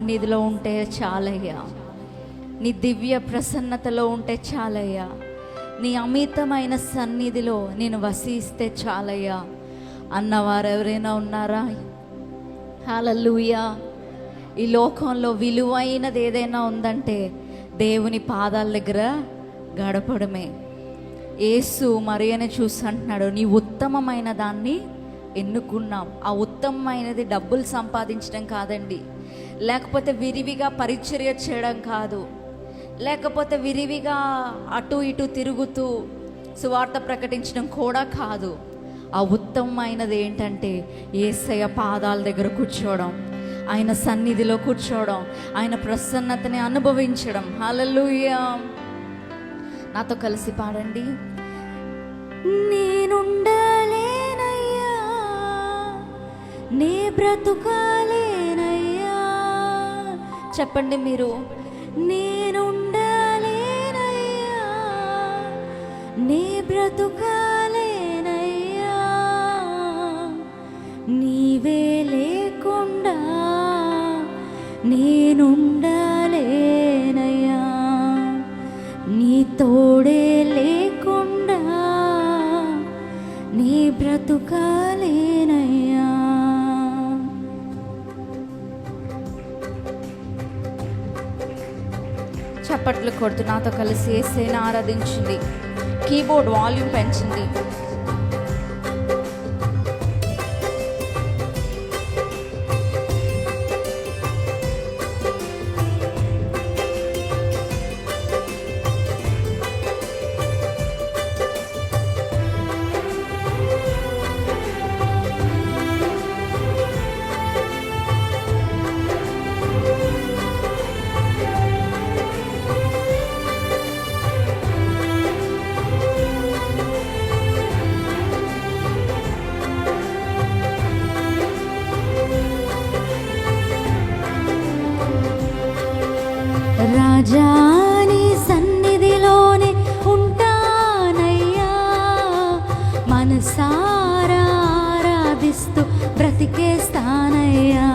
నిధిలో ఉంటే చాలయ్యా, నీ దివ్య ప్రసన్నతలో ఉంటే చాలయ్యా, నీ అమితమైన సన్నిధిలో నేను వసిస్తే చాలయ్యా అన్నవారు ఎవరైనా ఉన్నారా? హల్లెలూయా. ఈ లోకంలో విలువైనది ఏదైనా ఉందంటే దేవుని పాదాల దగ్గర గడపడమే. యేసు మరియని చూసి అంటున్నాడు, నీ ఉత్తమమైన దాన్ని ఎన్నుకున్నాం. ఆ ఉత్తమమైనది డబ్బులు సంపాదించడం కాదండి, లేకపోతే విరివిగా పరిచర్య చేయడం కాదు, లేకపోతే విరివిగా అటు ఇటు తిరుగుతూ సువార్త ప్రకటించడం కూడా కాదు. ఆ ఉత్తమమైనది ఏంటంటే యేసయ్య పాదాల దగ్గర కూర్చోవడం, ఆయన సన్నిధిలో కూర్చోవడం, ఆయన ప్రసన్నతని అనుభవించడం. హల్లెలూయా. నాతో కలిసి పాడండి. నేనుండలేనయ్యా, నే బ్రతుకాలేనయ్యా. చెప్పండి మీరు. నేనుండలేనయ్యా, నే బ్రతుకాలేనయ్యా, నీవే లేకుండా నేనుండలేనయ్యా, నీ తోడే లేకుండా నీ బ్రతుకాలేనయ్యా. చప్పట్లు కొడుతూ నాతో కలిసి యేసయ్యను ఆరాధించింది. కీబోర్డ్ వాల్యూమ్ పెంచింది. రాజా నీ సన్నిధిలోనే ఉంటానయ్యా, మనసారా ఆరాధిస్తూ బ్రతికేస్తానయ్యా.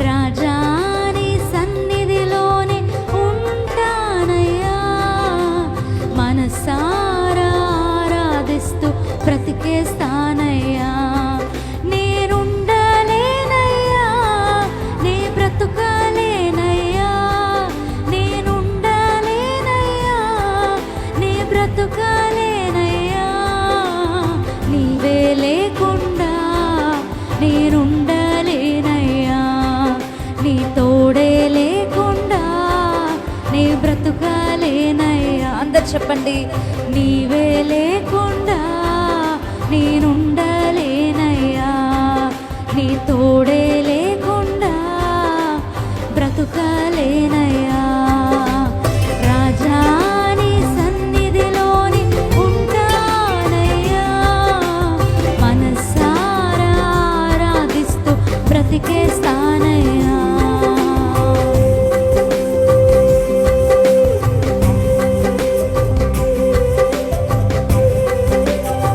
రాజా నీ సన్నిధిలోనే ఉంటానయ్యా, మనసారా ఆరాధిస్తూ బ్రతికేస్తానయ్యా. నేనుండలేనయ్యా, నే బ్రతుకాలేనయ్యా, బ్రతుకాలేనయ్యా, నీవే లేకుండా నేనుండలేనయ్యా, నీ తోడే లేకుండా నీ బ్రతుకాలేనయ్యా. అందరు చెప్పండి. నీవే లేకుండా నేనుండలేనయ్యా, నీ తోడే లేకుండా బ్రతుకాలేనయ్యా. రాజా బ్రతికేస్తానయ్యా.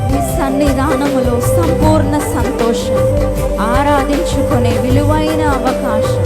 నీ సన్నిధానములో సంపూర్ణ సంతోషం, ఆరాధించుకునే విలువైన అవకాశం.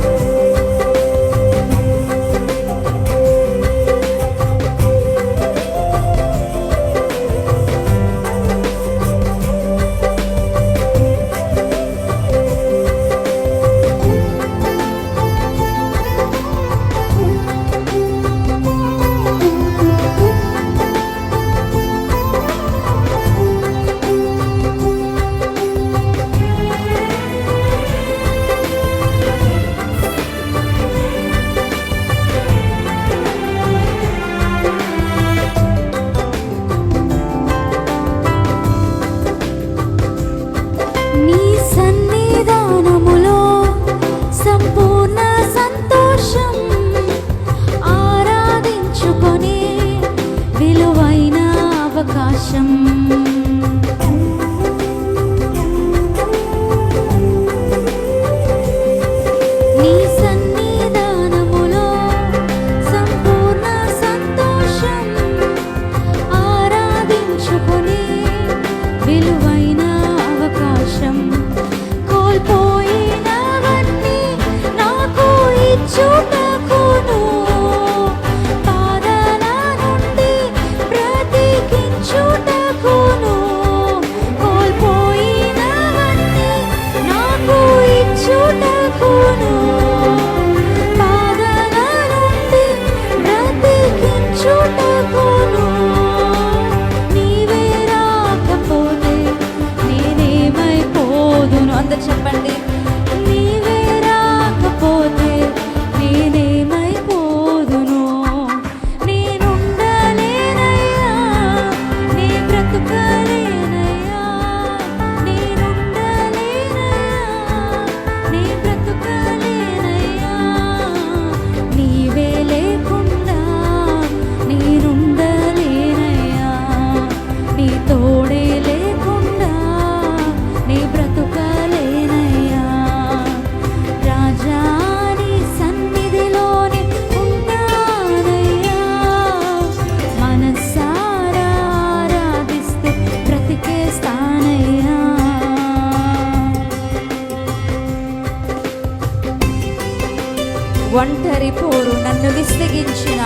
అవకాశం నీ సన్నిధానములో సంపూర్ణ సంతోషం, ఆరాధించుకొని విలువైన అవకాశం. కోల్పోయినవన్నీ నాకు ఇచ్చుటకును బాధల నుండి బ్రతికించుటకును కోల్పోయినవన్నీ నాకు ఇచ్చుటకును బాధల నుండి బ్రతికించుటకును నీవే రాకపోతే నేనేమైపోదును. అందరు చెప్పండి, నీవే రాకపోతే నేనేమైపోదును. నేనుండలేనయ్యా, నీ బ్రతుకలేనయ్యా, నేనుండలేనయ్యా, నీ బ్రతుకలేనయ్యా. నీవే లేకుండా నేనుండలేనయ్యా, నీ తోడే లేకుండా నీ బ్రతుకలేనయ్యా. రాజా నీ సన్నిధిలోనే ఉంటానయ్యా, మనసారా ఆరాధిస్తూ బ్రతికేస్తానయ్యా. ఒంటరి పోరు నన్ను విసిగించిన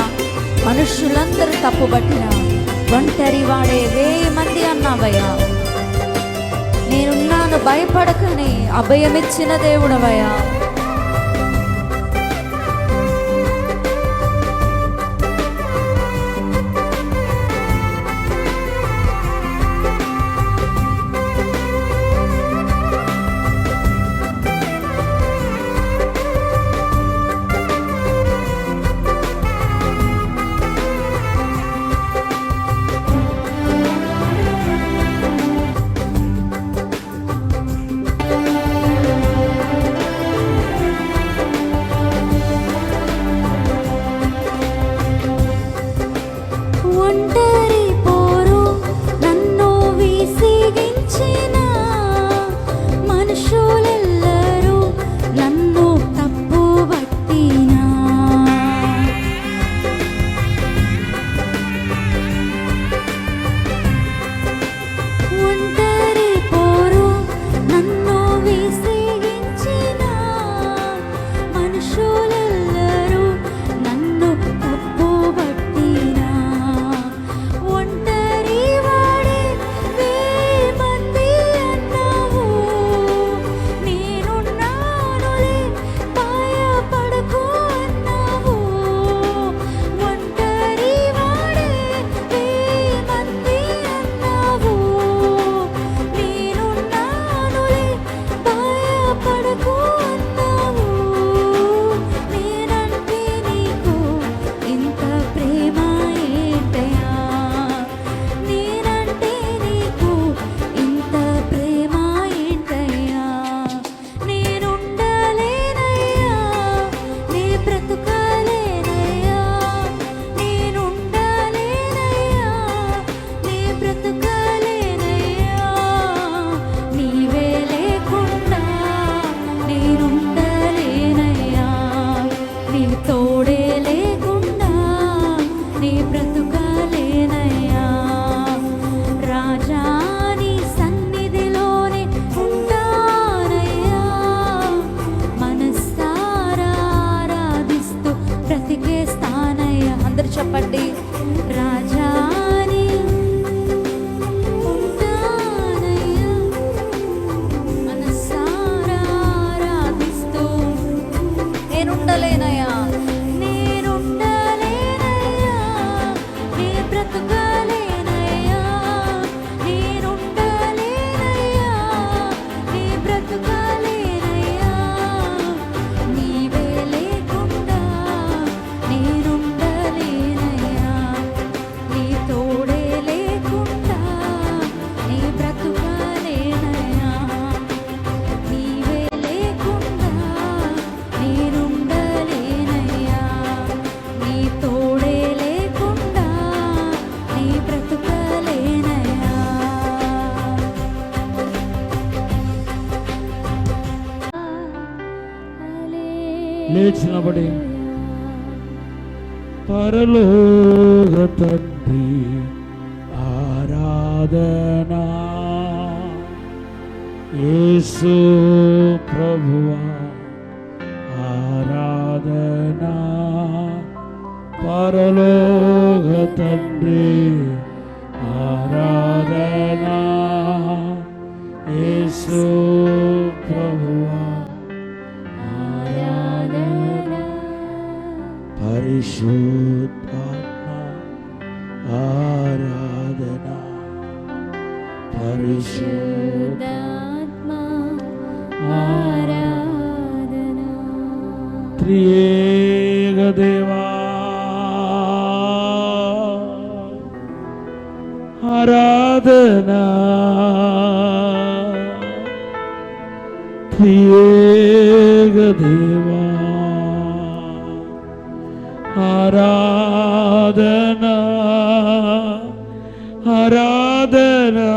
మనుషులందరూ తప్పుబట్టిన ఒంటరి వాడే 1000 మంది అన్నావయ్యా. నేనున్నాను భయపడకని అభయమిచ్చిన దేవుడవయ్యా. ఒంటరి పోరు నన్ను విసిగించిన మనుషులెల్లరూ నన్ను తప్పుబట్టినా ఒంటరి పోరు నన్ను విసిగించిన మనుషులెల్లరూ నన్ను తప్పుబట్టినా ఒంటరి వాడే 1000 మంది అన్నావు. నేనున్నానులే భయపడకు అన్నావు. ఒంటరి వాడే 1000 మంది అన్నావు. నేనున్నానులే భయపడకు అన్నావు. నేనంటే నీకు ఇంత ప్రేమ ఏంటయ్యా, నేనంటే నీకు ఇంత ప్రేమ ఏంటయ్యా. నేనుండలేనయ్యా, నీ బ్రతుకలేనయ్యా, నేనుండలేనయ్యా, నీ బ్రతుకలేనయ్యా. నీవే లేకుండా నేనుండలేనయ్యా, నీ తోడే లేకుండా నీ బ్రతుకలేనయ్యా. రాజా నీ సన్నిధిలోనే ఉంటానయ్యా, మనసారా ఆరాధిస్తూ బ్రతికేస్తానయ్యా. అందరు చెప్పండి, రాజా నీ ఉంటానయ్యా, మనసారా ఆరాధిస్తూ. నేనుండలేనయ్యా, నేనుండలేనయ్యా, నీ బ్రతుకలేనయ్యా, నేనుండలేనయ్యా, నీ బ్రతుకలేనయ్యా. నీవే లేకుండా నేనుండలేనయ్యా, నీ తోడే లేకుండా నీ బ్రతుకలేనయ్యా. నీవే లేకుండా నేనుండలేనయ్యా, నీ తోడే లేకుండా నీ బ్రతుకలేనయ్యా. లేచినబడి పరలోక తండ్రి ఆరాధనా, యేసు ప్రభువా ఆరాధనా. పరలోక తండ్రి ఆరాధనా, యేసు ప్రభువా ఆరాధనా, పరిశుద్ధాత్మ ఆరాధనా, పరిశుద్ధాత్మ ఆరాధనా, త్రియేక దేవా ఆరాధనా, త్రియేక దేవా ఆరాధనా, ఆరాధనా,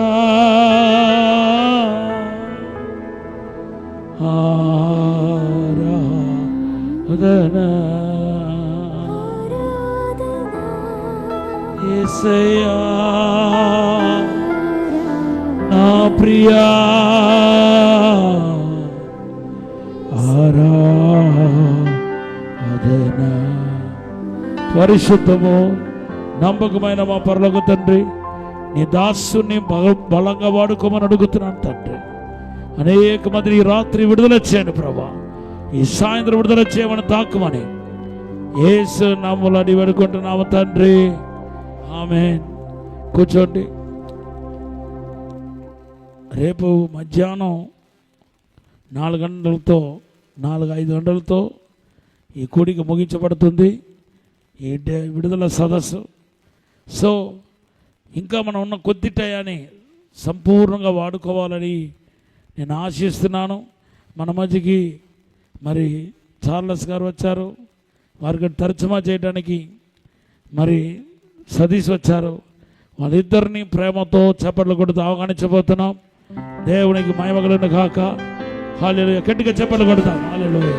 ఆరాధనా, యేసయ్యా నా ప్రియా ఆరాధనా. పరిశుద్ధము నమ్మకమైన మా పరలోక తండ్రి, నీ దాసుని బలంగా వాడుకోమని అడుగుతున్నాను తండ్రి. అనేక మంది ఈ రాత్రి విడుదల చేయండి ప్రభా, ఈ సాయంత్రం విడుదల చేయమని తాకుమని యేసు నామములో అడిగి వేడుకుంటున్నాము తండ్రి, ఆమేన్. కూర్చోండి. రేపు మధ్యాహ్నం 4 గంటలతో 4-5 గంటలతో ఈ కూడిక ముగించబడుతుంది, ఈ విడుదల సదస్సు. సో ఇంకా మనం ఉన్న కొద్ది టయాన్ని సంపూర్ణంగా వాడుకోవాలని నేను ఆశిస్తున్నాను. మన మధ్యకి మరి చార్లెస్ గారు వచ్చారు, వారికి తర్జుమా చేయడానికి మరి సతీష్ వచ్చారు. వాళ్ళిద్దరిని ప్రేమతో చప్పట్లు కొడుతూ ఆహ్వానించబోతున్నాం. దేవునికి మహిమ కలుగును గాక. హల్లెలూయా. గట్టిగా చప్పట్లు కొడతాం. హల్లెలూయా.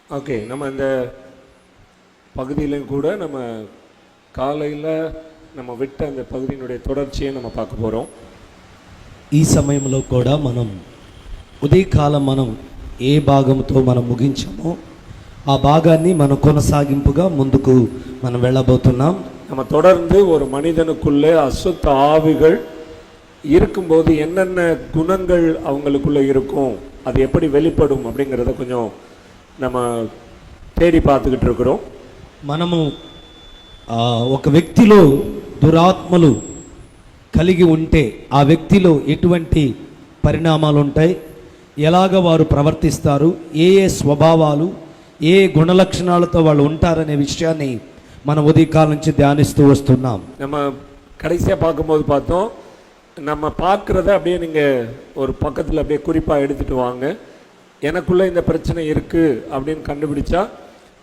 ஓகே, நம்ம இந்த பகுதியிலும் கூட நம்ம காலையில் நம்ம விட்ட அந்த பகுதியினுடைய தொடர்ச்சியை நம்ம பார்க்க போகிறோம். ఈ సమయంలో కూడా మనం ఉదయకాలం మనం ఏ భాగంతో మనం ముగించామో ఆ భాగాన్ని మనం కొనసాగింపుగా ముందుకు మనం వెళ్ళబోతున్నాం. நம்ம தொடர்ந்து ஒரு மனிதனுக்குள்ளே அசுத்த ஆவிகள் இருக்கும்போது என்னென்ன குணங்கள் அவங்களுக்குள்ளே இருக்கும், அது எப்படி வெளிப்படும் அப்படிங்கிறத கொஞ்சம் நம்ம தேடி பார்த்துக்கிட்டு இருக்கிறோம். మనము ఒక వ్యక్తిలో దురాత్మలు కలిగి ఉంటే ఆ వ్యక్తిలో ఎటువంటి పరిణామాలు ఉంటాయి, ఎలాగ వారు ప్రవర్తిస్తారు, ఏ ఏ స్వభావాలు ఏ గుణలక్షణాలతో వాళ్ళు ఉంటారనే విషయాన్ని మనం ఉదయకాలం నుంచి ధ్యానిస్తూ వస్తున్నాం. நம்ம கடைசியாக பார்க்கும்போது பார்த்தோம், நம்ம பார்க்குறத அப்படியே நீங்கள் ஒரு பக்கத்தில் அப்படியே குறிப்பாக எடுத்துகிட்டு வாங்க. எனக்குள்ளே இந்த பிரச்சனை இருக்குது அப்படின்னு கண்டுபிடிச்சா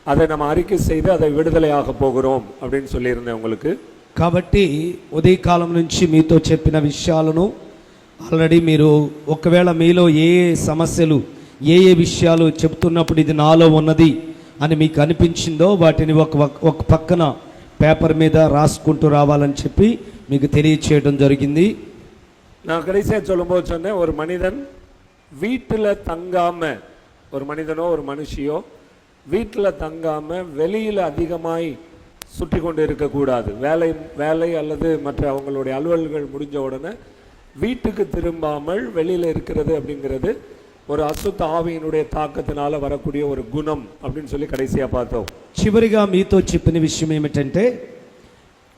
அதை நம்ம அறிக்கை செய்து அதை விடுதலையாக போகிறோம் அப்படின்னு சொல்லியிருந்தேன் உங்களுக்கு. కాబట్టి ఉదయకాలం నుంచి మీతో చెప్పిన విషయాలను ఆల్రెడీ మీరు ఒకవేళ మీలో ఏ ఏ సమస్యలు ఏ ఏ విషయాలు చెప్తున్నప్పుడు ఇది నాలో ఉన్నది అని మీకు అనిపించిందో వాటిని ఒక పక్కన పేపర్ మీద రాసుకుంటూ రావాలని చెప్పి మీకు తెలియచేయడం జరిగింది. நான் கடைசியாக சொல்லும்போது சொன்னேன், ஒரு மனிதன் வீட்டில் தங்காமல், ஒரு மனிதனோ ஒரு மனுஷியோ வீட்டில் தங்காமல் வெளியில் அதிகமாய் சுற்றி கொண்டு இருக்கக்கூடாது. வேலை அல்லது மற்ற அவங்களுடைய அலுவல்கள் முடிஞ்ச உடனே வீட்டுக்கு திரும்பாமல் வெளியில் இருக்கிறது அப்படிங்கிறது ஒரு அசுத்த ஆவியினுடைய தாக்கத்தினால வரக்கூடிய ஒரு குணம் அப்படின்னு சொல்லி கடைசியாக பார்த்தோம். చివరిగా మీతో చెప్పిన విషయం ఏమిటంటే,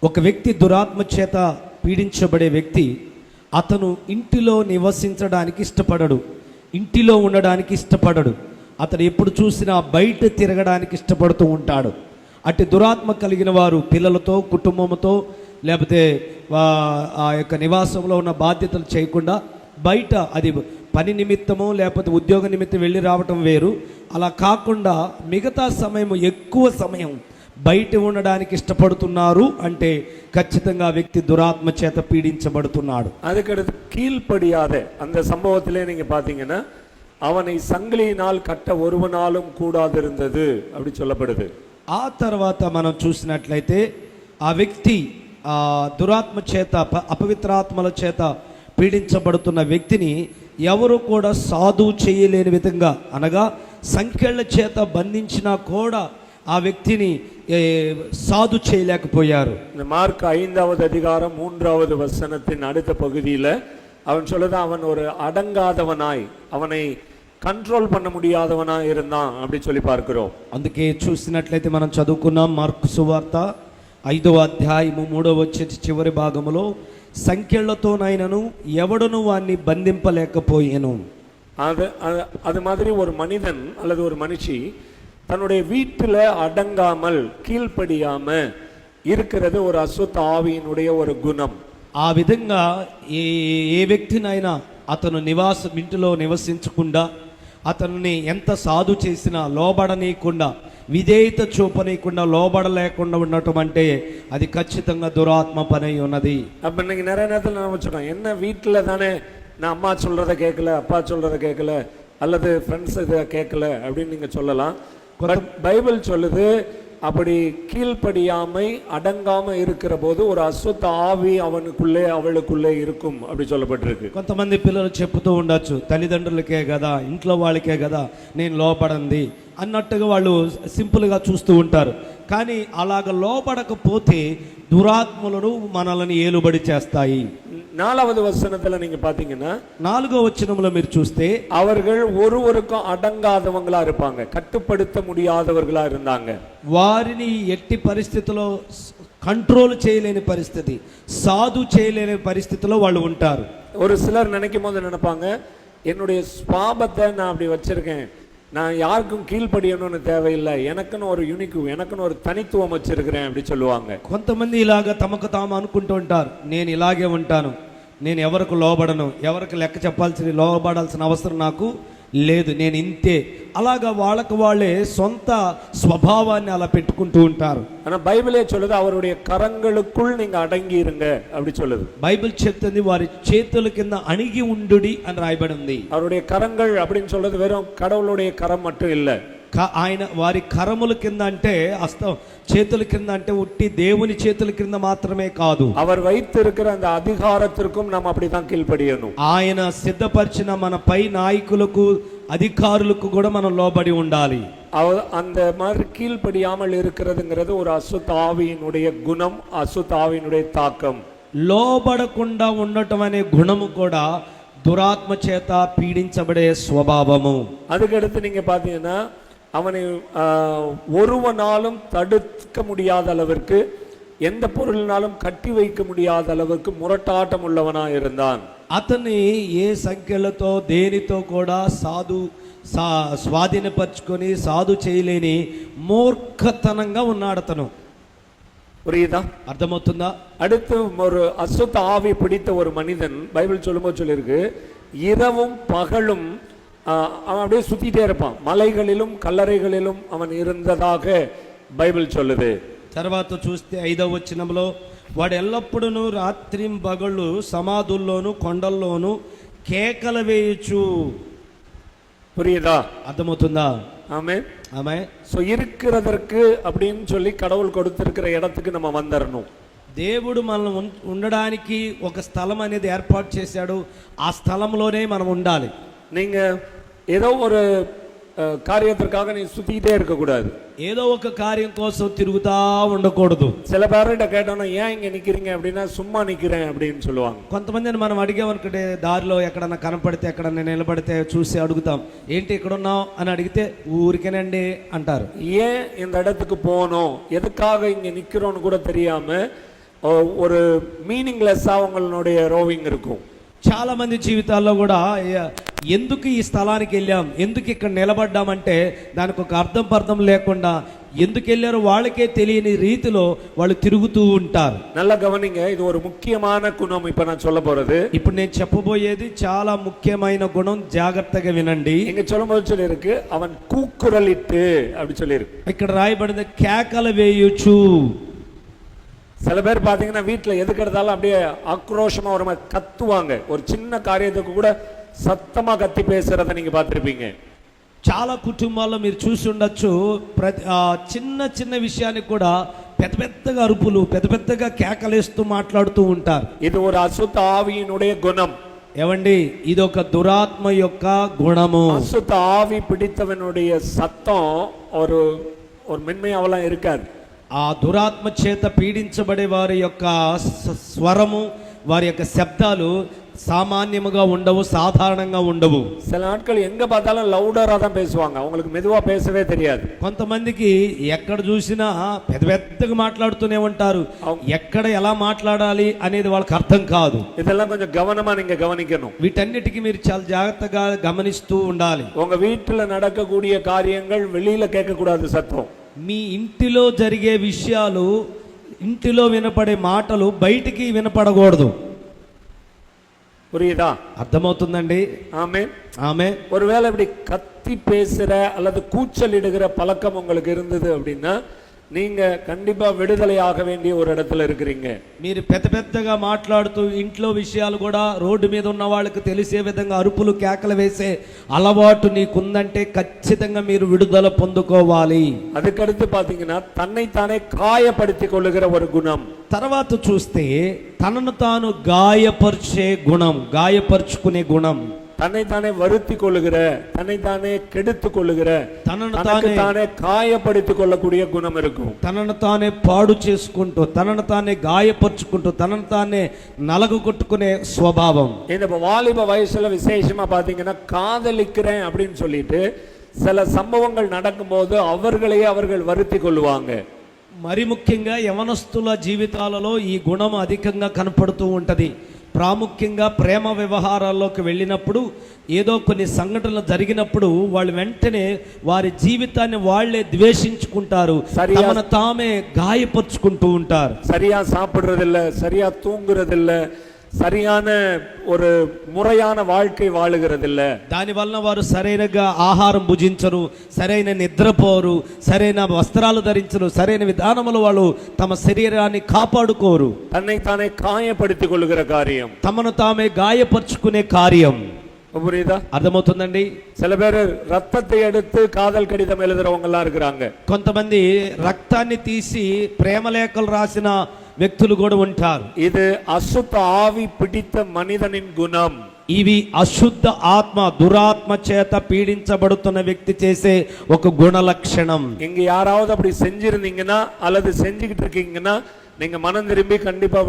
ఒక వ్యక్తి దురాత్మ చేత పీడించబడే వ్యక్తి అతను ఇంటిలో నివసించడానికి ఇష్టపడడు, ఇంటిలో ఉండడానికి ఇష్టపడడు, అతను ఎప్పుడు చూసినా బయట తిరగడానికి ఇష్టపడుతూ ఉంటాడు. అట్టి దురాత్మ కలిగిన వారు పిల్లలతో కుటుంబంతో లేకపోతే ఆ యొక్క నివాసంలో ఉన్న బాధ్యతలు చేయకుండా బయట, అది పని నిమిత్తమో లేకపోతే ఉద్యోగ నిమిత్తం వెళ్ళి రావటం వేరు, అలా కాకుండా మిగతా సమయం ఎక్కువ సమయం బయట ఉండడానికి ఇష్టపడుతున్నారు అంటే ఖచ్చితంగా ఆ వ్యక్తి దురాత్మ చేత పీడించబడుతున్నాడు. அதுக்கடுத்து கீழ்ப்படியாத அந்த சம்பவத்திலே நீங்க பாத்தீங்கன்னா அவனை சங்கிலியினால் கட்ட ஒருவனாலும் கூடாதிருந்தது அப்படி சொல்லப்படுது. ఆ తర్వాత మనం చూసినట్లయితే ఆ వ్యక్తి ఆ దురాత్మ చేత అపవిత్రాత్మల చేత పీడించబడుతున్న వ్యక్తిని ఎవరు కూడా సాధు చేయలేని విధంగా, అనగా సంకెళ్ళ చేత బంధించినా కూడా ఆ వ్యక్తిని సాధు చేయలేకపోయారు. இந்த மார்க் 5வது அதிகாரம் 3வது வசனத்தின் அடுத்த பகுதியில் அவன் சொல்லுது, அவன் ஒரு அடங்காதவனாய், அவனை కంట్రోల్ பண்ண முடியாதவனாய் இருந்தான் அப்படி சொல்லி பார்க்கிறோம். అందుకే చూసినట్లయితే మనం చదువుకున్నాం మార్కు సువార్త 5వ అధ్యాయము 3వ చివరి భాగములో, సంఖ్యలతోనైనను ఎవడును వాణ్ణి బంధింపలేకపోయేను. அது மாதிரி ஒரு மனிதன் அல்லது ஒரு மனுஷி தன்னுடைய வீட்டில் அடங்காமல் கீழ்ப்படியாம இருக்கிறது ஒரு அசுத்த ஆவியினுடைய ஒரு குணம். ఆ విధంగా ఏ వ్యక్తినైనా అతను ఇంటిలో నివసించకుండా, అతన్ని ఎంత సాధు చేసినా లోబడనీయకుండా, విధేయత చూపనీయకుండా, లోబడలేకుండా ఉండటం అంటే అది ఖచ్చితంగా దురాత్మ పని ఉన్నది. அப்ப இன்னைக்கு நிறைய நேரத்தில் நான் வச்சுக்கோம், என்ன வீட்டில் தானே நான் அம்மா சொல்றத கேட்கல, அப்பா சொல்றத கேட்கல, அல்லது ஃப்ரெண்ட்ஸ் இதை கேட்கல அப்படின்னு நீங்க சொல்லலாம். பைபிள் சொல்லுது, அப்படி கீழ்ப்படியாமை அடங்காம இருக்கிற போது ஒரு அசுத்த ஆவி அவனுக்குள்ளே அவளுக்குள்ளே இருக்கும் அப்படி சொல்லப்பட்டிருக்கு. కొంతమంది పిల్లలు చెప్తూ ఉండొచ్చు, తల్లిదండ్రులకే కదా, ఇంట్లో వాళ్ళకే కదా నేను లోపడింది అన్నట్టుగా వాళ్ళు సింపుల్గా చూస్తూ ఉంటారు. కానీ అలాగ లోపడకపోతే దురాత్మలను మనల్ని ఏలుబడి చేస్తాయి. 4வது வசனத்துல நீங்க பாத்தீங்கன்னா 4వ వచనంలో మీరు చూస్తే, அவர்கள் ஒருவருக்கும் அடங்காதவங்களா இருப்பாங்க, கட்டுப்படுத்த முடியாதவர்களா இருந்தாங்க. వారిని ఎట్టి పరిస్థితిలో కంట్రోల్ చేయలేని పరిస్థితి, సాధు చేయలేని పరిస్థితిలో వాళ్ళు ఉంటారు. ஒரு சிலர் நினைக்கும் போது நினைப்பாங்க, என்னுடைய ஸ்வாபத்தை நான் அப்படி வச்சிருக்கேன், நான் யாருக்கும் கீழ்ப்படியணும்னு தேவையில்லை, எனக்குன்னு ஒரு யூனிக், எனக்குன்னு ஒரு தனித்துவம் வச்சிருக்கிறேன் அப்படி சொல்லுவாங்க. కొంతమంది ఇలాగ తమకు తాము అనుకుంటూ ఉంటారు, నేను ఇలాగే ఉంటాను, నేను ఎవరికి లోబడను, ఎవరికి లెక్క లోబడాల్సిన అవసరం నాకు లేదు, నేను ఇంతే. అలాగా వాళ్ళకు వాళ్ళే సొంత స్వభావాన్ని అలా పెట్టుకుంటూ ఉంటారు. ஆனா பைபிளே சொல்லுது, அவருடைய கரங்களுக்குள் நீங்க அடங்கி இருங்க அப்படி சொல்லுது. బైబిల్ చెప్తుంది వారి చేతుల కింద అణిగి ఉండుడి అని రాయబడి ఉంది. அவருடைய கரங்கள் அப்படின்னு சொல்றது வெறும் கடவுளுடைய கரம் மட்டும் இல்ல, ఆయన వారి కరముల కింద అంటే చేతుల కింద అంటే ఉట్టి దేవుని చేతుల కింద మాత్రమే కాదు, அவர் வைத்திருக்கிற அந்த அதிகாரத்திற்கும் நாம் அப்படிதான் கீழ்ப்படியணும். ఆయన సిద్ధపరిచిన మన పై నాయకులకు, అధికారులకు కూడా మనం లోబడి ఉండాలి. அந்த மாதிரி கீழ்ப்படியாமல் இருக்கிறதுங்கிறது ஒரு அசுத்த ஆவியினுடைய குணம், அசுத்த ஆவியினுடைய தாக்கம். లోబడకుండా ఉండటం అనే గుణము కూడా దురాత్మ చేత పీడించబడే స్వభావము. அதுக்கடுத்து நீங்க பாத்தீங்கன்னா அவனை ஒருவனாலும் தடுக்க முடியாத அளவிற்கு, எந்த பொருளினாலும் கட்டி வைக்க முடியாத அளவுக்கு முரட்டாட்டம் உள்ளவனா இருந்தான். అతన్ని ఏ సంఖ్యలతో దేనితో కూడా స్వాధీనపరుచుకొని సాధు చేయలేని మూర్ఖతనంగా ఉన్నాడు అతను. புரியுதா? అర్థమవుతుందా? அடுத்து ஒரு அசுத்த ஆவி பிடித்த ஒரு மனிதன், பைபிள் சொல்லும்போது சொல்லியிருக்கு, இரவும் பகலும் அவன் அப்படியே சுத்திட்டே இருப்பான், மலைகளிலும் கல்லறைகளிலும் அவன் இருந்ததாக బైబిల్ சொல்லுது. తర్వాత చూస్తే 5వ వచనంలో, వాడు ఎల్లప్పుడూ రాత్రి పగళ్ళు సమాధుల్లోను కొండల్లోను కేకలు వేయచ్చు. புரியுதா? అర్థమవుతుందా? ஆமென். ఆమేన్. సో இருக்கிறதற்கு அப்படின்னு சொல்லி கடவுள் கொடுத்திருக்கிற இடத்துக்கு நம்ம வந்துறணும். దేవుడు మనల్ని ఉండడానికి ఒక స్థలం అనేది ఏర్పాటు చేశాడు, ఆ స్థలంలోనే మనం ఉండాలి. நீங்க ஏதோ ஒரு காரியத்திற்காக நீ சுத்திட்டே இருக்க கூடாது, ఏదో ఒక కార్యం కోసం తిరుగుతా ఉండకూడదు. சில பேர்கிட்ட கேட்டோம்னா ஏன் இங்க நிக்கிறீங்க அப்படின்னா சும்மா நிக்கிறேன் அப்படின்னு சொல்லுவாங்க. కొంతమందిని మనం అడిగామనుకుంటే, దారిలో ఎక్కడన్నా కనపడితే, ఎక్కడన్నా నిలబడితే చూసి అడుగుతాం, ఏంటి ఇక్కడ ఉన్నావు అని అడిగితే ఊరికేనండి అంటారు. ஏன் இந்த இடத்துக்கு போனோம், எதுக்காக இங்க நிக்கிறோம்னு கூட தெரியாம ஒரு మీనింగ్లెస్ அவங்களுடைய ரோவிங் இருக்கும். చాలా మంది జీవితాల్లో కూడా ఎందుకు ఈ స్థలానికి వెళ్ళాం, ఎందుకు ఇక్కడ నిలబడ్డామంటే దానికి ఒక అర్థం లేకుండా ఎందుకు వెళ్ళారో వాళ్ళకే తెలియని రీతిలో వాళ్ళు తిరుగుతూ ఉంటారు. நல்லா கவனிங்க, இது ஒரு முக்கியமான குணம். இப்ப நான் சொல்ல போறது, ఇప్పుడు నేను చెప్పబోయేది చాలా ముఖ్యమైన గుణం, జాగ్రత్తగా వినండి. இங்க சொல்லும்போது சொல்லிருக்கு, அவன் கூக்குரலிட்டு அப்படி சொல்லிருக்கு. ఇక్కడ రాయబడింది కేకలు వేయుచు. சில பேர் பாத்தீங்கன்னா வீட்டுல எதுக்கு எடுத்தாலும் அப்படியே ஆக்ரோஷமா ஒரு மாதிரி கத்துவாங்க. ஒரு சின்ன காரியத்துக்கு கூட சத்தமா கத்தி பேசுறத நீங்க பார்த்திருப்பீங்க. చాలా కుటుంబాల్లో మీరు చూసి ఉండొచ్చు, చిన్న చిన్న విషయానికి కూడా పెద్దగా అరుపులు, పెద్దగా కేకలేస్తూ మాట్లాడుతూ ఉంటారు. ఇది ஒரு அசுத்த ஆவியினுடைய குணம். ఏవండి, ఇది ఒక దురాత్మ యొక్క గుణము. அசுத்த ஆவி பிடித்தவனுடைய சத்தம் ஒரு மென்மையாவெல்லாம் இருக்காது. ఆ దురాత్మ చేత పీడించబడే వారి యొక్క స్వరము, వారి యొక్క శబ్దాలు సామాన్యముగా ఉండవు, సాధారణంగా ఉండవు. சில நாட்கள் எங்க பார்த்தாலும் లౌడరా தான் பேசுவாங்க. அவங்களுக்கு மெதுவா பேசவே தெரியாது. కొంతమందికి ఎక్కడ చూసినా పెద్దగా మాట్లాడుతూనే ఉంటారు. ఎక్కడ ఎలా మాట్లాడాలి అనేది వాళ్ళకి అర్థం కాదు. இதெல்லாம் கொஞ்சம் கவனமா நீங்க கவனிக்கணும். వీటన్నిటికీ మీరు చాలా జాగ్రత్తగా గమనిస్తూ ఉండాలి. உங்க வீட்டுல நடக்கக்கூடிய காரியங்கள் வெளியில கேட்க கூடாது சத்தம். మీ ఇంటిలో జరిగే విషయాలు, ఇంటిలో వినపడే మాటలు బయటికి వినపడకూడదు. புரியுதா? అర్థమవుతుందండి? ஆமென். ఆమేన్. ஒருவேளை இப்படி கத்தி பேசுற அல்லது கூச்சல் இடுகிற பழக்கம் உங்களுக்கு இருந்தது அப்படின்னா நீங்க கண்டிப்பா விடுதலையாக வேண்டிய ஒரு இடத்துல இருக்கிறீங்க. మీరు పెద్దగా మాట్లాడుతూ ఇంట్లో విషయాలు కూడా రోడ్డు మీద ఉన్న వాళ్ళకి తెలిసే విధంగా అరుపులు కేకలు వేసే అలవాటు నీకుందంటే ఖచ్చితంగా మీరు విడుదల పొందుకోవాలి. அதுக்கடுத்து பாத்தீங்கன்னா தன்னைத்தானே காயப்படுத்திக் கொள்ளுகிற ஒரு குணம். తర్వాత చూస్తే తనను తాను గాయపరిచే గుణం, గాయపరుచుకునే గుణం. தன்னைத்தானே வருத்தி கொள்ளுகிற, தன்னைத்தானே கெடுத்து கொள்ளுகிற, తనను தானே காயப்படுத்திக் கொள்ளக்கூடிய குணம் இருக்கும். తనను తానే పాడు చేసుకుంటూ, తనను తానే గాయపరుచుకుంటూ, తనను తానే నలగొట్టుకునే స్వభావం. இந்த வாலிப వయసుல விசேஷமா பாத்தீங்கன்னா காதலிக்கிறேன் அப்படின்னு சொல்லிட்டு சில சம்பவங்கள் நடக்கும்போது அவர்களையே அவர்கள் வருத்தி கொள்ளுவாங்க. మరి ముఖ్యంగా యవనస్తుల జీవితాలలో ఈ గుణం అధికంగా కనపడుతూ ఉంటది. ప్రాముఖ్యంగా ప్రేమ వ్యవహారాల్లోకి వెళ్ళినప్పుడు, ఏదో కొన్ని సంఘటనలు జరిగినప్పుడు వాళ్ళు వెంటనే వారి జీవితాన్ని వాళ్లే ద్వేషించుకుంటారు, తమను తామే గాయపరుచుకుంటూ ఉంటారు. சரியா சாப்பிடுறதில்ல, சரியா தூங்குறதில்ல, சரியான ஒரு మురయాన வாழ்க்கை వాழுகிறதில்ல. దాని వలన వారు సరైనగా ఆహారం భుజించరు, సరైన నిద్రపోరు, సరైన వస్త్రాలు ధరించరు, సరైన విధానములో వాళ్ళు తమ శరీరాన్ని కాపాడుకోరు. తన్னை తానే కాయపడుతూ కొల్లుగిற కార్యం, తమను తామే గాయపరుచుకునే కార్యం. புரியுதா? అర్థమవుతుందండి? சில பேர் ரத்தத்தை எடுத்து காதல் கடிதம் எழுதுறவங்க எல்லாம் இருக்கிறாங்க. కొంతమంది రక్తాన్ని తీసి ప్రేమ లేఖలు రాసిన వ్యక్తులు కూడా ఉంటారు. ఇది అశుద్ధ ఆవి పిడిత మనిదనిన్ గుణం. ఇవి అశుద్ధ ఆత్మ, దురాత్మ చేత పీడించబడుతున్న వ్యక్తి చేసే ఒక గుణ లక్షణం. இங்க யாராவது அப்படி செஞ்சிருந்தீங்கன்னா அல்லது செஞ்சுக்கிட்டு இருக்கீங்கன்னா நீங்க மனம் திரும்பி கண்டிப்பா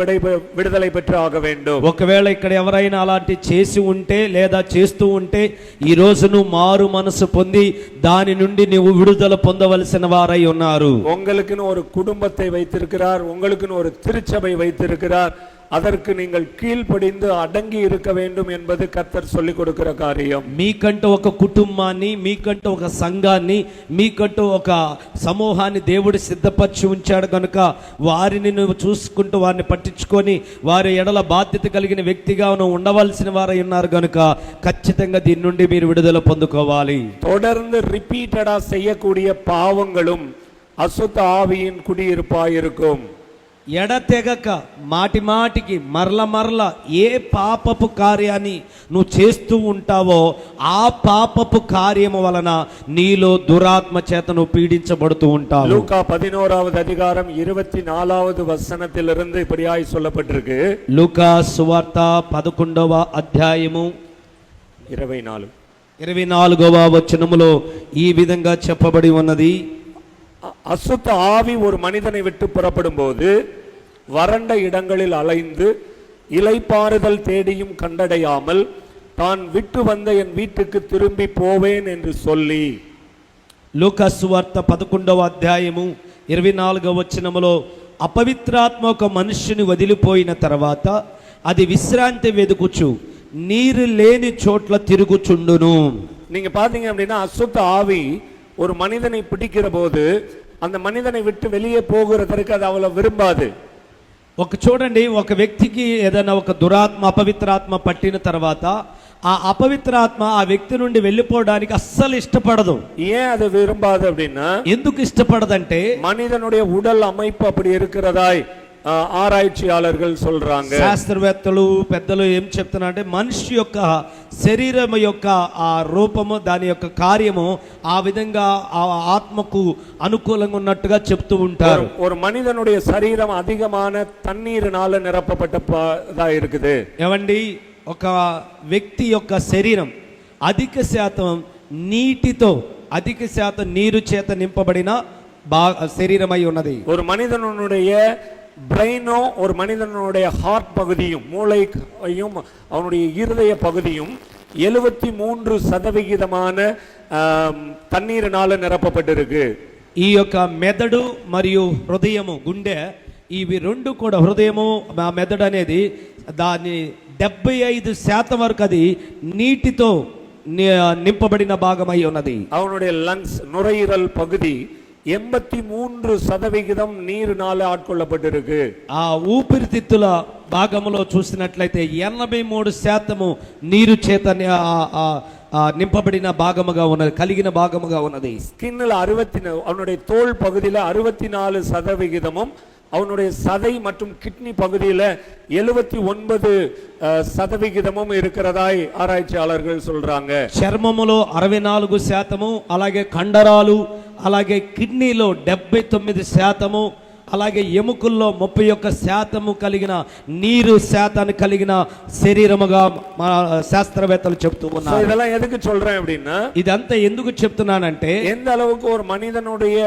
விடுதலை பெற்று ஆக வேண்டும். ఒకవేళ ఇక్కడ ఎవరైనా అలాంటి చేసి ఉంటే లేదా చేస్తూ ఉంటే ఈ రోజు నువ్వు మారు మనసు పొంది దాని నుండి నువ్వు విడుదల పొందవలసిన వారై ఉన్నారు. உங்களுக்குன்னு ஒரு குடும்பத்தை வைத்திருக்கிறார், உங்களுக்குன்னு ஒரு திருச்சபை வைத்திருக்கிறார். அதற்கு நீங்கள் கீழ்ப்படிந்து అడంగి இருக்க வேண்டும் என்பது கர்த்தர் சொல்லிக் கொடுக்கிற காரியம். మీకంటూ ఒక కుటుంబాన్ని, మీకంటూ ఒక సంఘాన్ని, మీకంటూ ఒక సమూహాన్ని దేవుడు సిద్ధపరిచి ఉంచాడు కనుక వారిని నువ్వు చూసుకుంటూ, వారిని పట్టించుకొని వారి ఎడల బాధ్యత కలిగిన వ్యక్తిగా నువ్వు ఉండవలసిన వారై ఉన్నారు కనుక ఖచ్చితంగా దీని నుండి మీరు విడుదల పొందుకోవాలి. தொடர்ந்து రిపీటెడా செய்யக்கூடிய பாவங்களும் அசுத்த ஆவியின் குடியிருப்பாய் இருக்கும். ఎడతెగక మాటికి మరల ఏ పాపపు కార్యాన్ని నువ్వు చేస్తూ ఉంటావో ఆ పాపపు కార్యము వలన నీలో దురాత్మ చేత నువ్వు పీడించబడుతూ ఉంటావు. లూకా 11వ అధికారం 24వ వచనத்திலிருந்து இப்படியாய் சொல்லப்பட்டிருக்கு. లూకా సువార్త 11వ అధ్యాయము 24వ వచనములో ఈ విధంగా చెప్పబడి ఉన్నది. அசுத்த ஆவி ஒரு மனிதனை விட்டு புறப்படும் போது வறண்ட இடங்களில் அலைந்து இலைப்பாறுதல் தேடியும் கண்டடையாமல் தான் விட்டு வந்த என் வீட்டுக்கு திரும்பி போவேன் என்று சொல்லி. లూకా సువార్త 11వ అధ్యాయము 24వ వచనములో అపవిత్రాత్మ ఒక మనుష్యుని వదిలిపోయిన తర్వాత అది విశ్రాంతి వెదుకుచు నీరు లేని చోట్ల తిరుగుచుండును. நீங்க பாத்தீங்க அப்படின்னா அசுத்த ஆவி ஒரு மனிதனை பிடிக்கிற போது அந்த மனிதனை விட்டு வெளியே போகிறதற்கு அது அவ்வளவு விரும்பாது. ఒక చూడండి, ఒక వ్యక్తికి ఏదైనా ఒక దురాత్మ అపవిత్రాత్మ పట్టిన తర్వాత ఆ అపవిత్రాత్మ ఆ వ్యక్తి నుండి వెళ్ళిపోవడానికి అస్సలు ఇష్టపడదు. ஏன் அது விரும்பாது அப்படின்னா, ఎందుకు ఇష్టపడదంటే மனிதனுடைய உடல் அமைப்பு அப்படி இருக்கிறதாய் ఆరాய்ச்சியாளர்கள் சொல்றாங்க. శాస్త్రవేత్తలు పెద్దలు ఏం చెప్తున్నారంటే మనిషి యొక్క శరీరం యొక్క ఆ రూపము, దాని యొక్క కార్యము ఆ విధంగా ఆ ఆత్మకు అనుకూలంగా ఉన్నట్టుగా చెప్తూ ఉంటారు. ஒரு மனிதனுடைய சரீரம் அதிகமான தண்ணீரினால நிரப்பப்பட்டதா இருக்குது. ఏమండి, ఒక వ్యక్తి యొక్క శరీరం అధిక శాతం నీటితో, అధిక శాతం నీరు చేత నింపబడిన శరీరమై ఉన్నది. ஒரு மனிதனுடைய பிரெயினோ, ஒரு மனிதனுடைய ஹார்ட் பகுதியும் மூளையும் அவனுடைய இருதய பகுதியும் 73% தண்ணீரினால நிரப்பப்பட்டிருக்கு. ఈ యొక్క మెదడు మరియు హృదయము, గుండె, ఇవి రెండు కూడా, హృదయము మెదడు అనేది దాని 75% వరకు అది నీటితో నింపబడిన భాగమై ఉన్నది. அவனுடைய లంగ్స్, నురైయీరల్ పகுதி 83% నీరునాల ఆట్కొள்ளப்பட்டிருக்கு. ఆ ఊపిరితిత్తుల భాగంలో చూసినట్లయితే 83% నీరు చేత నింపబడిన భాగముగా ఉన్నది, కలిగిన భాగముగా ఉన్నది. స్కిన్ల 60, அவனுடைய தோல் பகுதியில 64%, அவனுடைய சதை மற்றும் கிட்னி பகுதியில 79% இருக்கிறதாய் ஆராய்ச்சியாளர்கள் சொல்றாங்க. చర్మములో 64%, అలాగే కండరాలు, అలాగే కిడ్నీలో 79%, అలాగే ఎముకల్లో 31% కలిగిన నీరు శాతాన్ని కలిగిన శరీరముగా మన శాస్త్రవేత్తలు చెప్తూ ఉన్నారు. இதெல்லாம் எதுக்கு சொல்றேன் அப்படின்னா, ఇదంతా ఎందుకు చెప్తున్నానంటే, எந்த அளவுக்கு ஒரு மனிதனுடைய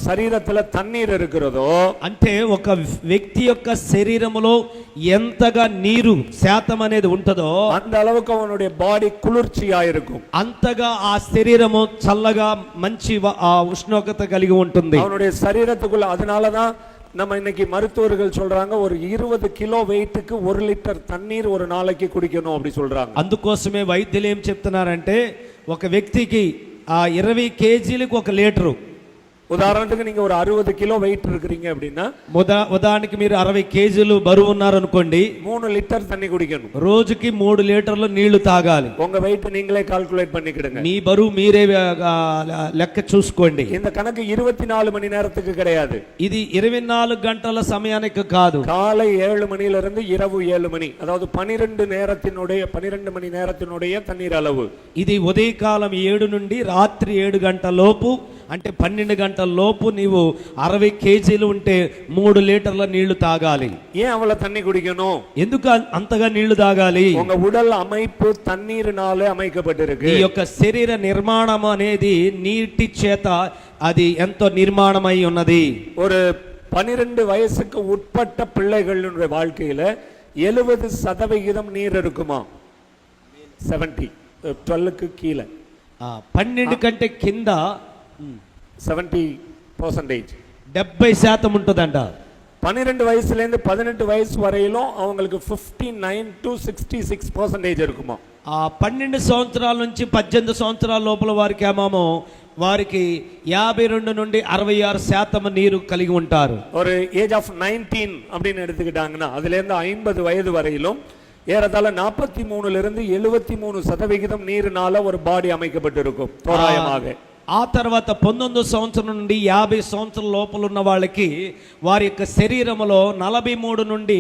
శరీరத்துல తన్నీరు இருக்கிறதோ, అంటే ఒక వ్యక్తి యొక్క శరీరములో ఎంతగా నీరు శాతం అనేది ఉంటుందో அந்த அளவுக்கு அவனுடைய பாடி குளிர்ச்சியா இருக்கும். అంతగా ఆ శరీరము చల్లగా మంచి ఉష్ణోగ్రత కలిగి ఉంటుంది அவனுடைய శరీరத்துக்குள்ள. அதனாலதான் நம்ம இன்னைக்கு மருத்துவர்கள் சொல்றாங்க, ஒரு 20 கிலோ வெயிட்டுக்கு 1 லிட்டர் தண்ணீர் ஒரு நாளைக்கு குடிக்கணும் அப்படி சொல்றாங்க. అందుకోసమే వైద్యులు ఏం చెప్తున్నారంటే, ఒక వ్యక్తికి 20 కేజీలకు 1 లీటరు. ఉదాహరణకు நீங்க ஒரு 60 கிலோ வெயிட் இருக்கிறீங்க அப்படின்னா, ఉదాహరణకి మీరు 60 కేజీలు బరువు ఉన్నారనుకోండి, 3 லிட்டர் தண்ணி குடிக்கணும். రోజుకి 3 లీటర్లు నీళ్లు తాగాలి. உங்க வெயிட் நீங்களே கால்குலேட் பண்ணிக்கிடுங்க. మీ బరువు మీరే లెక్క చూసుకోండి. இந்த கணக்கு 24 மணி நேரத்துக்கு கிடையாது. ఇది 24 గంటల సమయానికి కాదు. காலை 7 மணியிலிருந்து இரவு 7 மணி, அதாவது 12 மணி நேரத்தினுடைய தண்ணீர் அளவு. ఇది ఉదయకాలం 7 నుండి రాత్రి 7 గంటల లోపు, అంటే 12 గంటల లోపు నీవు 60 కేజీలు ఉంటే 3 లీటర్ల నీళ్లు తాగాలి. ஏன் அவ்வளவு தண்ணி குடிக்கணும்? ఎందుకు అంతగా నీళ్లు తాగాలి? உங்க உடல் அமைப்பு தண்ணீரினாலே அமைக்கப்பட்டிருக்கு. ఈ యొక్క శరీర నిర్మాణం అనేది నీటి చేత అది ఎంతో నిర్మాణమై ఉన్నది. ஒரு 12 వయசுக்கு உட்பட்ட பிள்ளைகளுடைய வாழ்க்கையில 70% நீர் இருக்குமா? 70, 12க்கு கீழே 12 కంటే కింద 70%, 70% ఉంటుందంట. 12 వయసుலேருந்து 18 వయసు వரையிலும் அவங்களுக்கு 59 to 66% இருக்குமா? 12 సంవత్సరాల నుంచి 18 సంవత్సరాల లోపల వారికి ఏమో వారికి 52 నుండి 66% నీరు కలిగి ఉంటారు. ஒரு ஏஜ் ஆஃப் 19 அப்படின்னு எடுத்துக்கிட்டாங்கன்னா, அதுல இருந்து 50 வயது வரையிலும் ஏறத்தாழ 43 to 73% நீரினால ஒரு பாடி அமைக்கப்பட்டிருக்கும் தோராயமாக. ఆ తర్వాత 19 సంవత్సరం నుండి 50 సంవత్సరాల లోపల ఉన్న వాళ్ళకి వారి యొక్క శరీరములో 43 నుండి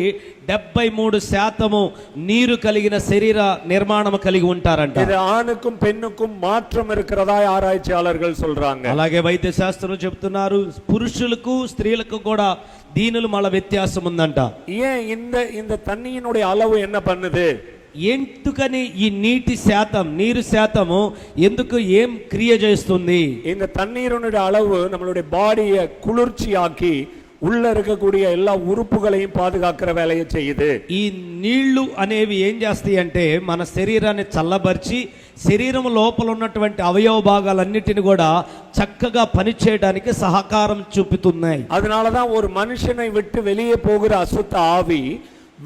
73% నీరు కలిగిన శరీర నిర్మాణం కలిగి ఉంటారంట. ఇది ఆనుக்கும் పెన్నుக்கும் మాత్రం இருக்கிறதாய் ఆరాய்ச்சியாளர்கள் சொல்றாங்க. అలాగే వైద్య శాస్త్రం చెప్తున్నారు, పురుషులకు స్త్రీలకు కూడా దీనిలో మళ్ళీ వ్యత్యాసం ఉందంట. ஏன் இந்த தண்ணியினுடைய அளவு என்ன பண்ணுது? ఎందుకని ఈ నీరు శాతము ఎందుకు ఏం క్రియ చేస్తుంది? இந்த தண்ணீருடைய அளவு நம்மளுடைய பாடியை குளிர்ச்சியாக்கி உள்ள இருக்கக்கூடிய எல்லா உறுப்புகளையும் பாதுகாக்கிற வேலையை செய்யுது. ఈ నీళ్లు అనేవి ఏం చేస్తాయి అంటే మన శరీరాన్ని చల్లబరిచి శరీరం లోపల ఉన్నటువంటి అవయవ భాగాలన్నిటిని కూడా చక్కగా పనిచేయడానికి సహకారం చూపుతున్నాయి. அதனாலதான் ஒரு மனுஷனை விட்டு வெளியே போகிற அசுத்த ஆவி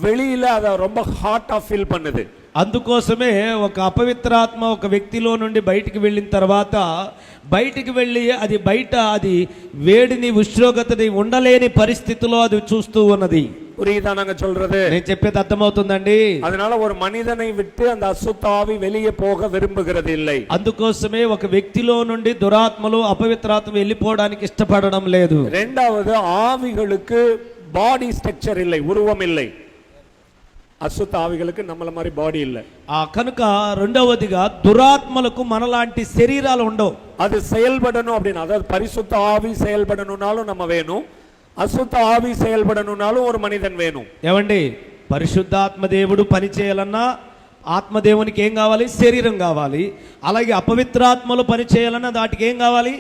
வெளியில அத ரொம்ப ஹாட்டா ஃபீல் பண்ணுது. అందుకోసమే ఒక అపవిత్రాత్మ ఒక వ్యక్తిలో నుండి బయటికి వెళ్ళిన తర్వాత బయటికి వెళ్ళి అది వేడిని ఉష్ణోగ్రతని ఉండలేని పరిస్థితిలో అది చూస్తూ ఉన్నది. புரியுதா நாங்க சொல்றது? నేను చెప్పేది అర్థమవుతుందండి. அதனால ஒரு மனிதனை விட்டு அந்த அசுத்த ஆவி வெளியே போக விரும்புகிறது இல்லை. అందుకోసమే ఒక వ్యక్తిలో నుండి దురాత్మలు అపవిత్రాత్మ వెళ్ళిపోవడానికి ఇష్టపడడం లేదు. రెండవది ఆవిகளுக்கு బాడీ స్ట్రక్చర్ இல்லை, ఉరువం இல்லை. అశుద్ధ ఆవిகளுக்கு நம்மள மாதிரி బాడీ இல்ல. కనుక రెండవదిగా దురాత్మలకు మనలాంటి శరీరాలు ఉండవు. அது செயல்படணும் அப்படினா, அதாவது பரிசுத்த ஆவி செயல்படணும்னாலும் நம்ம வேணும், అశుద్ధ ఆవి செயல்படணும்னாலும் ஒரு మనిదన్ వేணும். ఏమండి, పరిశుద్ధాత్మ దేవుడు పని చేయాలన్నా ఆత్మదేవునికి ఏం కావాలి? శరీరం కావాలి. అలాగే అపవిత్రాత్మలు పని చేయాలన్నా వాటికి ఏం కావాలి?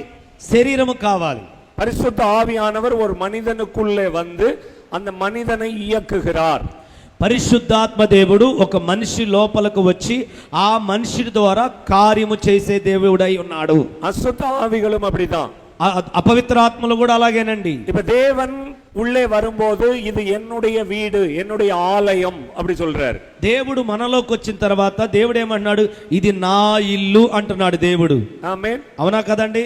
శరీరము కావాలి. பரிசுத்த ஆவியானவர் ஒரு மனிதனுக்குள்ளே வந்து அந்த மனிதனை இயக்குகிறார். పరిశుద్ధాత్మ దేవుడు ఒక మనిషి లోపలకు వచ్చి ఆ మనిషి ద్వారా కార్యము చేసే దేవుడై ఉన్నాడు. అశుద్ధ ఆవిகளும் அப்படிதான். అపవిత్రాత్మలు కూడా అలాగేనండి. இப்ப தேவன் உள்ளே வரும்போது இது என்னுடைய வீடு, என்னுடைய ఆలయం அப்படி சொல்றாரு. దేవుడు మనలోకి వచ్చిన తర్వాత దేవుడు ఏమంటున్నాడు? ఇది నా ఇల్లు అంటున్నాడు దేవుడు. ఆమేన్. అవునా కదండి?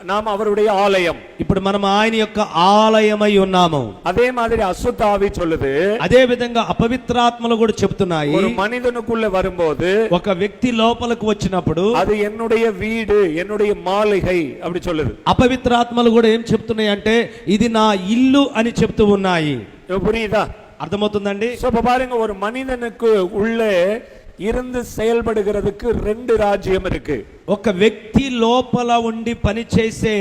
நாம் அவருடைய ஆலயம். ఇప్పుడు మనం ఆయన యొక్క ఆలయమై ఉన్నాము. அதே மாதிரி அசுத்த ஆவி சொல்லுது, అదే విధంగా అపవిత్రాత్మలు కూడా చెప్తున్నాయి, ஒரு மனிதனுக்குள்ள வரும்போது ఒక వ్యక్తి లోపలకు వచ్చినప్పుడు அது என்னுடைய வீடு, என்னுடைய மாளிகை அப்படி சொல்லுது. అపవిత్రాత్మలు కూడా ఏం చెప్తున్నాయి అంటే ఇది నా ఇల్లు అని చెప్తూ ఉన్నాయి. புரியுதா? అర్థమవుతుందండి? సో பாருங்க, ஒரு மனிதனுக்கு உள்ளே இருந்து செயல்படுகிறதுக்கு ரெண்டு ராஜ்யம் இருக்கு. ఒక వ్యక్తి లోపల ఉండి పని చేసే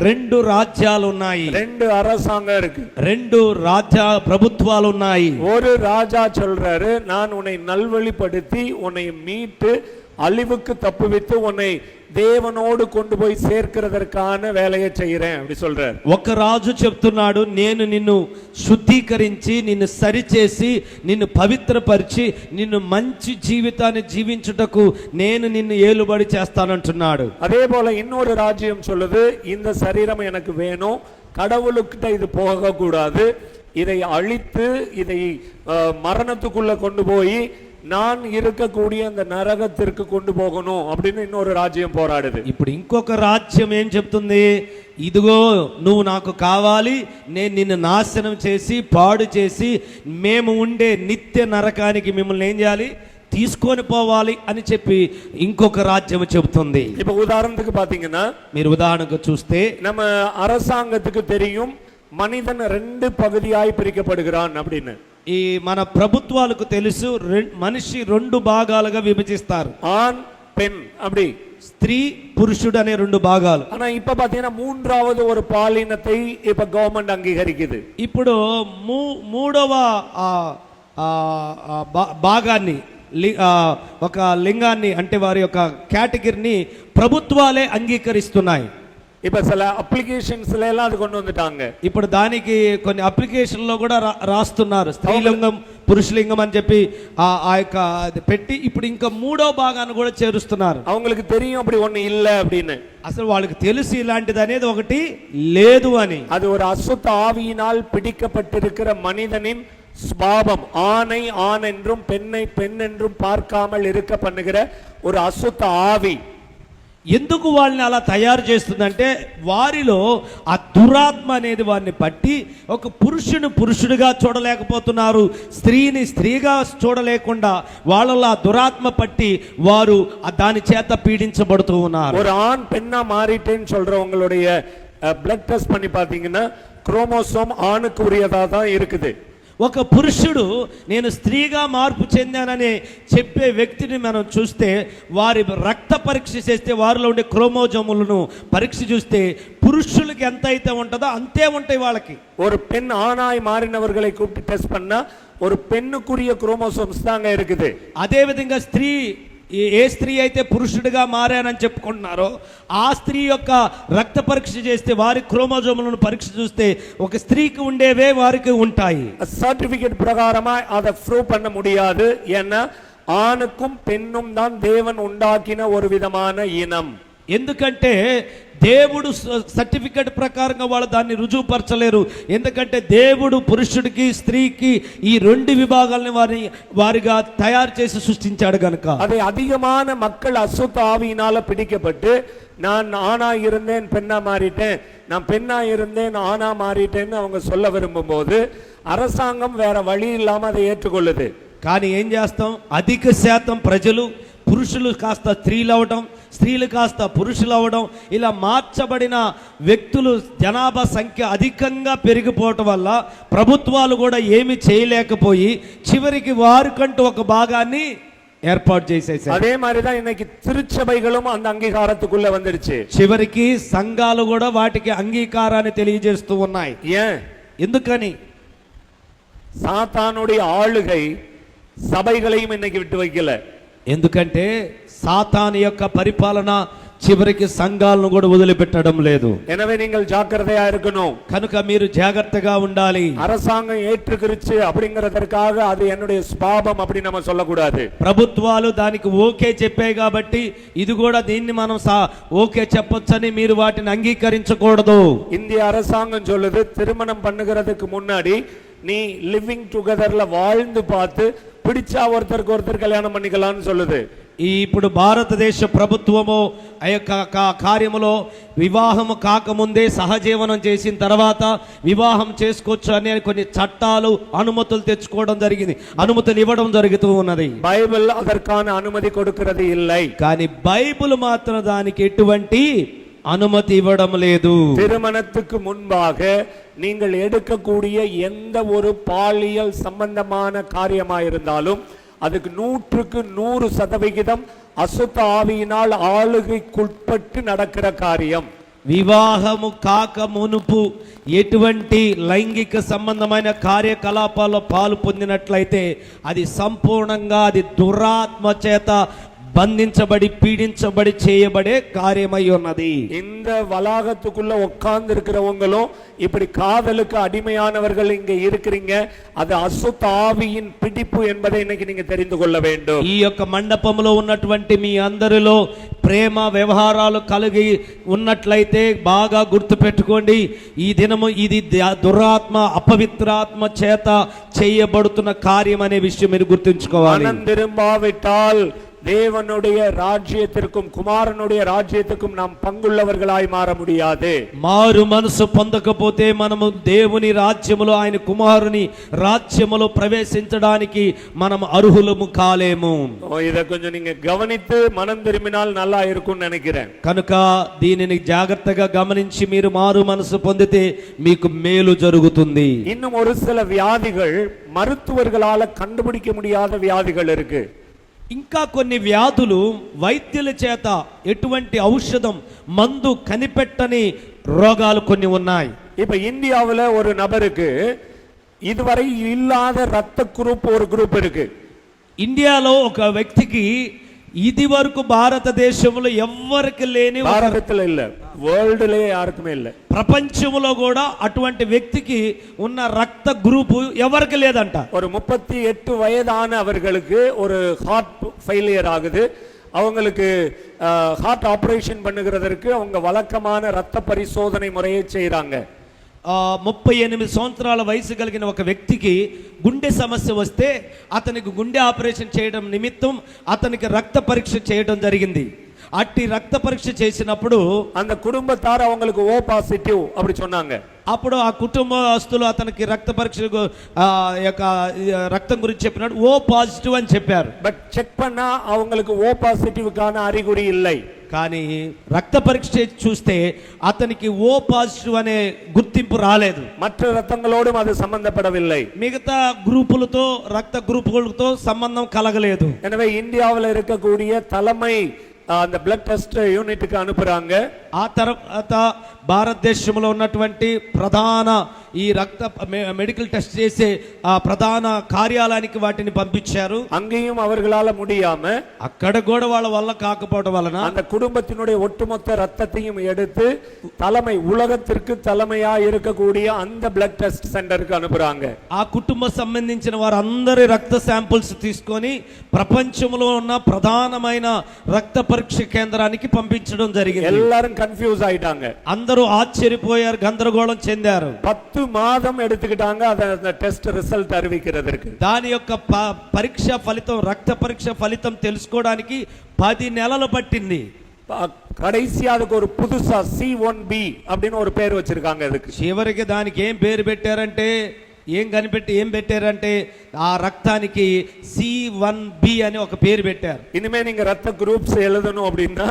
రెండు రాజ్యాలు ఉన్నాయి, రెండు அரசாங்கம் இருக்கு, రెండు రాజ్య ప్రభుత్వాలు ఉన్నాయి. ஒரு ராஜா சொல்றாரு, நான் உன்னை நல்வழிப்படுத்தி உன்னை மீட்டு அழிவுக்கு தப்புவித்து உன்னை தேவனோடு கொண்டு போய் சேர்க்கிறதற்கான வேலையை செய்கிறேன் அப்படி சொல்றார். ఒక రాజు చెప్తున్నాడు, నేను నిన్ను శుద్ధీకరించి నిన్ను సరిచేసి నిన్ను పవిత్రపరిచి నిన్ను మంచి జీవితాన్ని జీవించుటకు నేను నిన్ను ఏలుబడి చేస్తానంటున్నాడు. அதே போல இன்னொரு ராஜ்யம் சொல்லுது, இந்த சரீரம் எனக்கு வேணும், கடவுளுக்கிட்ட இது போக கூடாது, இதை அழித்து இதை மரணத்துக்குள்ள கொண்டு போய் நான் இருக்கக்கூடிய அந்த నరకத்திற்கு கொண்டு పోగணும் அப்படின்னு இன்னொரு రాజ్యం పోరాడుது. ఇప్పుడు ఇంకొక రాజ్యం ఏం చెప్తుంది? ఇదిగో నువ్వు నాకు కావాలి, నేను నిన్ను నాశనం చేసి పాడు చేసి మేము ఉండే నిత్య నరకానికి మిమ్మల్ని ఏం చేయాలి? తీసుకొని పోవాలి అని చెప్పి ఇంకొక రాజ్యం చెబుతుంది. இப்ப உதாரணத்துக்கு பாத்தீங்கன்னா, మీరు ఉదాహరణకు చూస్తే நம்ம அரசாங்கத்துக்கு தெரியும் மனிதன் ரெண்டு பகுதியாய் பிரிக்கப்படுகிறான் அப்படின்னு. ఈ మన ప్రభుత్వాలకు తెలుసు మనిషి రెండు భాగాలుగా విభజిస్తారు, ஆண் பெண் அப்படி, స్త్రీ పురుషుడు అనే రెండు భాగాలు. ஆனா இப்ப பாத்தீங்கன்னா மூன்றாவது ஒரு பாலினத்தை இப்ப గవర్నమెంట్ అంగీకరిస్తుంది. ఇప్పుడు మూడవ భాగాన్ని ఒక లింగాన్ని అంటే వారి యొక్క కేటగిరీని ప్రభుత్వాలే అంగీకరిస్తున్నాయి. இப்ப சில அப்ளிகேஷன்ஸ்ல எல்லாம் அது கொண்டு வந்துட்டாங்க. ఇప్పుడు దానికి కొన్ని అప్లికేషన్లో కూడా రాస్తున్నారు, స్త్రీలింగం పురుషలింగం అని చెప్పి ఆ యొక్క పెట్టి ఇప్పుడు ఇంకా మూడో భాగాన్ని కూడా చేరుస్తున్నారు. அவங்களுக்கு தெரியும் அப்படி ஒண்ணு இல்ல அப்படின்னு. అసలు వాళ్ళకి తెలుసు ఇలాంటిది అనేది ఒకటి లేదు అని. அது ஒரு அசுத்த ஆவியினால் பிடிக்கப்பட்டிருக்கிற மனிதனின் ஸ்வபாவம். ஆணை ஆண் என்றும் பெண்ணை பெண் என்றும் பார்க்காமல் இருக்க பண்ணுகிற ஒரு அசுத்த ஆவி. ఎందుకు వాళ్ళని అలా తయారు చేస్తుందంటే వారిలో ఆ దురాత్మ అనేది వారిని పట్టి ఒక పురుషుని పురుషుడిగా చూడలేకపోతున్నారు, స్త్రీని స్త్రీగా చూడలేకుండా వాళ్ళలో ఆ దురాత్మ పట్టి వారు దాని చేత పీడించబడుతూ ఉన్నారు. ஒரு ஆண் பெண்ணா மாறிட்டேன்னு சொல்றவங்களுடைய பிளட் டெஸ்ட் பண்ணி பாத்தீங்கன்னா குரோமோசோம் ஆணுக்கு உரியதா தான் இருக்குது. ఒక పురుషుడు నేను స్త్రీగా మార్పు చెందానని చెప్పే వ్యక్తిని మనం చూస్తే వారి రక్త పరీక్ష చేస్తే వారిలో ఉండే క్రోమోజోములను పరీక్ష చూస్తే పురుషులకి ఎంత అయితే ఉంటుందో అంతే ఉంటాయి వాళ్ళకి. ஒரு பெண் ஆணாய் மாறினவர்களை கூப்பிட்டு டெஸ்ட் பண்ணா ஒரு பெண்ணுக்குரிய குரோமோசோம்ஸ் தாங்க இருக்குது. అదే విధంగా స్త్రీ ఏ స్త్రీ అయితే పురుషుడిగా మారానని చెప్పుకుంటున్నారో ఆ స్త్రీ యొక్క రక్త పరీక్ష చేస్తే వారి క్రోమోజోములను పరీక్ష చూస్తే ఒక స్త్రీకి ఉండేవే వారికి ఉంటాయి. సర్టిఫికేట్ ప్రకారமா அதை ப்ரூவ் பண்ண முடியாது. ஏன்னா ஆணுக்கும் பெண்ணும் தான் தேவன் உண்டாக்கின ஒரு விதமான இனம். ఎందుకంటే దేవుడు సర్టిఫికెట్ ప్రకారంగా వాళ్ళు దాన్ని రుజువుపరచలేరు. ఎందుకంటే దేవుడు పురుషుడికి స్త్రీకి ఈ రెండు విభాగాలని వారిగా తయారు చేసి సృష్టించాడు గనుక. அதை அதிகமான மக்கள் அசுத்த ஆவியினால பிடிக்கப்பட்டு நான் ஆணா இருந்தேன் பெண்ணா மாறிட்டேன், நான் பெண்ணா இருந்தேன் ஆணா மாறிட்டேன்னு அவங்க சொல்ல விரும்பும்போது அரசாங்கம் வேற வழி இல்லாம அதை ஏற்றுக்கொள்ளுது. కానీ ఏం చేస్తాం, అధిక శాతం ప్రజలు పురుషులు కాస్త స్త్రీలు అవడం, స్త్రీలు కాస్త పురుషులు అవడం, ఇలా మార్చబడిన వ్యక్తులు జనాభా సంఖ్య అధికంగా పెరిగిపోవటం వల్ల ప్రభుత్వాలు కూడా ఏమి చేయలేకపోయి చివరికి వారికంటూ ఒక భాగాన్ని ఏర్పాటు చేసేసారు. அதே மாதிரி தான் இன்னைக்கு திருச்சபைகளும் அந்த அங்கீகாரத்துக்குள்ள வந்துருச்சு. చివరికి సంఘాలు కూడా వాటికి అంగీకారాన్ని తెలియజేస్తూ ఉన్నాయి. ஏன்? ఎందుకని? சாத்தானுடைய ஆளுகை சபைகளையும் இன்னைக்கு விட்டு வைக்கல. ఎందుకంటే సాతాను యొక్క పరిపాలన చివరికి సంఘాలను కూడా వదిలిపెట్టడం లేదు. எனவே நீங்கள் ஜாக்கிரதையா இருக்கணும். కనుక మీరు జాగ్రత్తగా ఉండాలి. அரசாங்கம் ஏற்றுக்கிருச்சு அப்படிங்கறதற்காக அது என்னுடைய ஸ்பாபம் அப்படி நம்ம சொல்லக்கூடாது. ప్రభుత్వాలు దానికి ఓకే చెప్పాయి కాబట్టి ఇది కూడా దీన్ని మనం ఓకే చెప్పొచ్చని మీరు వాటిని అంగీకరించకూడదు. இந்திய அரசாங்கம் சொல்லுது திருமணம் பண்ணுகிறதுக்கு முன்னாடி நீ லிவிங் டுகெதர்ல வாழ்ந்து பார்த்து பிடிச்சா ஒருத்தருக்கு ஒருத்தர் கல்யாணம் பண்ணிக்கலாம்னு சொல்லுது. ఇప్పుడు భారతదేశ ప్రభుత్వము ఆ యొక్క కార్యములో వివాహము కాకముందే సహజీవనం చేసిన తర్వాత వివాహం చేసుకోవచ్చు అనే కొన్ని చట్టాలు అనుమతులు తెచ్చుకోవడం జరిగింది, అనుమతులు ఇవ్వడం జరుగుతూ ఉన్నది. బైబిల్ அதற்கான అనుమతి கொடுக்கிறது இல்லை. కానీ బైబిల్ మాత్రం దానికి ఎటువంటి అనుమతి ఇవ్వడం లేదు. திருமணத்துக்கு முன்பாக நீங்கள் எடுக்கக்கூடிய எந்த ஒரு பாலியல் சம்பந்தமான காரியமாயிருந்தாலும் அதுக்கு 100% அசுத்த ஆவியினால் ஆளுகைக்குட்பட்டு நடக்கிற காரியம். వివాహము కాక మునుపు ఎటువంటి లైంగిక సంబంధమైన కార్యకలాపాల్లో పాలు పొందినట్లయితే అది సంపూర్ణంగా అది దురాత్మ చేత బంధించబడి పీడించబడి చేయబడే కార్యమై ఉన్నది. இந்த வளாகத்துக்குள்ள உட்கார்ந்து இருக்கிறவங்களும் இப்படி காதலுக்கு அடிமையானவர்கள் இங்க இருக்கிறீங்க, அது அசுத்த ஆவியின் பிடிப்பு என்பதை இன்னைக்கு நீங்க தெரிந்து கொள்ள வேண்டும். ఈ యొక్క మండపంలో ఉన్నటువంటి మీ అందరిలో ప్రేమ వ్యవహారాలు కలిగి ఉన్నట్లయితే బాగా గుర్తుపెట్టుకోండి, ఈ దినము ఇది దురాత్మ అపవిత్రాత్మ చేత చేయబడుతున్న కార్యం అనే విషయం మీరు గుర్తుంచుకోవాలి. மனம் திரும்பாவிட்டால் தேவனுடைய ராஜ்யத்திற்கும் குமாரனுடைய ராஜ்யத்துக்கும் நாம் பங்குள்ளவர்களாய் மாற முடியாது. మారు మనసు పొందకపోతే మనము దేవుని రాజ్యములో ఆయన కుమారుని రాజ్యములో ప్రవేశించడానికి మనం అర్హులము కాలేము. இத கொஞ்சம் நீங்க கவனித்து மனம் திரும்பினால் நல்லா இருக்கும்னு நினைக்கிறேன். కనుక దీనిని జాగ్రత్తగా గమనించి మీరు మారు మనసు పొందితే మీకు మేలు జరుగుతుంది. இன்னும் ஒரு சில வியாதிகள் மருத்துவர்களால கண்டுபிடிக்க முடியாத வியாதிகள் இருக்கு. ఇంకా కొన్ని వ్యాధులు వైద్యుల చేత ఎటువంటి ఔషధం మందు కనిపెట్టని రోగాలు కొన్ని ఉన్నాయి. இப்ப இந்தியாவுல ஒரு நபருக்கு இதுவரை இல்லாத ரத்த குரூப் ஒரு குரூப் இருக்கு. ఇండియాలో ఒక వ్యక్తికి ఇది వరకు భారతదేశంలో ఎవ్వరికి లేని, భారతదేశంలో இல்ல, వరల్డ్లే யாருக்குமே இல்ல, ప్రపంచంలో కూడా అటువంటి వ్యక్తికి ఉన్న రక్త గ్రూపు ఎవరికి లేదంట. ஒரு 38 வயதான அவர்களுக்கு ஒரு ஹார்ட் ஃபெயிலியர் ஆகுது. அவங்களுக்கு ஹார்ட் ஆபரேஷன் பண்ணுகிறதற்கு அவங்க வழக்கமான ரத்த பரிசோதனை முறையை செய்றாங்க. 38 సంవత్సరాల వయసు కలిగిన ఒక వ్యక్తికి గుండె సమస్య వస్తే అతనికి గుండె ఆపరేషన్ చేయడం నిమిత్తం అతనికి రక్త పరీక్ష చేయడం జరిగింది. అట్టి రక్త పరీక్ష చేసినప్పుడు அந்த குடும்பத்தார் அவங்களுக்கு O பாசிட்டிவ் அப்படி சொன்னாங்க. అప్పుడు ఆ కుటుంబస్తులు అతనికి రక్త పరీక్ష యొక్క రక్తం గురించి చెప్పినాడు, O పాజిటివ్ అని చెప్పారు. బట్ చెక్ பண்ணா அவங்களுக்கு O பாசிட்டிவ்கான அறிகுறி இல்லை. కానీ రక్త పరీక్ష చూస్తే అతనికి O పాజిటివ్ అనే గుర్తింపు రాలేదు. మற்ற రక్తங்களோடும் அது சம்பந்தப்படவில்லை. మిగతా గ్రూపులతో రక్త గ్రూపులతో సంబంధం కలగలేదు. எனவே இந்தியாவில் இருக்கக்கூடிய தலைமை அந்த பிளட் டெஸ்ட் யூனிட்டுக்கு அனுப்புறாங்க. ఆ తర్వాత భారతదేశంలో ఉన్నటువంటి ప్రధాన ఈ రక్త మెడికల్ టెస్ట్ చేసే ఆ ప్రధాన కార్యాలయానికి వాటిని పంపించారు. அங்கேயும் அவர்களால முடியாம అక్కడ కూడా వాళ్ళ వల్ల కాకపోవడం వలన அந்த குடும்பத்தினுடைய ஒட்டுமொத்த ரத்தத்தையும் எடுத்து தலைமை உலகத்திற்கு தலைமையா இருக்கக்கூடிய அந்த பிளட் டெஸ்ட் சென்டருக்கு அனுப்புறாங்க. ఆ కుటుంబ సంబంధించిన వారందరి రక్త శాంపుల్స్ తీసుకొని ప్రపంచంలో ఉన్న ప్రధానమైన రక్త పరీక్ష కేంద్రానికి పంపించడం జరిగింది. எல்லாரும் கன்ஃபியூஸ் ஆயிட்டாங்க. అందరూ ఆశ్చర్యపోయారు, గందరగోళం చెందారు. 10 மாதம் எடுத்துக்கிட்டாங்க அந்த டெஸ்ட் ரிசல்ட் அறிவிக்கிறதுக்கு. దాని యొక్క పరీక్ష ఫలితం, రక్త పరీక్ష ఫలితం తెలుసుకోవడానికి 10 నెలలు పట్టింది. கடைசியா அதுக்கு ஒரு புதுசா C1B அப்படின்னு ஒரு பேர் வச்சிருக்காங்க. அதுக்கு చివరికి దానికి ఏం పేరు పెట్టారంటే, ఏం పెట్టారంటే ఆ రక్తానికి C1B అని ఒక పేరు పెట్టారు. இனிமே நீங்க ரத்த குரூப்ஸ் எழுதணும் அப்படின்னா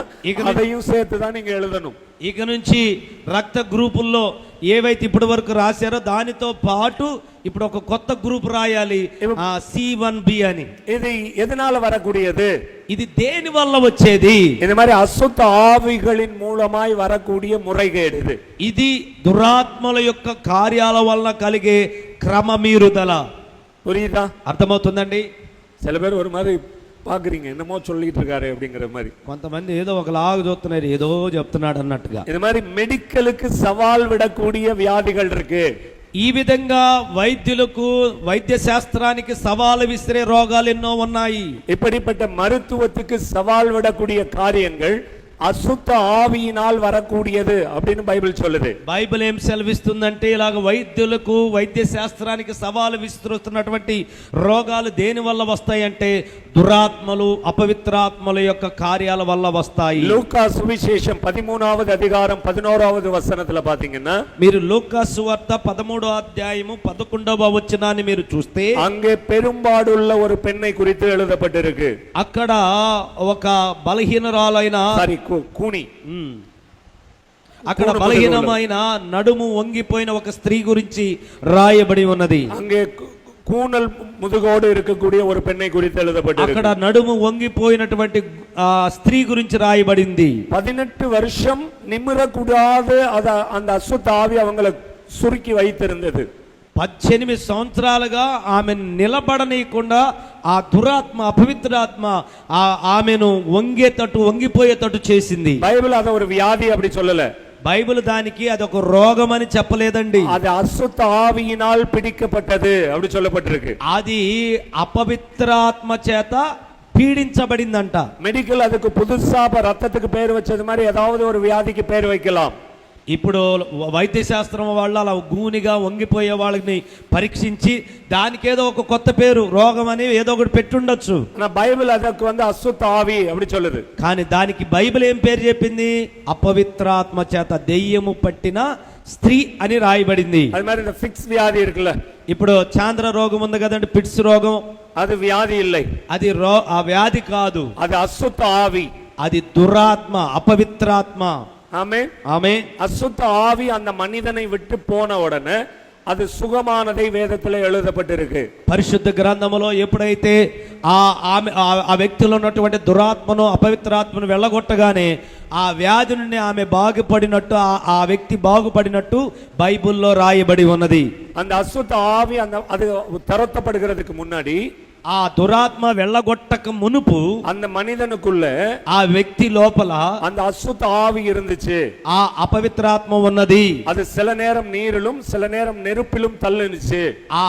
அதையும் சேர்த்து தான் நீங்க எழுதணும். ఇక నుంచి రక్త గ్రూపుల్లో ఏవైతే ఇప్పటి వరకు రాశారో దానితో పాటు ఇప్పుడు ఒక కొత్త గ్రూప్ రాయాలి, C1B అని. ఇది எதனால வரக்கூடியது? ఇది దేని వల్ల వచ్చేది? இந்த மாதிரி அசுத்த ஆவிகளின் மூலமாய் வரக்கூடிய முறைகேடு இது. ఇది దురాత్మల యొక్క కార్యాల వల్ల కలిగే క్రమమీరుదల. புரியுதா? అర్థమవుతుందండి? சில பேர் ஒரு மாதிரி பாக்குறீங்க, என்னமோ சொல்லிட்டு இருக்காரு அப்படிங்கிற மாதிரி. కొంతమంది ఏదో ఒకలాగా చూస్తున్నారు, ఏదో చెప్తున్నాడు అన్నట్టుగా. இது மாதிரி மெடிக்கலுக்கு சவால் விடக்கூடிய வியாதிகள் இருக்கு. ఈ విధంగా వైద్యులకు, వైద్య శాస్త్రానికి సవాలు విసిరే రోగాలు ఎన్నో ఉన్నాయి. இப்படிப்பட்ட மருத்துவத்துக்கு சவால் விடக்கூடிய காரியங்கள் అశుద్ధ ఆవియినాల్ వరకూడియது அப்படின்னு బైబిల్ சொல்லுது. బైబిల్ ఏం సెలవిస్తుందంటే, ఇలాగ వైద్యులకు, వైద్య శాస్త్రానికి సవాలు విసురుతున్నటువంటి రోగాలు దేని వల్ల వస్తాయి అంటే దురాత్మలు, అపవిత్రాత్మల యొక్క కార్యాల వల్ల వస్తాయి. లూకా సువిశేషం 13వ అధికారం 11వ వచనத்துல பாத்தீங்கன்னா, మీరు లూకా సువార్త 13వ అధ్యాయము 11వ వచనాన్ని మీరు చూస్తే அங்கே பெரும்பாடுள்ள ஒரு பெண்ணை குறித்து எழுதப்பட்டிருக்கு. అక్కడ ఒక బలహీనరాలైన కూని, అక్కడ బలహీనమైన నడుము వంగిపోయిన ఒక స్త్రీ గురించి రాయబడి ఉన్నది. அங்கே கூனல் முதுகோடு இருக்கக்கூடிய ஒரு பெண்ணை குறித்து எழுதப்பட்டிருக்கு. అక్కడ నడుము వంగిపోయినటువంటి స్త్రీ గురించి రాయబడింది. 18 வருஷம் நிமிரக்கூடாது அந்த అశుద్ధ ఆవి அவங்களை சுருக்கி வைத்திருந்தது. 18 సంవత్సరాలుగా ఆమె నిలబడనీయకుండా ఆ దురాత్మ, అపవిత్రాత్మ ఆమెను వంగిపోయేటట్టు చేసింది. బైబిల్ అద ఒక వ్యాధి அப்படி சொல்லல. బైబిల్ దానికి అది ఒక రోగం అని చెప్పలేదండి. అది అశుద్ధ ఆవియినాల్ పిడిக்கப்பட்டது அப்படி சொல்லப்பட்டிருக்கு. అది అపవిత్రాత్మ చేత పీడించబడిందంట. మెడికల్ அதுக்கு புதுசா ரத்தத்துக்கு பேர் வச்சது மாதிரி ஏதாவது ஒரு வியாதிக்கு பேர் வைக்கலாம். ఇప్పుడు వైద్య శాస్త్రం వాళ్ళు అలా గూనిగా వంగిపోయే వాళ్ళని పరీక్షించి దానికి ఏదో ఒక కొత్త పేరు, రోగం అని ఏదో ఒకటి పెట్టుండొచ్చు. బైబిల్ అదకు అశుద్ధ ఆవి அப்படி சொல்லுது. కానీ దానికి బైబిల్ ఏం పేరు చెప్పింది? అపవిత్రాత్మ చేత దెయ్యము పట్టిన స్త్రీ అని రాయబడింది. అది మరి இந்த ఫిక్స్ వ్యాధి இருக்குல்ல, ఇప్పుడు చాంద్ర రోగం ఉంది కదండి, పిట్స్ రోగం. అది వ్యాధి இல்லை, అది ఆ వ్యాధి కాదు, అది అశుద్ధ ఆవి, అది దురాత్మ, అపవిత్రాత్మ. ஆமென் ஆமென். அசுத்த ஆவி அந்த மனிதனை விட்டு போன உடனே அது சுகமானதை வேதத்தில் எழுதப்பட்டிருக்கு. పరిశుద్ధ గ్రంథములో ఎప్పుడైతే ఆ వ్యక్తిలో ఉన్నటువంటి దురాత్మను, అపవిత్రాత్మను వెళ్ళగొట్టగానే ఆ వ్యాధి నుండి ఆమె బాగుపడినట్టు, ఆ వ్యక్తి బాగుపడినట్టు బైబిల్లో రాయబడి ఉన్నది. அந்த அசுத்த ஆவி அது தரத்தப்படுகிறதுக்கு முன்னாடி, ఆ దురాత్మ వెళ్ళగొట్టక మునుపు அந்த மனிதனுக்குள்ள, ఆ వ్యక్తి లోపల அந்த அசுத்த ஆவி இருந்துச்சு. ఆ అపవిత్రాత్మ ఉన్నది. அது சில நேரம் நீரிலும் சில நேரம் நெருப்பிலும் தள்ளுனுச்சு. ఆ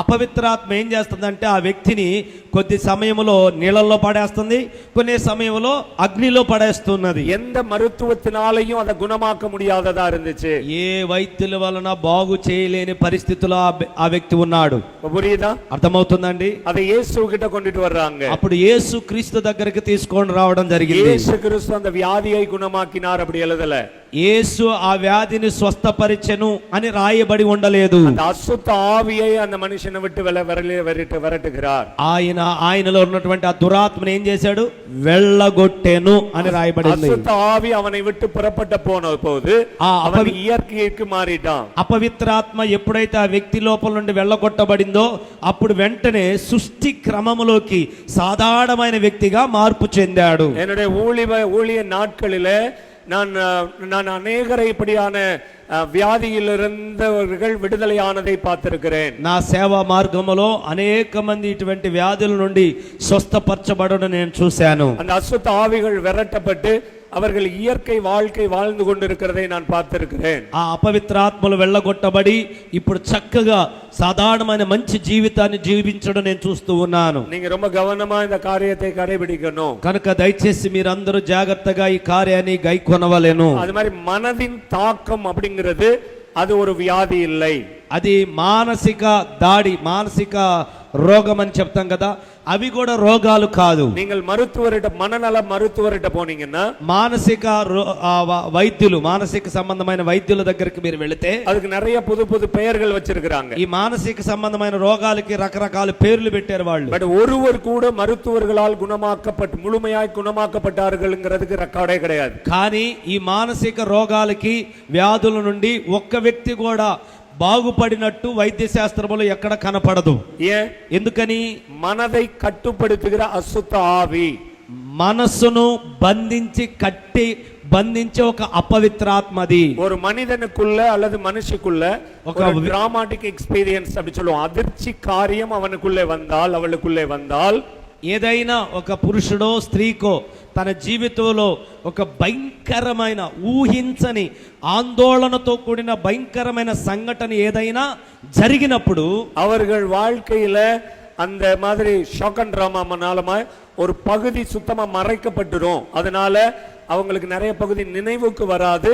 అపవిత్రాత్మ ఏం చేస్తుందంటే ఆ వ్యక్తిని కొద్ది సమయంలో నీళ్ళల్లో పడేస్తుంది, కొన్ని సమయంలో అగ్నిలో పడేస్తున్నది. எந்த மருத்துவத்தினாலையும் அதை குணமாக்க முடியாததா இருந்துச்சு. ఏ వైద్యుల వలన బాగు చేయలేని పరిస్థితిలో ఆ వ్యక్తి ఉన్నాడు. புரியுதா? అర్థమవుతుందండి? அதை இயேசு கிட்ட கொண்டுட்டு வர்றாங்க. అప్పుడు యేసు క్రీస్తు దగ్గరికి తీసుకొని రావడం జరిగింది. యేసు క్రీస్తు அந்த வியாதியை குணமாக்கினார் அப்படி எழுதல. యేసు ఆ వ్యాధిని స్వస్థపరిచెను అని రాయబడి ఉండలేదు. அந்த அசுத்த ஆவியை அந்த మనిషిని விட்டு விரட்டுகிறார். ఆయనలో ఉన్నటువంటి ఆ దురాత్మను ఏం చేశాడు? వెళ్ళగొట్టెను అని రాయబడింది. అశుద్ధ ఆవి அவனை விட்டு புறப்பட்ட போது அவன் இயற்கைக்கு மாறிட்டான். అపవిత్రాత్మ ఎప్పుడైతే ఆ వ్యక్తి లోపల నుండి వెళ్ళగొట్టబడిందో అప్పుడు వెంటనే సృష్టి క్రమములోకి సాధారణమైన వ్యక్తిగా మార్పు చెందాడు. என்னுடைய ஊழிய நாட்களிலே நான் அநேகரை இப்படியான వ్యాధిயில் இருந்தவர்கள் విడుదలయానதை பார்த்திருக்கிறேன். నా సేవా మార్గములో అనేక మంది ఇటువంటి వ్యాధుల నుండి స్వస్థపరచబడడం నేను చూశాను. அந்த அசுத்த ஆவிகள் விரட்டப்பட்டு அவர்கள் இயற்கை வாழ்க்கை வாழ்ந்து கொண்டிருக்கிறதை நான் பார்த்திருக்கிறேன். ఆ అపవిత్రాత్మలు వెళ్ళగొట్టబడి ఇప్పుడు చక్కగా సాధారణమైన మంచి జీవితాన్ని జీవించడం నేను చూస్తూ ఉన్నాను. நீங்க ரொம்ப கவனமா இந்த காரியத்தை கடைபிடிக்கணும். కనుక దయచేసి మీరందరూ జాగ్రత్తగా ఈ కార్యాన్ని గైకొనవలెను. அது மாதிரி மனதின் தாக்கம் அப்படிங்கிறது அது ஒரு வியாதி இல்லை. అది మానసిక దాడి, మానసిక రోగం అని చెప్తాం కదా, అవి కూడా రోగాలు కాదు. நீங்கள் மருத்துவரிட்ட மனநல மருத்துவரிட்ட போனீங்கன்னா మానసిక వైద్యులు, మానసిక సంబంధమైన వైద్యుల దగ్గరికి మీరు వెళితే அதுக்கு நிறைய புது புது பெயர்கள் வச்சிருக்காங்க. ఈ మానసిక సంబంధమైన రోగాలకి రకరకాల పేర్లు పెట్టారు వాళ్ళు. பட் ஒருவர் கூட மருத்துவர்களால் குணமாக்கப்பட்டு முழுமையாய் குணமாக்கப்பட்டார்கள்ங்கிறதுக்கு ரெக்கார்டே கிடையாது. కానీ ఈ మానసిక రోగాలకి వ్యాధుల నుండి ఒక్క వ్యక్తి కూడా బాగుపడినట్టు వైద్య శాస్త్రములో ఎక్కడ కనపడదు. ఎందుకని? మనதை కట్టుపడుతుగిற అశుద్ధ ఆవి, మనస్సును బంధించే ఒక అపవిత్రాత్మది ஒரு மனிதனுக்குள்ள அல்லது மனுஷிக்குள்ள ఒక டிராமாட்டிக் எக்ஸ்பீரியன்ஸ் அப்படி சொல்லுவோம். அதிர்ச்சி காரியம் அவனுக்குள்ளே வந்தால், அவளுக்குள்ளே வந்தால், ఏదైనా ఒక పురుషుడో స్త్రీకో తన జీవితంలో ఒక భయంకరమైన ఊహించని ఆందోళనతో కూడిన భయంకరమైన సంఘటన ఏదైనా జరిగినప్పుడు அவர்கள் வாழ்க்கையில அந்த மாதிரி ஷாக் அண்ட் டிராமா மனாலமா ஒரு பகுதி சுத்தமா மறைக்கப்பட்டுரும். அதனால அவங்களுக்கு நிறைய பகுதி நினைவுக்கு வராது.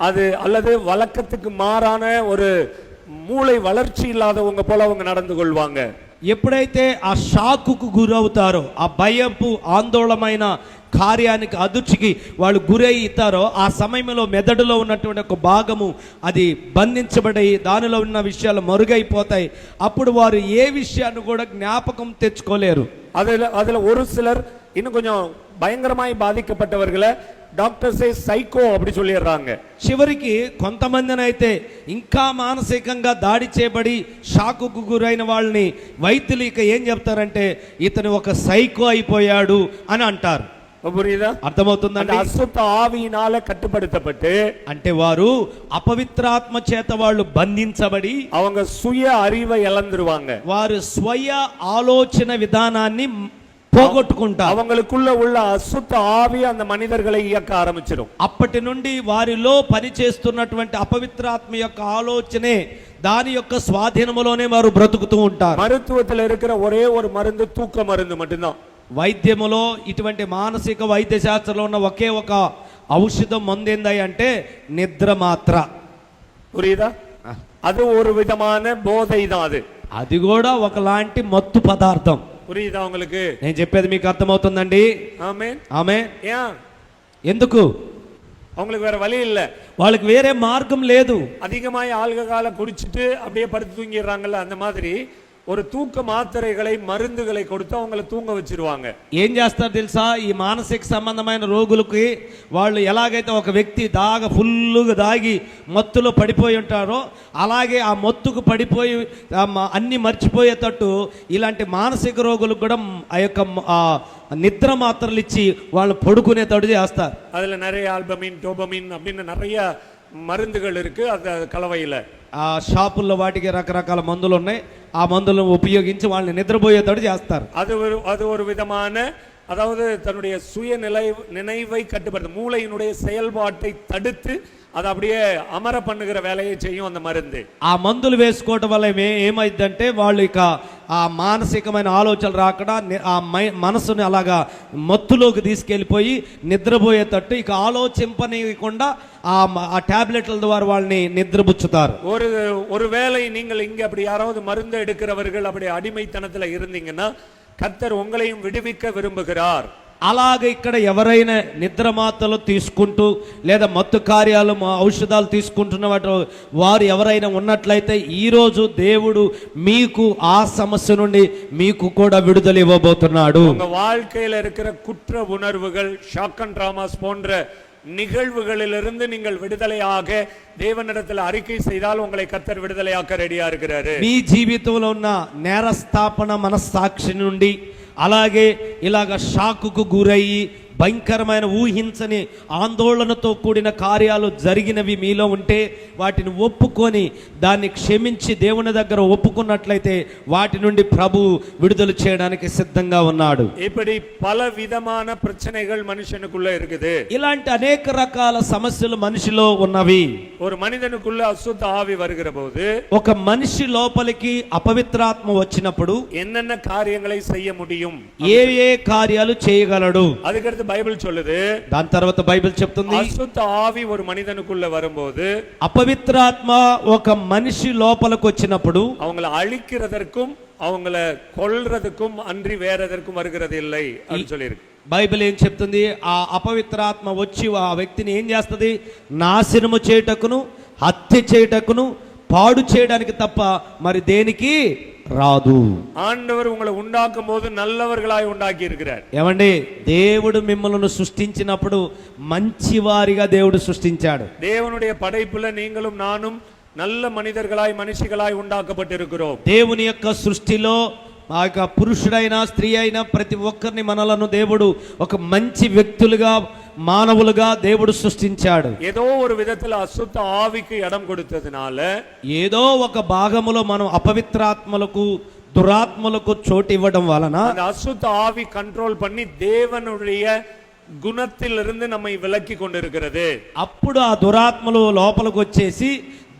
அது அல்லது வழக்கத்துக்கு மாறான ஒரு மூளை வளர்ச்சி இல்லாதவங்க போல அவங்க நடந்து கொள்வாங்க. ఎప్పుడైతే ఆ షాకుకు గురవుతారో, ఆ భయపు ఆందోళనమైన కార్యానికి అదుర్చికి వాళ్ళు గురవుతారో, ఆ సమయంలో మెదడులో ఉన్నటువంటి ఒక భాగము అది బంధించబడి దానిలో ఉన్న విషయాలు మరుగైపోతాయి. అప్పుడు వారు ఏ విషయాన్ని కూడా జ్ఞాపకం తెచ్చుకోలేరు. அதுல ஒரு சிலர் இன்னும் கொஞ்சம் பயங்கரமாய் பாதிக்கப்பட்டவர்களை డాక్టర్సే సైకో அப்படி சொல்லிடுறாங்க. చివరికి కొంతమందిని అయితే ఇంకా మానసికంగా దాడి చేయబడి షాకుకు గురైన వాళ్ళని వైద్యులు ఇక ఏం చెప్తారంటే ఇతను ఒక సైకో అయిపోయాడు అని అంటారు. புரியுதா? అర్థమవుతుందండి? అశుద్ధ ఆవినాల కట్టుబడుతపట్టు అంటే వారు అపవిత్రాత్మ చేత వాళ్ళు బంధించబడి அவங்க சுய அறிவை இழந்துருவாங்க. వారు స్వయ ఆలోచన విధానాన్ని పోగొట్టుకుంటారు. அவங்களுக்குள்ள உள்ள అశుద్ధ ఆవి அந்த మనిదర్களை ఇయక ఆరంభించరు. అప్పటి నుండి వారిలో పనిచేస్తున్నటువంటి అపవిత్రాత్మ యొక్క ఆలోచనే దాని యొక్క స్వాధీనములోనే వారు బ్రతుకుతూ ఉంటారు. మరుత్వத்தில் இருக்கிற ஒரே ஒரு மருந்து தூக்க மருந்து மட்டும்தான். వైద్యములో ఇటువంటి మానసిక వైద్య శాస్త్రంలో ఉన్న ఒకే ఒక ఔషధం మందేందై అంటే నిద్ర మాత్ర. పురియుదా? అది ஒரு విధமான போதை தான். అది కూడా ఒకలాంటి మత్తు పదార్థం. புரியுதா உங்களுக்கு? నేను చెప్పేది మీకు అర్థమవుతుందండి? ఆమేన్ ఆమేన్. ఎందుకు? அவங்களுக்கு வேற வழி இல்ல, వాళ్ళకి వేరే మార్గం లేదు. அதிகமாய் ஆல்கஹால குடிச்சிட்டு அப்படியே படுத்து தூங்கிடுறாங்கல்ல, அந்த மாதிரி ஒரு தூக்க மாத்திரைகளை மருந்துகளை கொடுத்து அவங்களை தூங்க வச்சிருவாங்க. ఏం చేస్తారు తెలుసా? ఈ మానసిక సంబంధమైన రోగులకి వాళ్ళు ఎలాగైతే ఒక వ్యక్తి ఫుల్లుగా దాగి మత్తులో పడిపోయి ఉంటారో అలాగే ఆ మత్తుకు పడిపోయి అన్ని మర్చిపోయేటట్టు ఇలాంటి మానసిక రోగులకు కూడా ఆ యొక్క నిద్ర మాత్రలు ఇచ్చి వాళ్ళు పడుకునేటట్టు చేస్తారు. அதுல நிறைய ஆல்பமின், டோபமின் அப்படின்னு நிறைய மருந்துகள் இருக்கு அந்த கலவையில. ఆ షాపుల్లో వాటికి రకరకాల మందులు ఉన్నాయి. ఆ మందులను ఉపయోగించి వాళ్ళని నిద్రపోయేటట్టు చేస్తారు. அது ஒரு விதமான, அதாவது தன்னுடைய சுய நினைவை கட்டுப்படுத்த, மூளையினுடைய செயல்பாட்டை தடுத்து అది அப்படியே అమర பண்ணுகிற வேலையை செய்யும் அந்த మருந்து. ఆ మందులు వేసుకోవడం వల్ల ఏమైందంటే వాళ్ళు ఇక ఆ మానసికమైన ఆలోచనలు రాకుండా ఆ మనసుని అలాగా మత్తులోకి తీసుకెళ్ళిపోయి నిద్రపోయేటట్టు ఇక ఆలోచింపనీయకుండా ఆ టాబ్లెట్ల ద్వారా వాళ్ళని నిద్రపుచ్చుతారు. ஒருவேளை நீங்கள் இங்க அப்படி யாராவது மருந்து எடுக்கிறவர்கள் அப்படி அடிமைத்தனத்துல இருந்தீங்கன்னா கர்த்தர் உங்களையும் விடுவிக்க விரும்புகிறார். అలాగే ఇక్కడ ఎవరైనా నిద్ర మాత్రలు తీసుకుంటూ లేదా మత్తు కార్యాలు ఔషధాలు తీసుకుంటున్న వారు ఎవరైనా ఉన్నట్లయితే ఈరోజు దేవుడు మీకు ఆ సమస్య నుండి మీకు కూడా విడుదల ఇవ్వబోతున్నాడు. உங்க வாழ்க்கையில இருக்கிற குற்ற உணர்வுகள், ஷாக் அண்ட் டிராமாஸ் போன்ற நிகழ்வுகளிலிருந்து நீங்கள் விடுதலையாக தேவனிடத்தில் அறிக்கை செய்தால் உங்களை கர்த்தர் விடுதலையாக்க ரெடியா இருக்கிறாரு. మీ జీవితంలో ఉన్న నేరస్థాపన మనస్సాక్షి నుండి అలాగే ఇలాగ షాకుకు గురయ్యి భయంకరమైన ఊహించని ఆందోళనతో కూడిన కార్యాలు జరిగినవి మీలో ఉంటే వాటిని ఒప్పుకొని దాన్ని క్షమించి దేవుని దగ్గర ఒప్పుకున్నట్లయితే వాటి నుండి ప్రభు విడుదల చేయడానికి సిద్ధంగా ఉన్నాడు. இப்படி பல விதமான பிரச்சனைகள் மனுஷனுக்குள்ள இருக்குது. ఇలాంటి అనేక రకాల సమస్యలు మనిషిలో ఉన్నవి. ஒரு మనిషినుకుள்ள అశుద్ధ ఆవి வருகிற போது, ఒక మనిషి లోపలికి అపవిత్రాత్మ వచ్చినప్పుడు என்னென்ன காரியங்களை செய்ய முடியும், ఏ ఏ కార్యాలు చేయగలడు, அதுக்கடுத்து బైబిల్ சொல்லுது. దాని తర్వాత బైబిల్ చెప్తుంది అశుద్ధ ఆవి ஒரு மனிதனுக்குள்ள வரும்போது, అపవిత్రాత్మ ఒక మనిషి లోపలికి వచ్చినప్పుడు அவங்களை அழிக்கிறதற்கும் அவங்கள கொல்றதுக்கும் அன்றி வேற எதற்கும் வருகிறது இல்லை అని சொல்லியிருக்கு. బైబిల్ ఏం చెప్తుంది? ఆ అపవిత్రాత్మ వచ్చి ఆ వ్యక్తిని ఏం చేస్తుంది? నాశనము చేయుటకును, హత్య చేయుటకును, పాడు చేయడానికి తప్ప మరి దేనికి రాదు. ఆండవర్ உங்களை உண்டாக்கும் போது நல்லவர்களாய் உண்டாக்கி இருக்கிறார். ఏమండి, దేవుడు మిమ్మల్ని సృష్టించినప్పుడు మంచివారిగా దేవుడు సృష్టించాడు. దేవునుடைய படைப்புல நீங்களும் நானும் நல்ல மனிதர்களாய் మనిషిగలాய் உண்டாக்கப்பட்டிருக்கிறோம். దేవుని యొక్క సృష్టిలో ఆ యొక్క పురుషుడైనా స్త్రీ అయినా ప్రతి ఒక్కరిని మనలను దేవుడు ఒక మంచి వ్యక్తులుగా మానవులుగా దేవుడు సృష్టించాడు. ఏదో ஒரு విధத்துல అశుద్ధ ఆవికి ఇடம் கொடுத்ததுனால, ఏదో ఒక భాగములో మనం అపవిత్రాత్మలకు దురాత్మలకు చోటు ఇవ్వడం వలన அந்த అశుద్ధ ఆవి కంట్రోల్ பண்ணி தேவனுடைய గుణத்திலிருந்து நம்மை விலக்கி கொண்டிருக்கிறது. అప్పుడు ఆ దురాత్మలు లోపలికి వచ్చేసి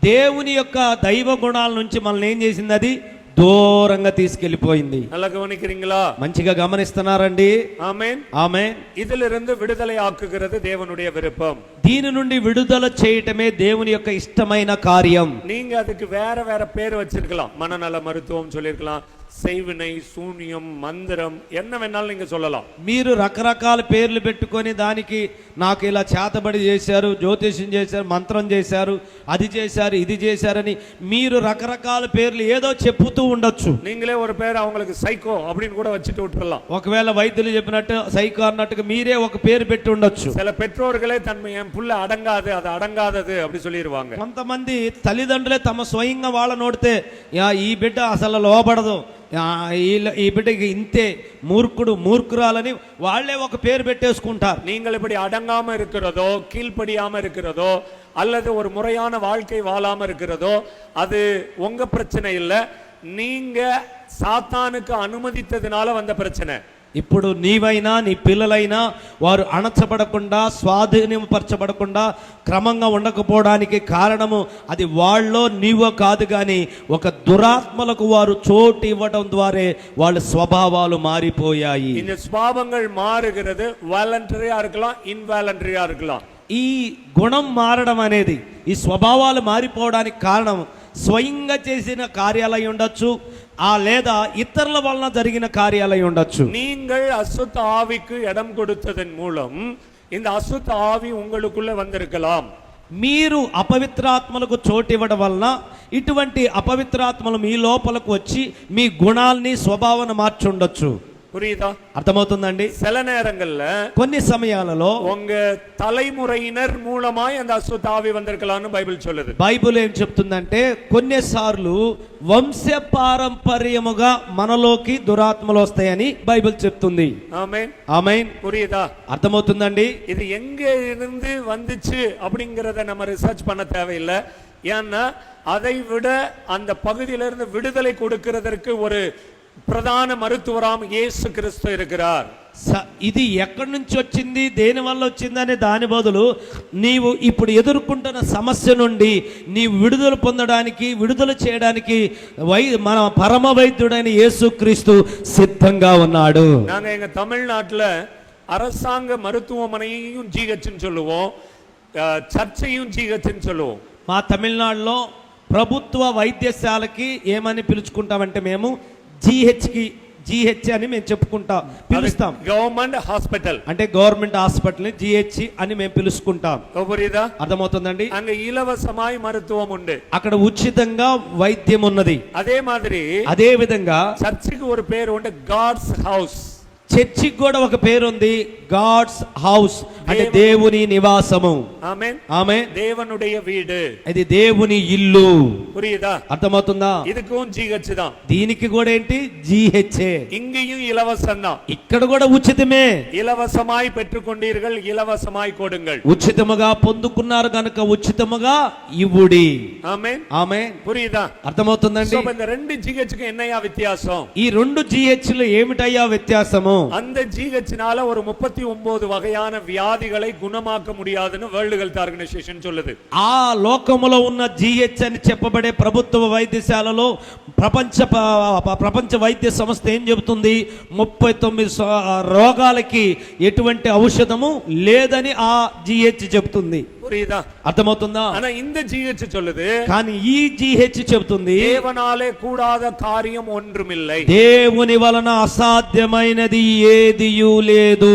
దేవుని యొక్క దైవ గుణాల నుంచి మనల్ని ఏం చేసింది? అది దూరంగా తీసుకెళ్లిపోయింది. நல்லா கவனிக்கிறீங்களா? మంచిగా గమనిస్తున్నారండి? ఆమేన్, ఆమేన్. இதிலிருந்து விடுதலை ஆக்குகிறது தேவனுடைய விருப்பம். దీని నుండి విడుదల చేయటమే దేవుని యొక్క ఇష్టమైన కార్యం. நீங்க அதுக்கு வேற வேற பேர் வச்சிருக்கலாம். மனநல மருத்துவம் சொல்லிருக்கலாம், செய்வினை, சூனியம், మంత్రం, என்ன வேணாலும் நீங்க சொல்லலாம். మీరు రకరకాల పేర్లు పెట్టుకొని దానికి నాకు ఇలా చేతబడి చేశారు, జ్యోతిష్యం చేశారు, మంత్రం చేశారు, అది చేశారు, ఇది చేశారని మీరు రకరకాల పేర్లు ఏదో చెప్పుతూ ఉండొచ్చు. நீங்களே ஒரு பேர் அவங்களுக்கு సైకో அப்படின்னு கூட வச்சுட்டு விட்டுறலாம். ఒకవేళ వైద్యులు చెప్పినట్టు సైకో అన్నట్టుగా మీరే ఒక పేరు పెట్టి ఉండొచ్చు. சில பெற்றோர்களே தன்மை என் புள்ள அடங்காது, அது அடங்காதது அப்படி சொல்லிடுவாங்க. కొంతమంది తల్లిదండ్రులే తమ స్వయంగా వాళ్ళ నోడితే ఈ బిడ్డ అసలు లోబడదు, ఈ బిడ్డకి ఇంతే, మూర్ఖుడు మూర్ఖురాలని వాళ్లే ఒక పేరు పెట్టేసుకుంటారు. நீங்கள் இப்படி அடங்காம இருக்கிறதோ, கீழ்ப்படியாம இருக்கிறதோ, அல்லது ஒரு முறையான வாழ்க்கை வாழாம இருக்கிறதோ அது உங்க பிரச்சனை இல்ல, நீங்க சாத்தானுக்கு அனுமதித்ததுனால வந்த பிரச்சனை. ఇప్పుడు నీవైనా నీ పిల్లలైనా వారు అణచబడకుండా స్వాధీనపరచబడకుండా క్రమంగా ఉండకపోవడానికి కారణము అది వాళ్ళలో నీవో కాదు, కానీ ఒక దురాత్మలకు వారు చోటు ఇవ్వడం ద్వారా వాళ్ళ స్వభావాలు మారిపోయాయి. இந்த స్వభావங்கள் మారుகிறது, వాలంటరీగా இருக்கலாம், ఇన్వాలంటరీగా இருக்கலாம். ఈ గుణం మారడం అనేది, ఈ స్వభావాలు మారిపోవడానికి కారణం స్వయంగా చేసిన కార్యాలై ఉండొచ్చు, లేదా ఇతరుల వలన జరిగిన కార్యాలై ఉండొచ్చు. நீங்கள் அசுத்த ஆவிக்கு இடம் கொடுத்ததன் மூலம் இந்த அசுத்த ஆவி உங்களுக்குள்ள வந்திருக்கலாம். మీరు అపవిత్రాత్మలకు చోటు ఇవ్వడం వలన ఇటువంటి అపవిత్రాత్మలు మీ లోపలకు వచ్చి మీ గుణాల్ని స్వభావాన్ని మార్చి ఉండొచ్చు. புரியுதா? అర్థమవుతుందండి? சில நேரங்கள்ல కొన్ని సమయాలలో உங்க தலைமுறையினர் மூலமாய் அந்த அசுத்த ஆவி வந்திருக்கலாம்னு பைபிள் சொல்லுது. బైబిల్ ఏం చెప్తుందంటే కొన్నిసార్లు వంశపారంపర్యముగా మనలోకి దురాత్మలు వస్తాయని బైబిల్ చెప్తుంది. ஆமென், ఆమేన్. புரியுதா? అర్థమవుతుందండి? இது எங்க இருந்து வந்துச்சு அப்படிங்கறத நம்ம ரிசர்ச் பண்ண தேவையில்லை. ஏன்னா அதை விட அந்த பகுதியிலிருந்து விடுதலை கொடுக்கிறதற்கு ஒரு ప్రధాన మరుతువరాం యేసు క్రీస్తు இருக்கிறார். ఇది ఎక్కడి నుంచి వచ్చింది, దేని వల్ల వచ్చిందనే దాని బదులు నీవు ఇప్పుడు ఎదుర్కొంటున్న సమస్య నుండి నీవు విడుదల పొందడానికి, విడుదల చేయడానికి మన పరమ వైద్యుడైన యేసుక్రీస్తు సిద్ధంగా ఉన్నాడు. நாங்க எங்க தமிழ்நாட்டுல அரசாங்க மருத்துவமனையையும் ஜிஹெச்னு சொல்லுவோம், చర్చையும் ஜிஹெச்னு சொல்லுவோம். మా తమిళనాడులో ప్రభుత్వ వైద్యశాలకి ఏమని పిలుచుకుంటామంటే మేము జీహెచ్ అని మేము చెప్పుకుంటాం, పిలుస్తాం. గవర్నమెంట్ హాస్పిటల్ అంటే గవర్నమెంట్ హాస్పిటల్ జీహెచ్ అని మేము పిలుచుకుంటాం. అర్థమవుతుందండి? అంగ ఇలవసమాయి మరుత్వం ఉండే, అక్కడ ఉచితంగా వైద్యం ఉన్నది. అదే మాదిరి అదే విధంగా చర్చికి ఒక పేరు ఉండే గాడ్స్ హౌస్. చర్చికి కూడా ఒక పేరు ఉంది, గాడ్స్ హౌస్, అంటే దేవుని నివాసము. ఆమేన్. ఆమేన్. தேவனுடைய வீடு, ఇది దేవుని ఇల్లు. புரியுதா? అర్థమవుతుందా? இதுக்கும் ஜிஹெச் தான். దీనికి కూడా ఏంటి? జీహెచ్ఏ. இங்கேயும் இலவசம் தான். ఇక్కడ కూడా ఉచితమే. இலவசமாய் பெற்றுக்கொண்டீர்கள், இலவசமாய் கொடுங்கள். ఉచితముగా పొందుకున్నారు కనుక ఉచితముగా ఇవ్వుడి. ஆமென். ఆమేన్. புரியுதா? అర్థమవుతుందండి? సో இந்த ரெண்டு ஜிஹெச்க்கு என்னையா வித்தியாசம்? ఈ రెండు జీహెచ్లు ఏమిటయ్యా వ్యత్యాసము? அந்த ஜிஹெச்னால ஒரு 39 வகையான வியாதிகளை குணமாக்க முடியாதுன்னு வேர்ல்ட் ஹெல்த் ஆர்கனைசேஷன் சொல்லுது. ఆ లోకములో ఉన్న జీహెచ్ అని చెప్పబడే ప్రభుత్వ వైద్యశాలలో ప్రపంచ వైద్య సంస్థ ఏం చెబుతుంది? 39 రోగాలకి ఎటువంటి ఔషధము లేదని ఆ జీహెచ్ చెబుతుంది. புரியுதா? అర్థమవుతుందా? ஆனா இந்த ஜிஹெச் சொல்லுது, కానీ ఈ జీహెచ్ చెబుతుంది, தேவனாலே கூடாத காரியம் ஒன்றுமில்லை. దేవుని వలన అసాధ్యమైనది ఏదియూ లేదు.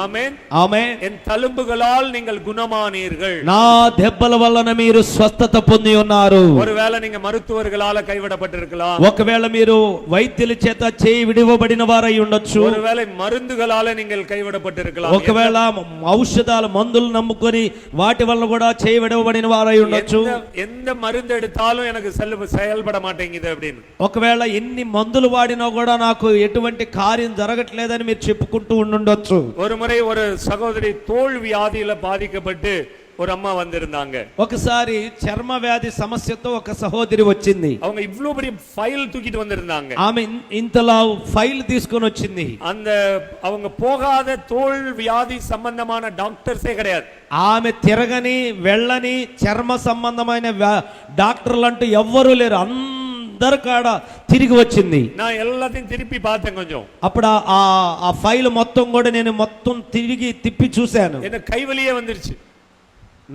ஆமென். ఆమేన్. என் தழும்புகளால் நீங்கள் குணமானீர்கள். నా దెబ్బల వలన మీరు స్వస్థత పొంది ఉన్నారు. ஒருவேளை நீங்க மருத்துவர்களால கைவிடப்பட்டிருக்கலாம், ఒకవేళ మీరు వైద్యుల చేత చేయి విడివబడిన వారై ఉండొచ్చు, ஒருவேளை மருந்துகளால நீங்கள் கைவிடப்பட்டிருக்கலாம், ఒకవేళ ఔషధాల మందులు నమ్ముకొని వాటి వల్ల కూడా చేయి విడవబడిన వారై ఉండొచ్చు. எந்த மருந்து எடுத்தாலும் எனக்கு செயல்பட மாட்டேங்குது அப்படின்னு, ఒకవేళ ఎన్ని మందులు వాడినా కూడా నాకు ఎటువంటి కార్యం జరగట్లేదని మీరు చెప్పుకుంటూ ఉండుండొచ్చు. ஒரு முறை ஒரு சகோதரி தோல் வியாதியில பாதிக்கப்பட்டு ஒரு அம்மா வந்திருந்தாங்க. ఒకసారి చర్మ వ్యాధి సమస్యతో ఒక సహోదరి వచ్చింది. அவங்க இவ்ளோ பெரிய ஃபைல் தூக்கிட்டு வந்திருந்தாங்க. ఆమె ఇంతలా ఫైల్ తీసుకొని వచ్చింది. அந்த அவங்க போகாத தோல் வியாதி సంబంధமான డాక్టర్సే கிடையாது. ఆమె తిరగని వెళ్ళని చర్మ సంబంధమైన డాక్టర్లు అంటూ ఎవ్వరూ లేరు. అందరు కాడ తిరిగి వచ్చింది. நான் எல்லாத்தையும் திருப்பி பார்த்தேன் కొంచెం. అప్పుడు ఆ ఫైల్ మొత్తం కూడా నేను మొత్తం తిరిగి తిప్పి చూశాను. என்ன கைவலியே வந்துருச்சு.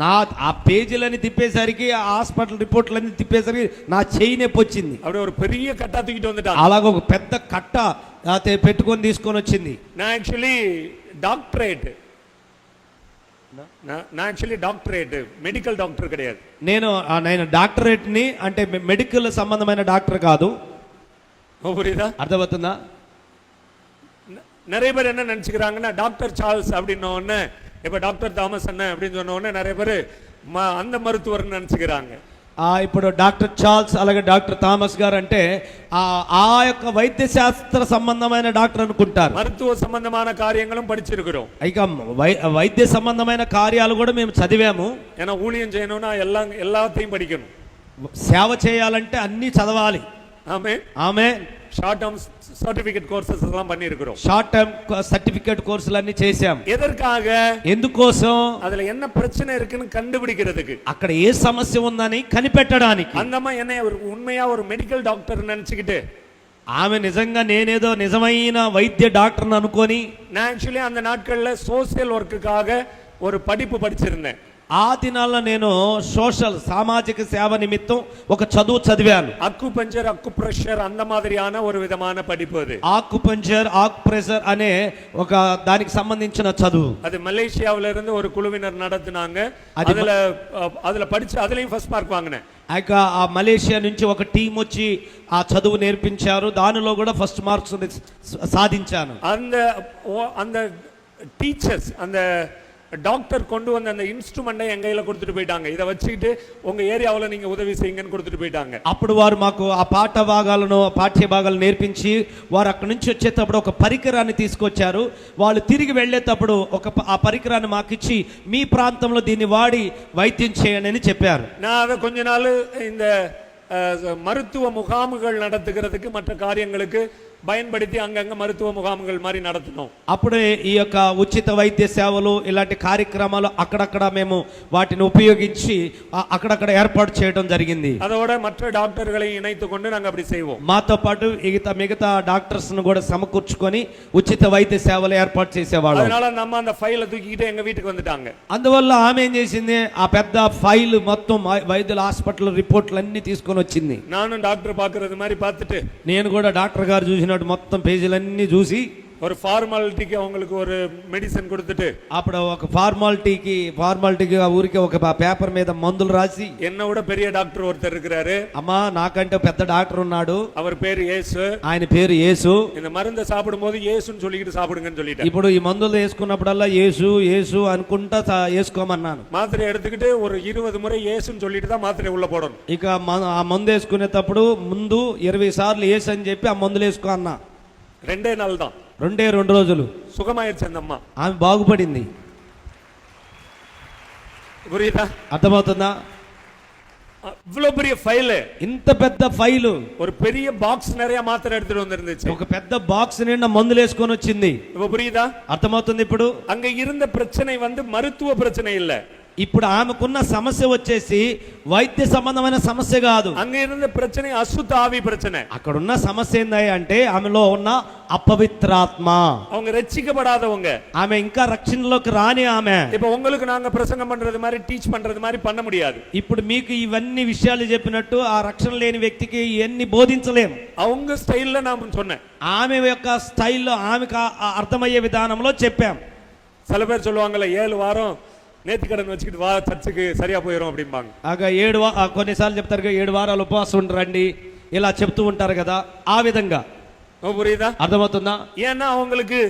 నా ఆ పేజీలని తిప్పేసరికి, ఆ హాస్పిటల్ రిపోర్ట్లన్నీ తిప్పేసరికి నా చెయ్యి నొప్పి వచ్చింది. அப்படியே ஒரு பெரிய கட்டா தூக்கிட்டு வந்துட்டாங்க. అలాగ ఒక పెద్ద కట్ట పెట్టుకొని తీసుకొని వచ్చింది. நான் యాక్చువల్లీ డాక్టరేట్ మెడికల్ డాక్టర్ கிடையாது. నేను డాక్టరేట్ ని, అంటే మెడికల్ సంబంధమైన డాక్టర్ కాదు. புரியுதா? అర్థమవుతుందా? நிறைய பேர் என்ன நினைச்சுக்கிறாங்கன்னா, டாக்டர் சார்ல்ஸ் அப்படின்னு ஒண்ணு, இப்ப டாக்டர் தாமஸ் அண்ணன் அப்படின்னு சொன்ன உடனே நிறைய பேர் அந்த மருத்துவர்னு நினைச்சுக்கிறாங்க. ఇప్పుడు డాక్టర్ చార్ల్స్ అలాగే డాక్టర్ థామస్ గారు అంటే ఆ యొక్క వైద్య శాస్త్ర సంబంధమైన డాక్టర్ అనుకుంటారు. మరుத்துவ సంబంధమైన కార్యங்களும் படிச்சிருக்கிறோம். ఇక వైద్య సంబంధమైన కార్యాలు కూడా మేము చదివాము. ஏன்னா ஊழியம் செய்யணும்னா எல்லாத்தையும் படிக்கணும். సేవ చేయాలంటే అన్ని చదవాలి. ఆమేన్. ఆమేన్. షార్ట్ టర్మ్ సర్టిఫికెట్ కోర్సెస్ எல்லாம் பண்ணி இருக்கிறோம். షార్ట్ టర్మ్ సర్టిఫికెట్ కోర్సులు అన్ని చేశాం. ఎదర్కాగ? ఎందుకోసం? அதுல என்ன பிரச்சனை இருக்குன்னு கண்டுபிடிக்கிறதுக்கு, అక్కడ ఏ సమస్య ఉందని కనిపెట్టడానికి. అందమ్మ என்ன உண்மையா ஒரு மெடிக்கல் டாக்டர் நினைச்சிட்டு, ఆమె నిజంగా నేనేదో నిజమైన వైద్య డాక్టర్ అనుకొని, நான் యాక్చువల్లీ அந்த நாட்கள்ல சோஷியல் ஒர்க்குக்காக ஒரு படிப்பு படிச்சிருந்தேன். ఆ దినాల్లో నేను సామాజిక సేవ నిమిత్తం ఒక చదువు చదివాను. అక్యుపంచర్, అక్యుప్రెషర్ అంద మాదిరిயான ஒரு విధమైన படிப்பு அது. ఆక్యుపంచర్, ఆక్యుప్రెషర్ అనే ఒక దానికి సంబంధించిన చదువు. అది మలేషియాలో இருந்து ஒரு குழுவினர் நடத்துனாங்க. அதுல படிச்சு அதுலயும் ఫస్ట్ మార్క్ వాంగనే. ఆ మలేషియా నుంచి ఒక టీం వచ్చి ఆ చదువు నేర్పించారు. దానిలో కూడా ఫస్ట్ మార్క్స్ సాధించాను. அந்த టీచర్స్, அந்த டாக்டர் கொண்டு வந்து அந்த ఇన్స్ట్రుమెంట్ என் கையில கொடுத்துட்டு போயிட்டாங்க. இத வச்சிட்டு உங்க ఏరియాలో நீங்க ఉదవి చేయంగని கொடுத்துட்டு పోయిட்டாங்க. అప్పుడు వారు మాకు ఆ పాఠ్య భాగాలను నేర్పించి వారు అక్కడి నుంచి వచ్చేటప్పుడు ఒక పరికరాన్ని తీసుకొచ్చారు. వాళ్ళు తిరిగి వెళ్ళేటప్పుడు ఆ పరికరాన్ని మాకిచ్చి మీ ప్రాంతంలో దీన్ని వాడి వైద్యం చేయండి అని చెప్పారు. நான் அத கொஞ்ச நாள் இந்த மருத்துவ முகாம்கள் நடத்துகிறதுக்கு மற்ற காரியங்களுக்கு பயன்படுத்தி அங்கங்க மருத்துவ முகாம்கள் மாதிரி நடத்தினோம். అప్పుడే ఈ యొక్క ఉచిత వైద్య సేవలు ఇలాంటి కార్యక్రమాలు అక్కడక్కడ మేము వాటిని ఉపయోగించి అక్కడక్కడ ఏర్పాటు చేయడం జరిగింది. அதோட மற்ற டாக்டர்களை இணைத்து கொண்டு நாங்க அப்படி செய்வோம். మాతో పాటు మిగతా డాక్టర్స్ ను కూడా సమకూర్చుకొని ఉచిత వైద్య సేవలు ఏర్పాటు చేసేవాళ్ళం. அதனால நம்ம அந்த ఫైల్ தூக்கிட்டு எங்க வீட்டுக்கு வந்துட்டாங்க. అందువల్ల ఆమె ఏం చేసింది, ఆ పెద్ద ఫైల్ మొత్తం వైద్యుల హాస్పిటల్ రిపోర్ట్లు అన్ని తీసుకొని వచ్చింది. நானும் டாக்டர் பாக்குறது மாதிரி பார்த்துட்டு, నేను కూడా డాక్టర్ గారు చూసిన మొత్తం పేజీలన్నీ చూసి ஒரு ஃபார்மாலிட்டிக்கு அவங்களுக்கு ஒரு மெடிசன் கொடுத்துட்டு అప్పుడు ఒక ఫార్మాలిటీకి ఆ ఊరికి ఒక పేపర్ మీద మందులు రాసి, என்ன விட பெரிய டாக்டர் ஒருத்தர் இருக்கிறாரு, అమ్మా నాకంటే పెద్ద డాక్టర్ ఉన్నాడు, அவர் பேரு இயேசு, ఆయన పేరు యేసు, இந்த மருந்தை சாப்பிடும் போது இயேசுன்னு சொல்லிக்கிட்டு சாப்பிடுங்கன்னு சொல்லிட்டேன். ఇప్పుడు ఈ మందులు వేసుకున్నప్పుడల్లా యేసు యేసు అనుకుంటా వేసుకోమన్నాను. மாத்திரை எடுத்துக்கிட்டு ஒரு 20 முறை இயேசுன்னு சொல்லிட்டு தான் மாத்திரை உள்ள போடணும். ఇక ఆ మందు వేసుకునేటప్పుడు ముందు 20 సార్లు యేసు అని చెప్పి ఆ మందులు వేసుకో అన్నా. 2 நாள் தான், 2 రోజులు சுகமாயிருச்சு அந்த அம்மா. ఆమె బాగుపడింది. புரியுதா? అర్థమవుతుందా? இவ்வளவு பெரிய ஃபைல், ఇంత పెద్ద ఫైలు, ஒரு பெரிய பாக்ஸ் நிறைய மாத்திரை எடுத்துட்டு வந்திருந்துச்சு. ఒక పెద్ద బాక్స్ నిండా మందులు వేసుకొని వచ్చింది. இப்ப புரியுதா? అర్థమవుతుంది ఇప్పుడు? அங்க இருந்த பிரச்சனை வந்து மருத்துவ பிரச்சனை இல்ல, ఇప్పుడు ఆమెకున్న సమస్య వచ్చేసి వైద్య సంబంధమైన సమస్య కాదు. அங்க இருந்த பிரச்சனை அசுத்த ஆவி பிரச்சனை. అక్కడున్న సమస్య ఏంది అంటే ఆమెలో ఉన్న అపవిత్రాత్మ. அவங்க ரட்சிக்கப்படாதவங்க, ఆమె ఇంకా రక్షణలోకి రాని ఆమె. இப்ப உங்களுக்கு நாங்க பிரசங்கம் பண்றது மாதிரி டீச் பண்றது மாதிரி பண்ண முடியாது. ఇప్పుడు మీకు ఇవన్నీ విషయాలు చెప్పినట్టు ఆ రక్షణ లేని వ్యక్తికి ఇవన్నీ బోధించలేము. அவங்க స్టైల్లో நான் சொன்னேன், ఆమె యొక్క స్టైల్లో ఆమెకు అర్థమయ్యే విధానంలో చెప్పాం. சில பேர் சொல்லுவாங்கல்ல 7 வாரம் நேர்த்தி கடன் வச்சுக்கிட்டு வா சர்ச்சுக்கு சரியா போயிடும் அப்படிம்பாங்க. కొన్నిసార్లు చెప్తారు 7 వారాలు ఉపవాసం ఉండరండి, ఇలా చెప్తూ ఉంటారు కదా, ఆ విధంగా. புரியுதா? అర్థమవుతుందా? ஏன்னா அவங்களுக்கு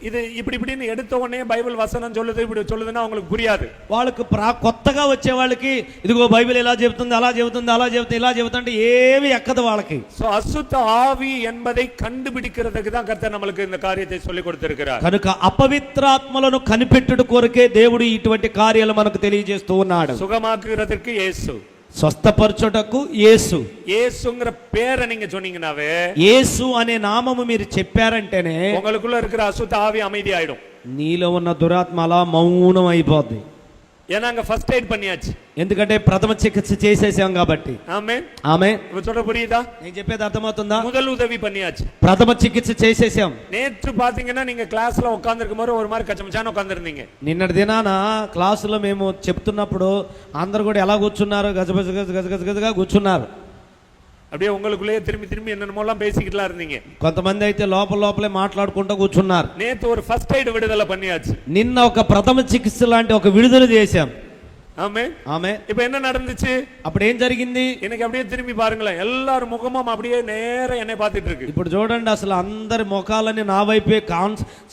இது இப்படின்னு எடுத்த உடனே பைபிள் வசனம் சொல்லுது இப்படி சொல்லுதுன்னா அவங்களுக்கு புரியாது. వాళ్ళకు కొత్తగా వచ్చే వాళ్ళకి ఇదిగో బైబిల్ ఇలా చెబుతుంది అలా చెబుతుంది అలా చెబుతుంది ఇలా చెబుతుంటే ఏమీ ఎక్కదు వాళ్ళకి. సో అశుద్ధ ఆవి என்பதை கண்டுபிடிக்கிறதுக்கு தான் கர்த்தர் நமக்கு இந்த காரியத்தை சொல்லி கொடுத்திருக்கிறார். కనుక అపవిత్రాత్మలను కనిపెట్టుట కొరకే దేవుడు ఇటువంటి కార్యాలు మనకు తెలియజేస్తూ ఉన్నాడు. సుగమాக்குறதுக்கு యేసు, స్వస్థపరచుటకు యేసు. యేసుங்கிற பேரை நீங்க சொன்னீங்கனாவே, యేసు అనే నామము మీరు చెప్పారంటేనే உங்களுக்குள்ள இருக்கிற அசுத்த ஆவி அமைதி ஆயிடும். నీలో ఉన్న దురాత్మ అలా మౌనం అయిపోద్ది. ஏன்னா அங்க ஃபர்ஸ்ட் எய்ட் பண்ணியாச்சு, ఎందుకంటే ప్రథమ చికిత్స చేసేసాం కాబట్టి. ఆమేన్. ఆమేన్. இப்ப சொல்ற புரியுதா? నేను చెప్పేది అర్థమవుతుందా? முதல் உதவி பண்ணியாச்சு, ప్రథమ చికిత్స చేసేసాం. நேற்று பாத்தீங்கன்னா நீங்க கிளாஸ்ல உட்கார்ந்திருக்கும் போது ஒரு மாதிரி கச்சமச்சான உட்கார்ந்திருந்தீங்க. నిన్నటి దినాన క్లాసులో మేము చెప్తున్నప్పుడు అందరు కూడా ఎలా కూర్చున్నారు, గజగజ గజగజగా కూర్చున్నారు. அப்படியே உங்களுக்குள்ளேயே திரும்பி என்னென்னமோலாம் பேசிக்கிட்டுலாம் இருந்தீங்க. కొంతమంది అయితే లోపలే మాట్లాడుకుంటూ కూర్చున్నారు. நேத்து ஒரு ஃபர்ஸ்ட் எய்ட் விடுதலை பண்ணியாச்சு, నిన్న ఒక ప్రథమ చికిత్స లాంటి ఒక విడుదల చేశాం. ஆமென். ఆమె. இப்போ என்ன நடந்துச்சு? అప్పుడు ఏం జరిగింది? எனக்கு அப்படியே திரும்பி பாருங்களேன், எல்லாரும் முகமும் அப்படியே நேரா என்னை பார்த்துட்டு இருக்கு. ఇప్పుడు చూడండి, అసలు అందరి ముఖాలని నా వైపే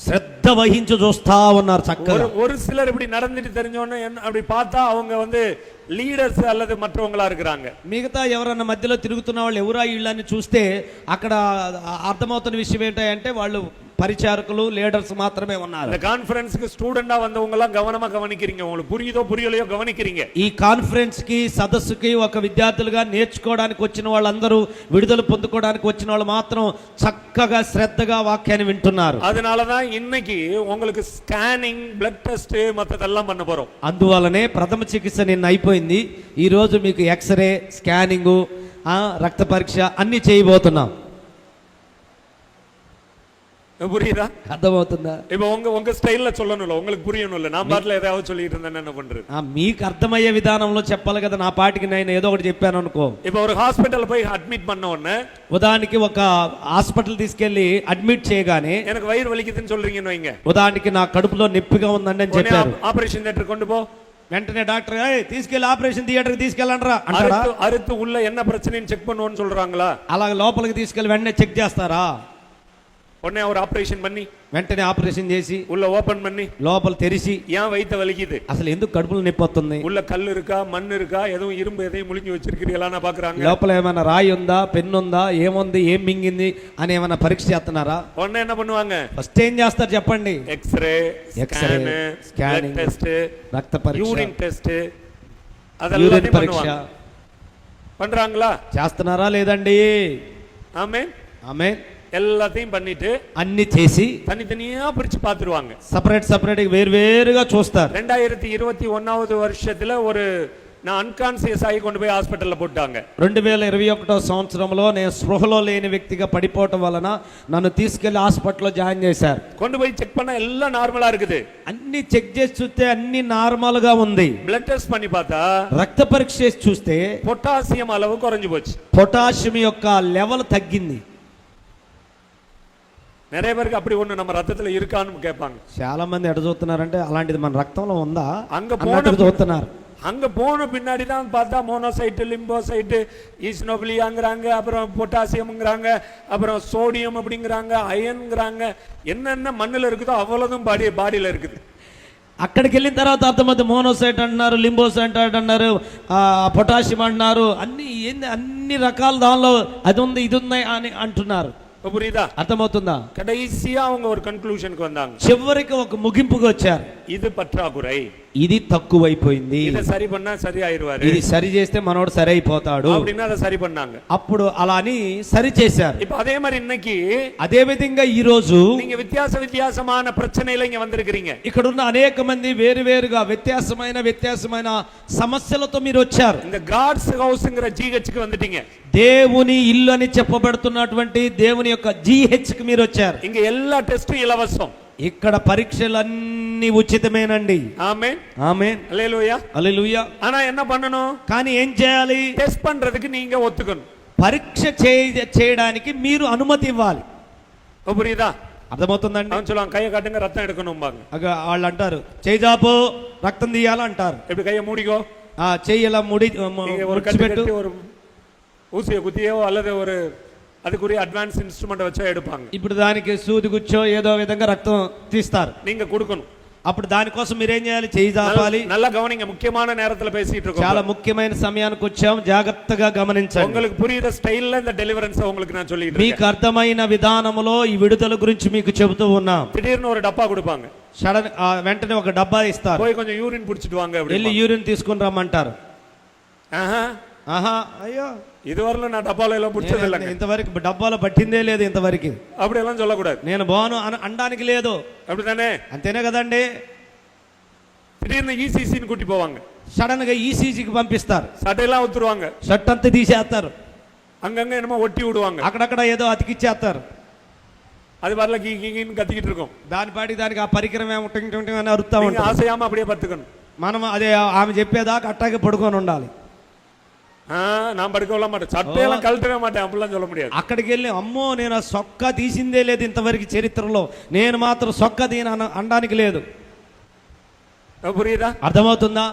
శ్రద్ధ వహించి చూస్తా ఉన్నారు చక్కగా. ஒரு சிலர் இப்படி நடந்துட்டு தெரிஞ்சோன்னு அப்படி பார்த்தா அவங்க வந்து లీడర్స్ அல்லது మற்றவங்களா இருக்கிறாங்க. మిగతా ఎవరన్నా మధ్యలో తిరుగుతున్న వాళ్ళు ఎవరా వీళ్ళని చూస్తే అక్కడ అర్థమవుతున్న విషయం ఏంటంటే వాళ్ళు పరిచారకులు, లీడర్స్ మాత్రమే ఉన్నారు. இந்த కాన్ఫరెన్స్కి స్టూడెంటా வந்தவங்க எல்லாம் கவனமா கவனிக்கிறீங்க, உங்களுக்கு புரியுదో புரியலையో గమనిக்கிறீங்க. ఈ కాన్ఫరెన్స్ కి సదస్సుకి ఒక విద్యార్థులుగా నేర్చుకోవడానికి వచ్చిన వాళ్ళందరూ, విడుదల పొందుకోవడానికి వచ్చిన వాళ్ళు మాత్రం చక్కగా శ్రద్ధగా వాక్యాన్ని వింటున్నారు. அதனாலதான் இன்னைக்கு உங்களுக்கு ஸ்கேனிங், பிளட் டெஸ்ட் மத்ததெல்லாம் பண்ண போறோம். అందువల్లనే ప్రథమ చికిత్స నిన్న అయిపోయింది. ఈ రోజు మీకు ఎక్స్రే, స్కానింగ్, రక్త పరీక్ష అన్ని చేయబోతున్నాం. புரியுதா? అర్థమవుతుందా? இப்போ உங்க స్టైల్లో சொல்லணும்ல, உங்களுக்கு புரியணும்ல. நான் பாட்டுல ஏதாவது சொல்லிட்டு இருந்தேன், என்ன பண்றது? మీకు అర్థమయ్యే విధానంలో చెప్పాలి కదా. నా పాటికి నేను ఏదో ఒకటి చెప్పాను అనుకో. இப்போ ஒரு హాస్పిటల్ పోయి అడ్మిట్ பண்ண உடனே, ఉదాహరణకి ఒక హాస్పిటల్ తీసుకెళ్లి అడ్మిట్ చేయగానే எனக்கு వயிறு వలికిందని சொல்றீங்கன்னு வைங்க. ఉదాహరణకి నా కడుపులో నొప్పిగా ఉందండి అని చెప్పారు. ఆపరేషన్ థియేటర్ கொண்டு పో. వెంటనే డాక్టర్ తీసుకెళ్లి ఆపరేషన్ థియేటర్కి తీసుకెళ్ళండిరా అంటారా? అరుతు ఉள்ள என்ன பிரச்சனைன்னு చెక్ பண்ணுவோன்னு சொல்றாங்களா? అలా లోపలికి తీసుకెళ్లి వెంటనే చెక్ చేస్తారా? உடனே ஒரு ஆபரேஷன் பண்ணி, వెంటనే ఆపరేషన్ చేసి உள்ள ஓபன் பண்ணி లోపల తెరిచి ஏன் வயித்தை வலிக்குது, అసలు ఎందుకు కడుపులో నొప్పి వస్తుంది, உள்ள கல் இருக்கா, மண் இருக்கா, எதுவும் இரும்பு எதையும் முழுங்கி வச்சிருக்கீங்களா பாக்குறாங்க. లోపల ఏమైనా రాయి ఉందా, పెన్ను ఉందా, ఏముంది, ఏం మింగింది అని ఏమైనా పరీక్ష చేస్తున్నారా? உடனே என்ன பண்ணுவாங்க? ఫస్ట్ ఏం చేస్తారు చెప్పండి? ఎక్స్రే, స్కానింగ్, టెస్ట్, రక్త పరీక్ష, యూరిన్ టెస్ట్, அதெல்லாம் పరీక్ష பண்றாங்களா? చేస్తున్నారా లేదండి? ఆమేన్. ఆమేన్. எல்லாத்தையும் பண்ணிட்டு అన్ని చేసి தனித்தனியா பிரிச்சு பாத்துருவாங்க. సెపరేట్ వేరువేరుగా చూస్తారు. 2021 வருஷத்துல ஒரு நான் అన్కాన్షియస్ ఆగి கொண்டு పోయి హాస్పిటల్లో పోట్టాங்க. 2021 సంవత్సరంలో నేను స్పృహలో లేని వ్యక్తిగా పడిపోవటం వలన నన్ను తీసుకెళ్లి హాస్పిటల్లో జాయిన్ చేశారు. கொண்டு போய் చెక్ பண்ணா எல்லாம் నార్మలా இருக்குது. అన్ని చెక్ చేసి చూస్తే అన్ని నార్మల్ గా ఉంది. బ్లడ్ టెస్ట్ பண்ணி பார்த்தா, రక్త పరీక్ష చేసి చూస్తే పొటాషియం அளவு குறைஞ்சு போச்சு. పొటాషియం యొక్క లెవెల్ తగ్గింది. நிறைய பேருக்கு அப்படி ஒண்ணு நம்ம ரத்தத்துல இருக்கான்னு கேட்பாங்க. చాలా మంది ఎడ చూస్తున్నారంటే అలాంటిది మన రక్తంలో ఉందా அங்க అన్నట్టు చూస్తున్నారు. அங்க போன பின்னாடி தான் பார்த்தா மோனோசைட், லிம்போசைட், ஈஸ்னோபிலியாங்கிறாங்க, அப்புறம் பொட்டாசியம்ங்கிறாங்க, அப்புறம் சோடியம் அப்படிங்கிறாங்க, அயன்ங்கிறாங்க, என்னென்ன மண்ணுல இருக்குதோ அவ்வளவுதான் பாடியில இருக்குது. అక్కడికి వెళ్ళిన తర్వాత అర్థమవుతుంది. మోనోసైట్ అంటున్నారు, లింబోసైట్ అంటున్నారు, పొటాషియం అంటున్నారు, అన్ని రకాల దానిలో అది ఉంది ఇది ఉంది అని అంటున్నారు. புரியுதா? అర్థమవుతుందా? கடைசியா அவங்க ஒரு கன்க்ளூஷனுக்கு வந்தாங்க. చివరికి ఒక ముగింపుకు వచ్చారు. இது பற்றாக்குறை, ఇది తక్కువైపోయింది, இத సరి பண்ணா సరి ఆయిరువారు, ఇది సరి చేస్తే మనోడు సరి అయిపోతాడు அப்படினா అத సరి பண்ணாங்க. అప్పుడు అలా అని సరి చేశారు. இப்ப அதே மாதிரி இன்னைக்கு అదే విధంగా ఈ రోజు நீங்க வித்தியாசமான பிரச்சனையில இங்க வந்திருக்கீங்க. ఇక్కడ ఉన్న అనేక మంది వేరువేరుగా వ్యత్యాసమైన సమస్యలతో మీరు వచ్చారు. இந்த గాడ్స్ హౌస్ங்கிற జీహెచ్కి வந்துட்டீங்க. దేవుని ఇల్లు అని చెప్పబడుతున్నటువంటి దేవుని యొక్క జీహెచ్ కి మీరు వచ్చారు. இங்க எல்லா டெஸ்டும் இலவசம். ఇక్కడ పరీక్షలన్నీ ఉచితమేనండి. ఆమేన్ ఆమేన్, హల్లెలూయా హల్లెలూయా. ஆனா என்ன பண்ணணும்? కానీ ఏం చేయాలి? టెస్ట్ பண்றதுக்கு நீங்க ஒத்துக்கணும். పరీక్ష చేయడానికి మీరు అనుమతి ఇవ్వాలి. புரியுதா? అర్థమవుతుందండి? அவன் சொல்லுவான் கையை காட்டுங்க ரத்தம் எடுக்கணும்பாங்க. వాళ్ళు అంటారు చేయి జాపు రక్తం తీయాలంటారు. எப்படி கையை மூடிக்கோ, చెయ్యి ఇలా ஒரு கட்டி ஒரு ஊசியை குத்தியோ அல்லது ஒரு அதுக்குரிய அட்வான்ஸ் இன்ஸ்ட்ருமெண்ட் வச்சோ எடுப்பாங்க. ఇప్పుడు దానికి సూది గుచ్చో ఏదో విధంగా రక్తం తీస్తారు. நீங்க கொடுக்கணும். అప్పుడు దానికోసం మీరేం చేయాలి? చేయి జాపాలి. நல்லா கவனிங்க, முக்கியமான நேரத்துல பேசிட்டு இருக்கோம். చాలా ముఖ్యమైన సమయానికి వచ్చాం, జాగ్రత్తగా గమనించండి. உங்களுக்கு புரியுற ஸ்டைல்ல இந்த டெலிவரன்ஸ் உங்களுக்கு நான் சொல்லிட்டு మీకు అర్థమైన విధానములో ఈ విడుదల గురించి మీకు చెబుతూ ఉన్నాం. திடீர்னு ஒரு டப்பா கொடுப்பாங்க. సడన్ వెంటనే ఒక డబ్బా ఇస్తారు. போய் கொஞ்சம் யூரின் புடிச்சிட்டு வாங்க அப்படி. వెళ్ళి యూరిన్ తీసుకుని రమ్మంటారు. ఆహా అయ్యో இதுவரையிலும் நான் டப்பால எல்லாம் புடிச்சது இல்ல. ఇంతవరకు డబ్బాలో పట్టిందే లేదు ఇంతవరకు. அப்படி எல்லாம் சொல்லக்கூடாது. నేను బాను అనడానికి లేదు. அப்படிதானே? అంతేనే కదండి. திடீர்னு ఈసీసీని கூட்டி போவாங்க. సడన్ గా ఈసీజీకి పంపిస్తారు. சட்டையெல்லாம் உத்துருவாங்க, షర్ట్ అంతా తీసేస్తారు, அங்கங்க என்னமோ ஒட்டி விடுவாங்க, అక్కడక్కడ ఏదో అతికిచ్చేస్తారు. அது வரல கீன்னு கத்திக்கிட்டு இருக்கும். దానికి ఆ పరికరం ఏమో టింగ్ టింగ్ టింగ్ అని అరుస్తా நீங்க ఉంటాం. ஆசையாம அப்படியே படுத்துக்கணும். మనం అదే ఆమె చెప్పేదాకా అట్టాగే పడుకొని ఉండాలి. நான் படுக்க விட மாட்டேன், சட்டையெல்லாம் கழட்டவே மாட்டேன் அப்படிலாம் சொல்ல முடியாது. అక్కడికి వెళ్ళి అమ్మో నేను ఆ సొక్కా తీసిందే లేదు ఇంతవరకు చరిత్రలో, నేను మాత్రం సొక్కా తీన అనడానికి లేదు. புரியுதா? అర్థమవుతుందా?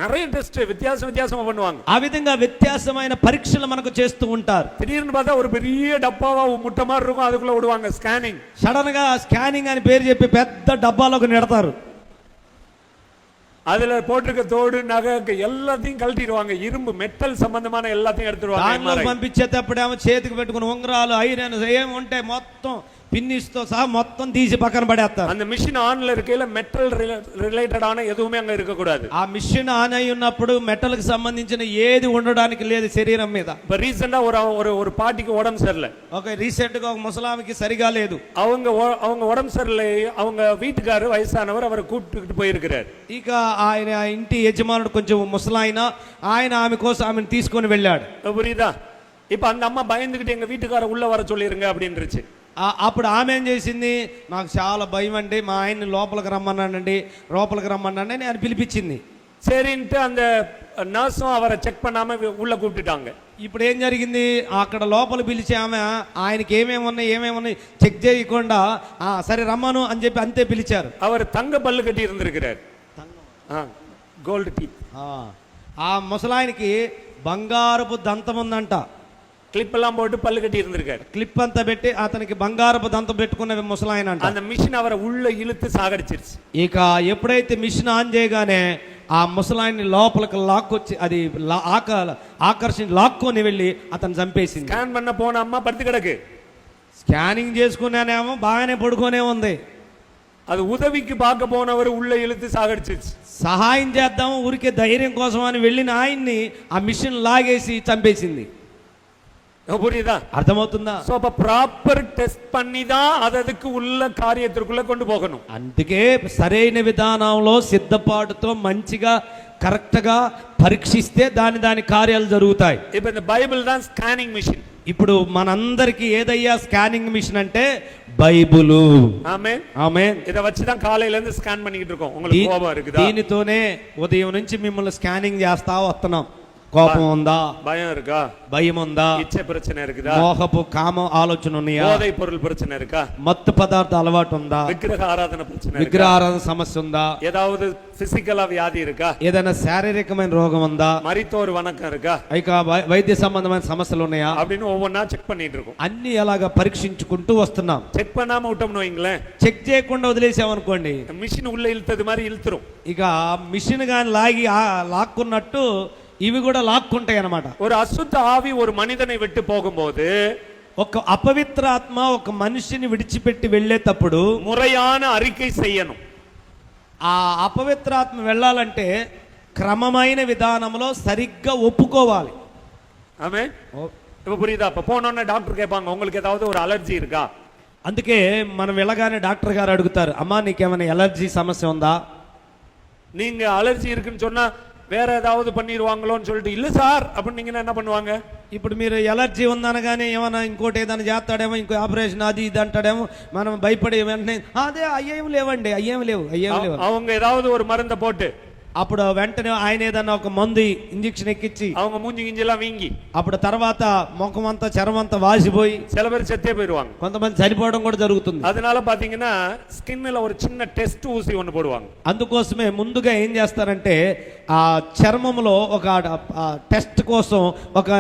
நிறைய டெஸ்ட் வித்தியாசமா பண்ணுவாங்க. ఆ విధంగా వ్యత్యాసమైన పరీక్షలు మనకు చేస్తూ ఉంటారు. திடீர்னு பார்த்தா ஒரு பெரிய டப்பாவா முட்டை மாதிரி இருக்கும், அதுக்குள்ள விடுவாங்க ஸ்கேனிங். సడన్ గా స్కానింగ్ అని పేరు చెప్పి పెద్ద డబ్బాలోకి నెడతారు. அதுல போட்டிருக்க தோடு நகை எல்லாத்தையும் கழட்டிடுவாங்க, இரும்பு மெட்டல் సంబంధமான எல்லாத்தையும் எடுத்துருவாங்க. దానిలో పంపించేటప్పుడేమో చేతికి పెట్టుకుని ఉంగరాలు ఐరన్ ఏమి ఉంటాయి మొత్తం పిన్నిస్తో సహా మొత్తం తీసి పక్కన పడేస్తారు. அந்த மிஷின் ஆன்ல இருக்கையில மெட்டல் ரிலேட்டடான எதுவுமே అங்க இருக்க కూடாது. ఆ మిషన్ ఆన్ అయి ఉన్నప్పుడు మెటల్ కి సంబంధించిన ఏది ఉండడానికి లేదు శరీరం మీద. இப்ப ரீசెంటా ஒரு பாட்டிக்கு உடம்பு சரியில்லை. ఓకే, రీసెంట్ గా ఒక ముసలామికి సరిగా లేదు. அவங்க உடம்பு சரியில்லை, அவங்க வீட்டுக்காரர் வயசானவர் அவரை கூப்பிட்டுக்கிட்டு போயிருக்கிறார். ఇక ఆయన ఇంటి యజమానుడు కొంచెం ముసలాయన, ఆయన ఆమె కోసం ఆమెను తీసుకొని వెళ్ళాడు. புரியுதா? இப்ப அந்த అమ్మ பயந்துகிட்டு எங்க வீட்டுக்காரர் உள்ள வர சொல்லிருங்க அப்படின்னுச்சு. అప్పుడు ఆమె ఏం చేసింది? నాకు చాలా భయం అండి, మా ఆయన్ని లోపలికి రమ్మన్నానండి అని పిలిపించింది. சரின்ட்டு அந்த నర్సుம் அவரை చెక్ பண்ணாம உள்ள கூப்பிட்டுட்டாங்க. ఇప్పుడు ఏం జరిగింది? అక్కడ లోపల పిలిచి ఆమె ఆయనకి ఏమేమి ఉన్నాయి చెక్ చేయకుండా సరే రమ్మను అని చెప్పి అంతే పిలిచారు. அவர் தங்க பல்லு கட்டி இருந்திருக்கிறார், గోల్డ్ టీత్. ఆ ముసలాయనకి బంగారపు దంతం ఉందంట. క్లిప్ எல்லாம் போட்டு பல்லு கட்டி இருந்திருக்காரு. క్లిప్ అంతా పెట్టి అతనికి బంగారపు దంతం పెట్టుకున్న ముసలాయన అంట. அந்த మిషన్ அவரை உள்ள இழுத்து సాగడిச்சிருச்சு. ఇక ఎప్పుడైతే మిషన్ ఆన్ చేయగానే ఆ ముసలాయన్ని లోపలికి లాక్కొచ్చి అది ఆకర్షణ లాక్కొని వెళ్ళి అతను చంపేసింది. స్కాన్ பண்ண పోన అమ్మ పడుతు கிடக்கு. స్కానింగ్ చేసుకున్నానేమో బాగానే పడుకోనే ఉంది. అది ఉదవికి బాక పోనవరు ఉள்ள ఇழுத்து సాగడిச்சிருச்சு. సహాయం చేద్దాం ఊరికే ధైర్యం కోసం అని వెళ్ళిన ఆయన్ని ఆ మిషన్ లాగేసి చంపేసింది. புரியுதா? అర్థమవుతుందా? సో அப்ப ప్రాపర్ టెస్ట్ பண்ணி தான் அதுக்கு உள்ள காரியத்திற்குள்ள கொண்டு போகணும். అందుకే సరైన విధానంలో సిద్ధపాటుతో మంచిగా కరెక్ట్ గా పరీక్షిస్తే దాని కార్యాలు జరుగుతాయి. ఇప్పుడు இந்த బైబిల్ தான் స్కానింగ్ మిషన్. ఇప్పుడు మనందరికి ఏదయ్యా స్కానింగ్ మిషన్ అంటే బైబిలు. ఆమేన్ ఆమేన్. இத வச்சு தான் காலையில இருந்து ஸ்கான் பண்ணிட்டு இருக்கோம். உங்களுக்கு கோபம் இருக்குதா? దీనితోనే ఉదయం నుంచి మిమ్మల్ని స్కానింగ్ చేస్తా వస్తున్నాం. కోపం ఉందా, பயம் இருக்கா, భయం ఉందా, இச்சை பிரச்சனை இருக்குதா, మోహపు కామ ఆలోచన ఉన్నాయా, போதை பொருள் பிரச்சனை இருக்கா, మత్తు పదార్థ అలవాటు ఉందా, விக்கிரக ఆరాధన பிரச்சனை இருக்கா, విగ్రహారాధన సమస్య ఉందా, ஏதாவது பிசிக்கலா வியாதி இருக்கா, ఏదైనా శారీరకమైన రోగం ఉందా, மரித்தோர் வணக்கம் இருக்கா, ఇక వైద్య సంబంధమైన సమస్యలు ఉన్నాయా அப்படின்னு ఒவ்வொన్నా చెక్ பண்ணிட்டு இருக்கோம். అన్ని అలాగా పరీక్షించుకుంటూ వస్తున్నాం. చెక్ பண்ணாம விட்டோம்னு வைங்களேன், చెక్ చేయకుండా వదిలేసామనుకోండి, மிஷின் உள்ள இழுத்தது மாதிரி இழுத்துரும். ఇక మిషన్ గాని లాక్కున్నట్టు ఇవి కూడా లాక్కుంటాయి అన్నమాట. ஒரு அசுத்த ஆவி ஒரு மனிதனை விட்டு போகும்போது, ఒక అపవిత్ర ఆత్మ ఒక మనిషిని విడిచిపెట్టి వెళ్ళేటప్పుడు முறையான அறிக்கை செய்யணும். ఆ అపవిత్ర ఆత్మ వెళ్ళాలంటే క్రమమైన విధానంలో సరిగ్గా ఒప్పుకోవాలి. ஆமே, இப்ப புரியுதா? இப்ப போனோன்னு டாக்டர் கேட்பாங்க, உங்களுக்கு ஏதாவது ஒரு அலர்ஜி இருக்கா? అందుకే మనం వెళ్ళగానే డాక్టర్ గారు అడుగుతారు, అమ్మా నీకేమైనా ఎలర్జీ సమస్య ఉందా? நீங்க అలర్జీ இருக்குன்னு சொன்னா வேற ஏதாவது பண்ணிடுவாங்களோன்னு சொல்லிட்டு இல்ல సార్ அப்படின்னு நீங்க என்ன பண்ணுவாங்க? ఇప్పుడు మీరు ఎలర్జీ ఉందనగానే ఏమైనా ఇంకోటి ఏదైనా చేస్తాడేమో, ఇంకో ఆపరేషన్ అది ఇది అంటాడేమో, మనం భయపడి వెంటనే అదే అయ్యేమి లేవండి, అయ్యేమి లేవు. அவங்க ஏதாவது ஒரு மருந்தை போட்டு అప్పుడు వెంటనే ఆయన ఏదన్నా ఒక మందు ఇంజెక్షన్ ఎక్కించి அவங்க மூஞ்சி கிஞ்செல்லாம் வீங்கி అప్పుడు తర్వాత ముఖం అంతా చర్మం అంతా వాసిపోయి சில பேர் செத்தே போயிடுவாங்க. కొంతమంది చనిపోవడం కూడా జరుగుతుంది. அதனால பாத்தீங்கன்னா స్కిన్ல ஒரு சின்ன టెస్ట్ ஊசி ஒன்னு போடுவாங்க. అందుకోసమే ముందుగా ఏం చేస్తారంటే ఆ చర్మంలో ఒక టెస్ట్ కోసం ఒక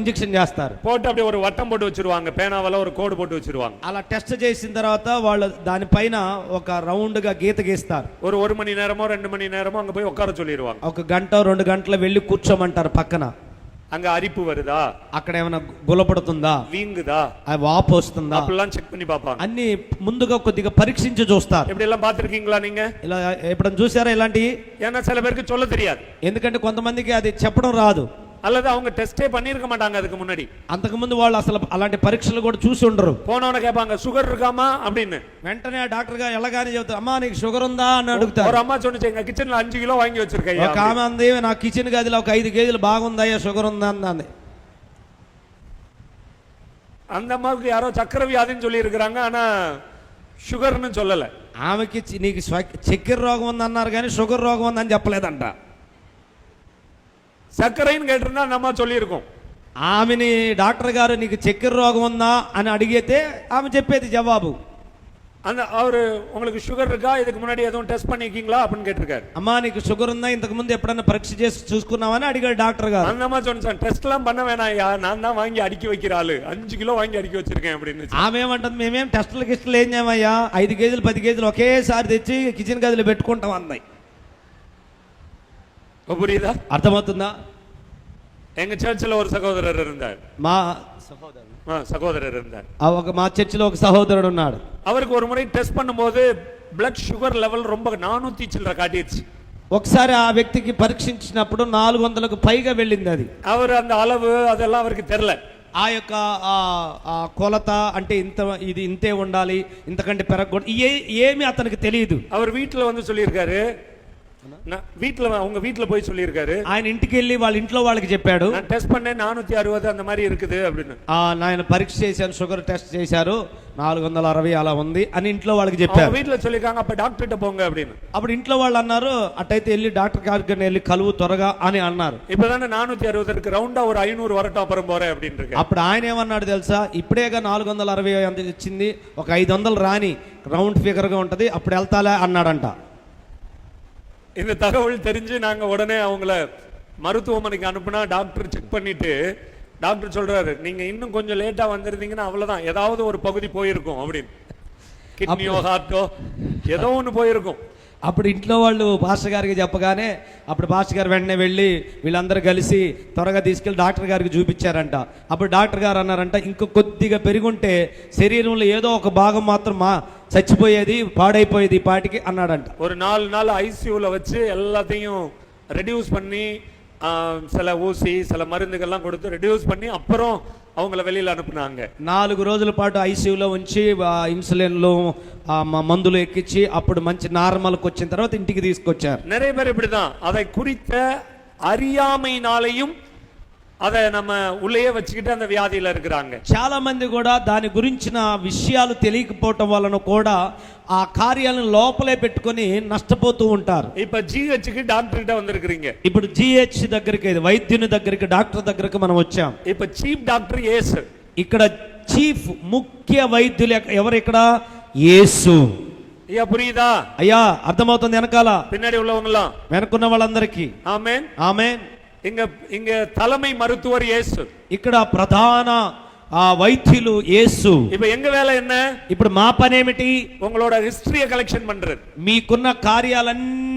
ఇంజెక్షన్ చేస్తారు. போட்டு அப்படியே ஒரு வட்டம் போட்டு வச்சிருவாங்க, பேனாவால ஒரு கோடு போட்டு வச்சிருவாங்க. అలా టెస్ట్ చేసిన తర్వాత వాళ్ళు దానిపైన ఒక రౌండ్ గా గీత గీస్తారు. ஒரு 1 மணி நேரமோ 2 மணி நேரమో அங்க போய் உட்கார சொல்லிடுவாங்க. ఒక గంట 2 గంటలు వెళ్ళి కూర్చోమంటారు పక్కన. அங்க அரிப்பு வருதா, అక్కడ ఏమైనా గులపడుతుందా, வீங்குதா, వాపు వస్తుందా, அப்படிலாம் చెక్ பண்ணி பாப்பாங்க. అన్ని ముందుగా కొద్దిగా పరీక్షించి చూస్తారు. இப்படி ఎல்லாம் பாத்துర్కீங்களா நீங்க? ఇలా ఎప్పుడైనా చూసారా ఇలాంటి? ஏன்னா சில பேருக்கு சொல்ல தெரியாது, ఎందుకంటే కొంతమందికి అది చెప్పడం రాదు, அல்லது அவங்க டெஸ்டே பண்ணிருக்க மாட்டாங்க அதுக்கு முன்னாடி. అంతకుముందు వాళ్ళు అసలు అలాంటి పరీక్షలు కూడా చూసి ఉండరు. போனவன கேட்பாங்க சுகர் இருக்காமா அப்படின்னு. వెంటనే ఆ డాక్టర్ గారు ఎలాగానే చెబుతారు, అమ్మా నీకు షుగర్ ఉందా అని అడుగుతారు. ஒரு అమ్మ சொன்னிச்சு, எங்க கிச்சன்ல 5 கிலோ வாங்கி வச்சிருக்கேன். ఒక ఆమె అంది, నా కిచెన్ గదిలో ఒక 5 కేజీలు బాగుందయ్యా షుగర్ ఉందా అంది. அந்த அம்மாவுக்கு யாரோ சக்கரை வியாதின்னு சொல்லி இருக்கிறாங்க, ஆனா షుగర్ని சொல்லல. ఆమెకి నీకు చక్కెర రోగం ఉంది అన్నారు కానీ షుగర్ రోగం ఉందని చెప్పలేదంట. சர்க்கரைன்னு கேட்டிருந்தா நம்ம சொல்லியிருக்கோம். ఆమెని డాక్టర్ గారు నీకు చక్కెర రోగం ఉందా అని అడిగితే ఆమె చెప్పేది జవాబు. அந்த அவரு உங்களுக்கு சுகர் இருக்கா, இதுக்கு முன்னாடி எதுவும் டெஸ்ட் பண்ணிருக்கீங்களா அப்படின்னு கேட்டிருக்காரு. అమ్మా నీకు షుగర్ ఉందా, ఇంతకు ముందు ఎప్పుడైనా పరీక్ష చేసి చూసుకున్నావని అడిగాడు డాక్టర్ గారు. அந்த அம்மா சொன்னான், டெஸ்ட் எல்லாம் பண்ண வேணாயா, நான் தான் வாங்கி அடுக்கி வைக்கிற ஆளு, 5 கிலோ வாங்கி அடுக்கி వச்சிருக்கேன் அப்படின்னு. ఆమె ఏమంటుంది, మేమేం టెస్టులు గిస్టులు ఏం చేయమయ్యా, 5 కేజీలు 10 కేజీలు ఒకేసారి తెచ్చి కిచెన్ గదిలో పెట్టుకుంటాం అన్నాయి. புரியுதா? అర్థమవుతుందా? எங்க சர்ச்சில் ஒரு சகோதரர் இருந்தார். మా சகோதரர் இருந்தார். మా చర్చిలో ఒక సహోదరుడు ఉన్నాడు. அவருக்கு ஒரு முறை டெஸ்ட் பண்ணும்போது బ్లడ్ షుగర్ లెవెల్ ரொம்ப 400 చిల్లర కాటిச்சு. ఒకసారి ఆ వ్యక్తికి పరీక్షించినప్పుడు 400కు పైగా వెళ్ళింది అది. அவர் அந்த அளவு அதெல்லாம் அவருக்கு தெரியல. ఆ యొక్క కొలత అంటే ఇది ఇంతే ఉండాలి, ఇంతకంటే పెరగకూడదు, ఏమి అతనికి తెలియదు. அவர் வீட்டுல வந்து சொல்லியிருக்காரு, அவங்க வீட்டுல போய் சொல்லியிருக்காரு, ఆయన ఇంటికి వెళ్ళి వాళ్ళ ఇంట్లో వాళ్ళకి చెప్పాడు, நான் டெஸ்ட் பண்ணேன் 460 அந்த மாதிரி இருக்குது அப்படின்னு. నేను పరీక్ష చేశాను, షుగర్ టెస్ట్ చేశారు, 460 అలా ఉంది అని ఇంట్లో వాళ్ళకి చెప్పారు. వీటిలో சொல்லிருக்காங்க, அப்ப డాక్టర్ கிட்ட போங்க அப்படின்னு. అప్పుడు ఇంట్లో వాళ్ళు అన్నారు, అట్టయితే వెళ్ళి డాక్టర్ గారికి వెళ్ళి కలువు త్వరగా అని అన్నారు. இப்பதானே 460க்கு రౌండా ஒரு 500 வரட்டும் అப்புறம் పోరే அப்படின்னு. అప్పుడు ఆయన ఏమన్నాడు తెలుసా, ఇప్పుడేగా 460 అంత ఇచ్చింది, ఒక 500 రాని రౌండ్ ఫిగర్ గా ఉంటది, అప్పుడు వెళ్తాలే అన్నాడంట. இந்த தகவல் தெரிஞ்சு நாங்க உடனே அவங்கள மருத்துவமனைக்கு அனுப்புனா டாக்டர் செக் பண்ணிட்டு டாக்டர் சொல்றாரு, நீங்க இன்னும் கொஞ்சம் லேட்டா வந்திருந்தீங்கன்னா அவ்வளவுதான், ஏதாவது ஒரு பகுதி போயிருக்கும் அப்படின்னு. కిడ్నీయో హార్టో ఏదో ஒன்று పోயிருக்கும். అప్పుడు ఇంట్లో వాళ్ళు పాస్టర్ గారికి చెప్పగానే అప్పుడు పాస్టర్ గారు వెంటనే వెళ్ళి వీళ్ళందరూ కలిసి త్వరగా తీసుకెళ్లి డాక్టర్ గారికి చూపించారంట. అప్పుడు డాక్టర్ గారు అన్నారంట, ఇంకో కొద్దిగా పెరుగుంటే శరీరంలో ఏదో ఒక భాగం మాత్రం చచ్చిపోయేది, పాడైపోయేది ఈ పాటికి అన్నాడంట. ஒரு 4 நாள் ஐசியூல வச்சு எல்லாத்தையும் ரெடியூஸ் பண்ணி சில ஊசி சில மருந்துகள்லாம் கொடுத்து ரெடியூஸ் பண்ணி அப்புறம் அவங்கள வெளியில அனுப்புனாங்க. 4 రోజుల పాటు ఐసీయూలో ఉంచి ఇన్సులిన్లు మందులు ఎక్కించి అప్పుడు మంచి నార్మల్కి వచ్చిన తర్వాత ఇంటికి తీసుకొచ్చారు. நிறைய பேர் இப்படிதான் அதை குறித்த அறியாமையினாலையும் அதை நம்ம உள்ளேயே வச்சுக்கிட்டு அந்த வியாதியில இருக்கிறாங்க. చాలా మంది కూడా దాని గురించిన విషయాలు తెలియకపోవటం వలన కూడా ఆ కార్యాలను లోపలే పెట్టుకొని నష్టపోతూ ఉంటారు. இப்ப ஜிஹெச்க்கு டாக்டர் கிட்ட வந்திருக்கீங்க. ఇప్పుడు జిహెచ్ దగ్గరికి, వైద్యుని దగ్గరికి, డాక్టర్ దగ్గరికి మనం వచ్చాం. இப்ப చీఫ్ డాక్టర్ యేసు. ఇక్కడ చీఫ్ ముఖ్య వైద్యులు ఎవరు? ఇక్కడ యేసు. ஐயா புரியுதா? అయ్యా అర్థమవుతుంది? వెనకాల பின்னாடி உள்ளவங்களா వెనుకున్న వాళ్ళందరికీ ఆమేన్ ఆమేన్. இங்க தலைமை மருத்துவர் యేసు. ఇక్కడ ప్రధాన వైద్యులు యేసు. இப்ப எங்க வேலை என்ன? ఇప్పుడు మా పని ఏమిటి? உங்களோட ஹிஸ்டரிய கலெக்ஷன் பண்றது. మీకున్న కార్యాలన్నీ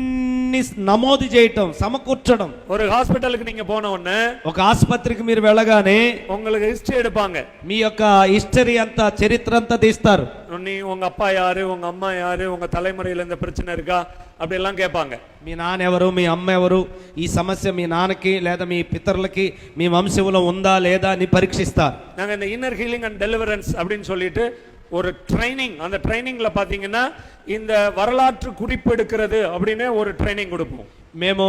నమోదు చేయటం, సమకూర్చడం. ஒரு ஹாஸ்பிடலுக்கு நீங்க போன உடனே, ఒక ఆసుపత్రికి మీరు వెళ్ళగానే உங்களுக்கு ஹிஸ்டரி எடுப்பாங்க. మీ యొక్క హిస్టరీ అంతా, చరిత్ర అంతా తీస్తారు. நீ உங்க அப்பா யாரு, உங்க அம்மா யாரு, உங்க தலைமுறையில இந்த பிரச்சனை இருக்கா, அப்படி எல்லாம் கேட்பாங்க. మీ నాన్న ఎవరు, మీ అమ్మ ఎవరు, ఈ సమస్య మీ నాన్నకి లేదా మీ పితరులకి మీ వంశంలో ఉందా లేదా అని పరీక్షిస్తారు. நாங்க இந்த இன்னர் ஹீலிங் அண்ட் டெலிவரன்ஸ் அப்படின்னு சொல்லிட்டு ஒரு ட்ரைனிங், அந்த ட்ரைனிங்ல பாத்தீங்கன்னா இந்த வரலாற்று குறிப்பெடுக்கிறது அப்படின்னு ஒரு ட்ரைனிங் கொடுப்போம். మేము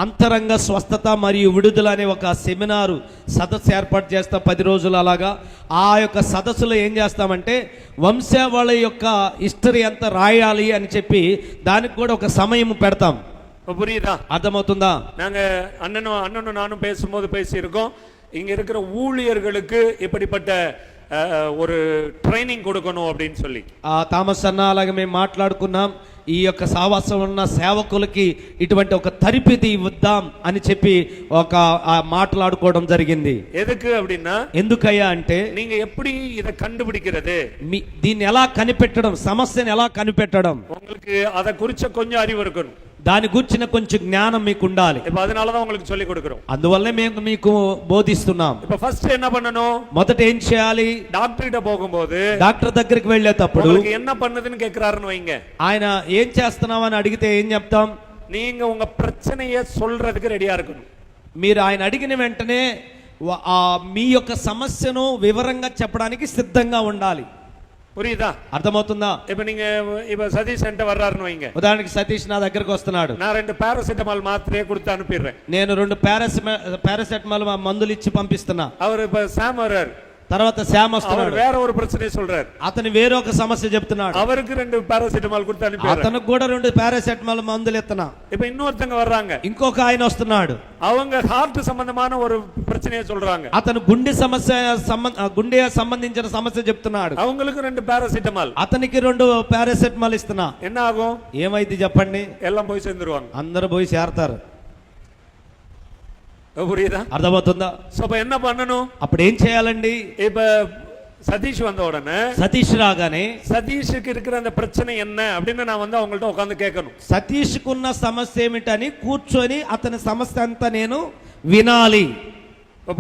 అంతరంగ స్వస్థత మరియు విడుదల అనే ఒక సెమినారు సదస్సు ఏర్పాటు చేస్తాం 10 రోజులు. అలాగా ఆ యొక్క సదస్సులో ఏం చేస్తామంటే వంశావళి యొక్క హిస్టరీ అంతా రాయాలి అని చెప్పి దానికి కూడా ఒక సమయం పెడతాం. புரியுதா? అర్థమవుతుందా? நாங்க அண்ணனும் நானும் பேசும்போது பேசியிருக்கோம், இங்க இருக்கிற ஊழியர்களுக்கு இப்படிப்பட்ட ஒரு ட்ரைனிங் கொடுக்கணும் அப்படின்னு சொல்லி. థామస్ అన్న అలాగే మేము మాట్లాడుకున్నాం, ఈ యొక్క సావాసం ఉన్న సేవకులకి ఇటువంటి ఒక తరిపిది ఇద్దాం అని చెప్పి ఒక మాట్లాడుకోవడం జరిగింది. ఎదుకు அப்படின்னா, ఎందుకయ్యా అంటే நீங்க எப்படி இத கண்டுபிடிக்கிறது, దీన్ని ఎలా కనిపెట్టడం, సమస్యను ఎలా కనిపెట్టడం, உங்களுக்கு అத குறிச்ச கொஞ்சம் அறிவு இருக்கணும். దాని గురించిన కొంచెం జ్ఞానం మీకు ఉండాలి. இப்ப அதனால தான் உங்களுக்கு சொல்லி கொடுக்கிறோம். అందువల్లే మేము మీకు బోధిస్తున్నాం. இப்ப ఫస్ట్ என்ன பண்ணணும்? మొదట ఏం చేయాలి? డాక్టర్ கிட்ட போகும்போது, డాక్టర్ దగ్గరికి వెళ్ళేటప్పుడు உங்களுக்கு என்ன பண்ணுதுன்னு கேக்குறாருன்னு வைங்க. ఆయన ఏం చేస్తున్నావు అని అడిగితే ఏం చెప్తాం? நீங்க உங்க பிரச்சனையை சொல்றதுக்கு ரெடியா இருக்கணும். మీరు ఆయన అడిగిన వెంటనే మీ యొక్క సమస్యను వివరంగా చెప్పడానికి సిద్ధంగా ఉండాలి. புரியுதா? అర్థమవుతుందా? இப்ப நீங்க சதீஷ் என்கிட்ட வர்றாருன்னு வைங்க. ఉదాహరణకి సతీష్ నా దగ్గరకు వస్తున్నాడు. நான் 2 பாராசிட்டமால் மாத்திரையை கொடுத்து அனுப்பிடுறேன். నేను 2 పారాసెటమాల్ మందులు ఇచ్చి పంపిస్తున్నా. அவர் இப்ப சாம் வர்றாரு. తర్వాత శ్యామ్ వస్తున్నాడు. வேற ஒரு பிரச்சனையை சொல்றாரு. అతను వేరొక సమస్య చెప్తున్నాడు. அவருக்கு 2 பாராசிட்டமால் கொடுத்து அனுப்பிடுறேன். అతనికి కూడా 2 పారాసెటమాల్ మందులు ఇస్తున్నా. இப்ப இன்னொருத்தங்க வர்றாங்க. ఇంకొక ఆయన వస్తున్నాడు. அவங்க ஹார்ட் சம்பந்தமான ஒரு பிரச்சனையை சொல்றாங்க. అతను గుండె సంబంధించిన సమస్య చెప్తున్నాడు. அவங்களுக்கு 2 பாராசிட்டமால். అతనికి 2 పారాసెటమాల్ ఇస్తున్నా. என்ன ஆகும்? ఏమైంది చెప్పండి? எல்லாம் போய் சேர்ந்துருவாங்க. అందరూ పోయి చేరతారు. புரியுதா? అర్థమవుతుందా? సో அப்ப என்ன பண்ணணும்? అప్పుడు ఏం చేయాలండి? இப்ப சதீஷ் வந்த உடனே, సతీష్ రాగానే சதீஷுக்கு இருக்கிற அந்த பிரச்சனை என்ன அப்படின்னு நான் வந்து அவங்கள்ட்ட உட்கார்ந்து கேட்கணும். సతీష్కున్న సమస్య ఏమిటని కూర్చొని అతని సమస్య అంతా నేను వినాలి.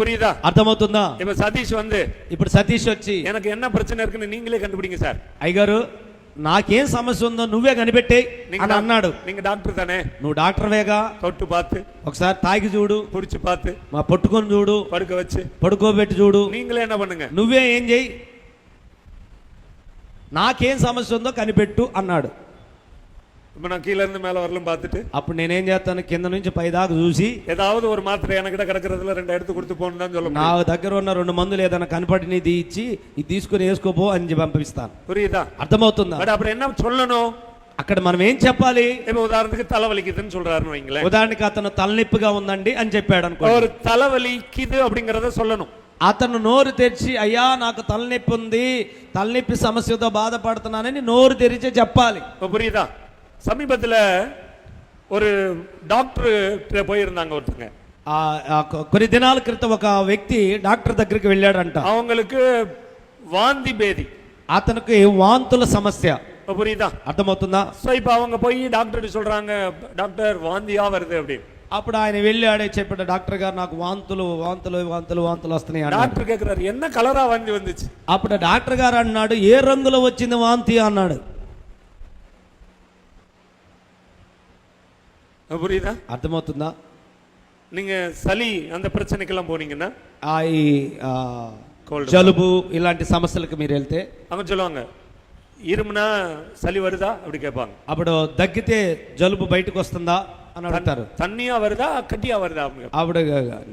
புரியுதா? అర్థమవుతుందా? இப்ப సతీష్ வந்து, ఇప్పుడు సతీష్ వచ్చి எனக்கு என்ன பிரச்சனை இருக்குன்னு நீங்களே கண்டுபிடிங்க சார். అయ్యగారు నాకేం సమస్య ఉందో నువ్వే కనిపెట్టే అని అన్నాడు. நீங்க டாக்டர் தானே, నువ్వు డాక్టర్వేగా, தொட்டு பார்த்து, ఒకసారి తాగి చూడు, புடிச்சு பார்த்து, మా పట్టుకొని చూడు, படுக்க வச்சு, పడుకోబెట్టి చూడు, நீங்களே என்ன பண்ணுங்க, నువ్వే ఏం చెయ్యి, నాకేం సమస్య ఉందో కనిపెట్టు అన్నాడు. இப்ப நான் கீழ இருந்து மேல வரலும் பார்த்துட்டு, అప్పుడు నేనేం చేస్తాను, కింద నుంచి పై దాకా చూసి ஏதாவது ஒரு மாத்திரை எனக்கிட்ட கிடக்கிறதுல 2 எடுத்து கொடுத்து போன்னு தான் சொல்ல నా முடியும். దగ్గర ఉన్న 2 మందులు ఏదైనా కనపడినది ఇచ్చి ఇది తీసుకుని వేసుకోపో అని పంపిస్తాను. புரியுதா? అర్థమవుతుందా? பட் அப்புறம் என்ன சொல்லணும்? అక్కడ మనం ఏం చెప్పాలి? இப்ப உதாரணத்துக்கு தலைவலிக்குதுன்னு சொல்றாருன்னு வைங்களேன். ఉదాహరణకి అతను తలనొప్పిగా ఉందండి అని చెప్పాడు అనుకో. ஒரு தலைவலிக்குது அப்படிங்கறத சொல்லணும். అతను నోరు తెరిచి అయ్యా నాకు తలనొప్పి ఉంది, తలనొప్పి సమస్యతో బాధపడుతున్నానని నోరు తెరిచి చెప్పాలి. புரியுதா? சமீபத்துல ஒரு டாக்டர் போயிருந்தாங்க ஒருத்தங்க. కొన్ని దినాల క్రితం ఒక వ్యక్తి డాక్టర్ దగ్గరికి వెళ్ళాడంట. அவங்களுக்கு வாந்தி பேதி, అతనికి వాంతుల సమస్య. புரியுதா? అర్థమవుతుందా? సో இப்ப அவங்க போய் டாக்டர் சொல்றாங்க, டாக்டர் வாந்தியா வருது அப்படி. అప్పుడు ఆయన వెళ్ళాడే చెప్పాడు, డాక్టర్ గారు నాకు వాంతులు వాంతులు వాంతులు వాంతులు వస్తున్నాయి అన్నాడు. డాక్టర్ కేக்குறாரு, என்ன కలరా వాంతి வந்துச்சு? అప్పుడు డాక్టర్ గారు అన్నాడు, ఏ రంగులో వచ్చింది వాంతి అన్నాడు. புரியுதா? అర్థమవుతుందా? நீங்க சளி அந்த பிரச்சனைக்கெல்லாம் போனீங்கன்னா, ఈ జలుబు ఇలాంటి సమస్యలకు మీరు వెళ్తే அவங்க சொல்லுவாங்க, இருமுனா சளி வருதா அப்படி கேட்பாங்க. అప్పుడు దగ్గితే జలుబు బయటకు వస్తుందా అని అడుగుతారు. తన్నియా వరదా కట్టియా వరదా? ఆవిడ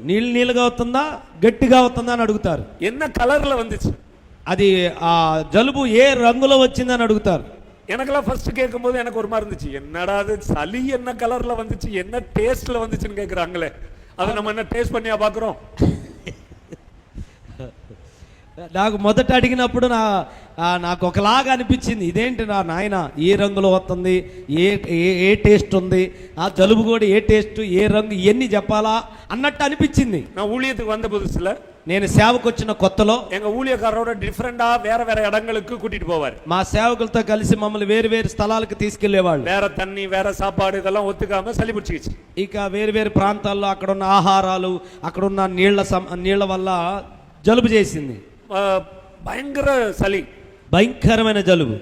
నీళ్ళుగా అవుతుందా గట్టిగా అవుతుందా అని అడుగుతారు. ఎన్న కలర్లో வந்துச்சு? అది ఆ జలుబు ఏ రంగులో వచ్చిందని అడుగుతారు. எனக்கெல்லாம் ஃபர்ஸ்ட் கேட்கும்போது எனக்கு ஒரு மாதிரி இருந்துச்சு, என்னடா அது சளி என்ன கலர்ல வந்துச்சு, என்ன டேஸ்ட்ல வந்துச்சுன்னு கேட்குறாங்களே, அதை நம்ம என்ன டேஸ்ட் பண்ணியா பார்க்குறோம்? నాకు మొదట అడిగినప్పుడు నాకు ఒకలాగా అనిపించింది, ఇదేంటి నా నాయన ఏ రంగులో వస్తుంది, ఏ టేస్ట్ ఉంది, ఆ జలుబు కూడా ఏ టేస్ట్ ఏ రంగు ఇవన్నీ చెప్పాలా అన్నట్టు అనిపించింది. నా ஊழியத்துக்கு வந்த புதுசுல నేను సేవకు వచ్చిన కొత్తలో எங்க ஊழியக்காரரோட டிஃபரெண்டா வேற வேற இடங்களுக்கு கூட்டிட்டு போவார். మా సేవకులతో కలిసి మమ్మల్ని వేరు వేరు స్థలాలకు తీసుకెళ్లేవాళ్ళు. వేర తన్ని వేర సాపాడు இதெல்லாம் ఒత్తుకామ చలి పుచ్చికిచ్చి ఇక వేరు వేరు ప్రాంతాల్లో అక్కడ ఉన్న ఆహారాలు అక్కడ ఉన్న నీళ్ల వల్ల జలుబు చేసింది. భయంకర చలి, భయంకరమైన జలుబు.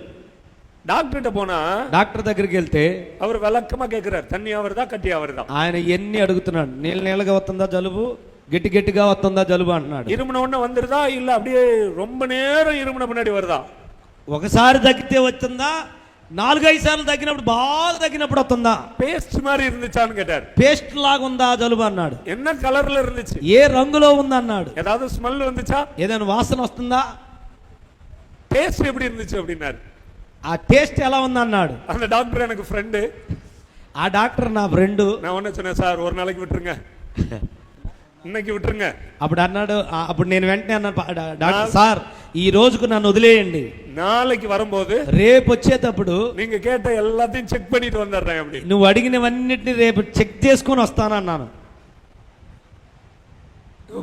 డాక్టర్ పోనా డాక్టర్ దగ్గరికి వెళ్తే அவர் விளக்கமா கேக்குறாரு, தண்ணி அவர்దా கட்டி அவர்దా? ఆయన ఎన్ని అడుగుతున్నాడు, నీళ్ళగా వస్తుందా జలుబు, గట్టిగా వస్తుందా జలుబు అంటున్నాడు. இருமுன ஒண்ணு வந்துருదా இல்ல அப்படியே ரொம்ப நேரம் இருమున பின்னாடி வருదా? ఒకసారి తగ్గితే వస్తుందా, 4-5 సార్లు తగ్గినప్పుడు బాగా తగ్గినప్పుడు వస్తుందా? పేస్ట్ மாதிரி இருந்துச்சான்னு கேட்டார். పేస్ట్ లాగా ఉందా జలుబు అన్నాడు. என்ன కలర్ல இருந்துச்சு, ఏ రంగులో ఉంది అన్నాడు. ஏதாவது స్మెల్ வந்துச்சா, ఏదైనా వాసన వస్తుందా, టేస్ట్ எப்படி இருந்துச்சு அப்படின்னாரு. ఆ టేస్ట్ ఎలా ఉంది అన్నాడు. அந்த டாக்டர் எனக்கு ఫ్రెండ్, ఆ డాక్టర్ నా ఫ్రెండ్. நான் ஒண்ணு சொன்னேன், சார் ஒரு நாளைக்கு விட்டுருங்க, இன்னைக்கு விட்டுருங்க. అప్పుడు అన్నాడు, అప్పుడు నేను వెంటనే అన్నాను, డాక్టర్ సార్ ఈ రోజుకు నన్ను వదిలేయండి, நாளைக்கு வரும்போது రేపు వచ్చేటప్పుడు நீங்க கேட்ட எல்லாத்தையும் செக் பண்ணிட்டு வந்துடுறேன் அப்படி. నువ్వు అడిగినవన్నిటిని రేపు చెక్ చేసుకొని వస్తానన్నాను.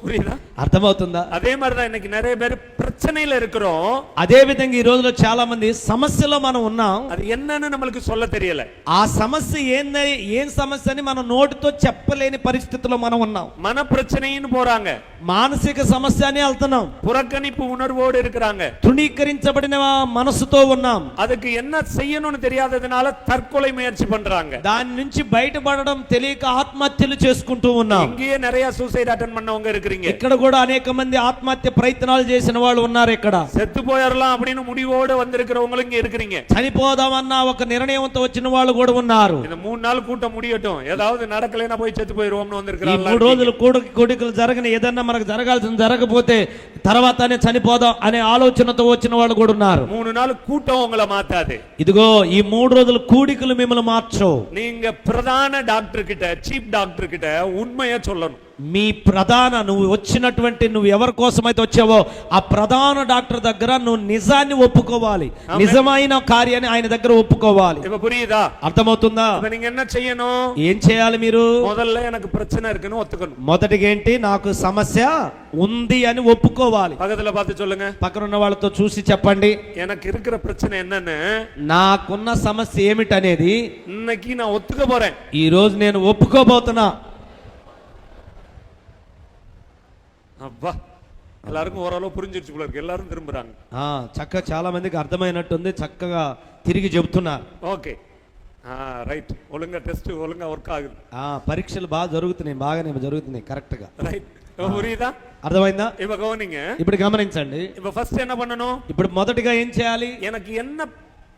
புரியுதா? అర్థమవుతుందా? அதே மாதிரிதான் இன்னைக்கு நிறைய பேர் பிரச்சனையில இருக்கிறோம். అదే విధంగా ఈ రోజులో చాలా మంది సమస్యలో మనం ఉన్నాం. அது என்னன்னு நம்மளுக்கு சொல்ல தெரியல. ఆ సమస్య ఏం సమస్య అని మన నోటితో చెప్పలేని పరిస్థితిలో మనం ఉన్నాం. మన பிரச்சனைன்னு போறாங்க, మానసిక సమస్య అని వెళ్తున్నాం, புறக்கணிப்பு உணர்வோடு இருக்கிறாங்க, తృణీకరించబడిన మనసుతో ఉన్నాం. அதுக்கு என்ன செய்யணும்னு தெரியாததுனால தற்கொலை முயற்சி பண்றாங்க. దాని నుంచి బయటపడడం తెలియక ఆత్మహత్యలు చేసుకుంటూ ఉన్నాం. இங்கேயே நிறைய சூசைட் అటెండ్ பண்ணவங்க இருக்கிறீங்க. ఇక్కడ కూడా అనేక మంది ఆత్మహత్య ప్రయత్నాలు చేసిన వాళ్ళు ఉన్నారు. ఇక్కడ செத்து போயிரலாம் அப்படின்னு முடிவோடு வந்திருக்கிறவங்களும் இங்க இருக்கிறீங்க. చనిపోదామన్న ఒక నిర్ణయంతో వచ్చిన వాళ్ళు కూడా ఉన్నారు. இந்த 3 நாள் கூட்டம் முடியட்டும், ஏதாவது நடக்கலைனா போய் செத்து போயிடுவோம்னு வந்திருக்கிறாங்க. ఈ 3 రోజులు కోడికలు జరగని ఏదన్నా మనకు జరగాల్సింది జరగకపోతే తర్వాతనే చనిపోదాం అనే ఆలోచనతో వచ్చిన వాళ్ళు కూడా ఉన్నారు. 3 நாள் கூட்டம் உங்களை மாத்தாது. ఇదిగో ఈ 3 రోజులు కూడికలు మిమ్మల్ని మార్చవు. நீங்க பிரதான டாக்டர் கிட்ட, చీఫ్ డాక్టర్ கிட்ட உண்மையை சொல்லணும். మీ ప్రధాన నువ్వు ఎవరి కోసమైతే వచ్చావో ఆ ప్రధాన డాక్టర్ దగ్గర నువ్వు నిజాన్ని ఒప్పుకోవాలి, నిజమైన కార్యాన్ని ఆయన దగ్గర ఒప్పుకోవాలి. இப்ப புரியுதா? అర్థమవుతుందా? இப்ப நீங்க என்ன செய்யணும்? ఏం చేయాలి మీరు? முதல்ல எனக்கு பிரச்சனை இருக்குன்னு ஒத்துக்கணும். మొదటిగా ఏంటి? నాకు సమస్య ఉంది అని ఒప్పుకోవాలి. పక్కన பார்த்து சொல்லுங்க, పక్కన ఉన్న వాళ్ళతో చూసి చెప్పండి, எனக்கு இருக்கிற பிரச்சனை என்னன்னு, నాకున్న సమస్య ఏమిటనేది இன்னைக்கு நான் ஒத்துக்க போறேன். ఈ రోజు నేను ఒప్పుకోబోతున్నా. అబ్బా, எல்லாருக்கும் ஓரளவு புரிஞ்சிருச்சு போல இருக்கு, எல்லாரும் திரும்புறாங்க. చక్కగా చాలా మందికి అర్థమైనట్టుంది, చక్కగా తిరిగి చెబుతున్నారు. Okay, right. ఒழுங்கா టెస్ట్ ఒழுங்கா వర్క్ ఆగుது. పరీక్షలు బాగా జరుగుతున్నాయి, బాగానే జరుగుతున్నాయి కరెక్ట్ గా. రైట్, புரியுதா? అర్థమైందా? இப்ப கவனிங்க, ఇప్పుడు గమనించండి. இப்ப ஃபர்ஸ்ட் என்ன பண்ணணும்? ఇప్పుడు మొదటిగా ఏం చేయాలి? எனக்கு என்ன,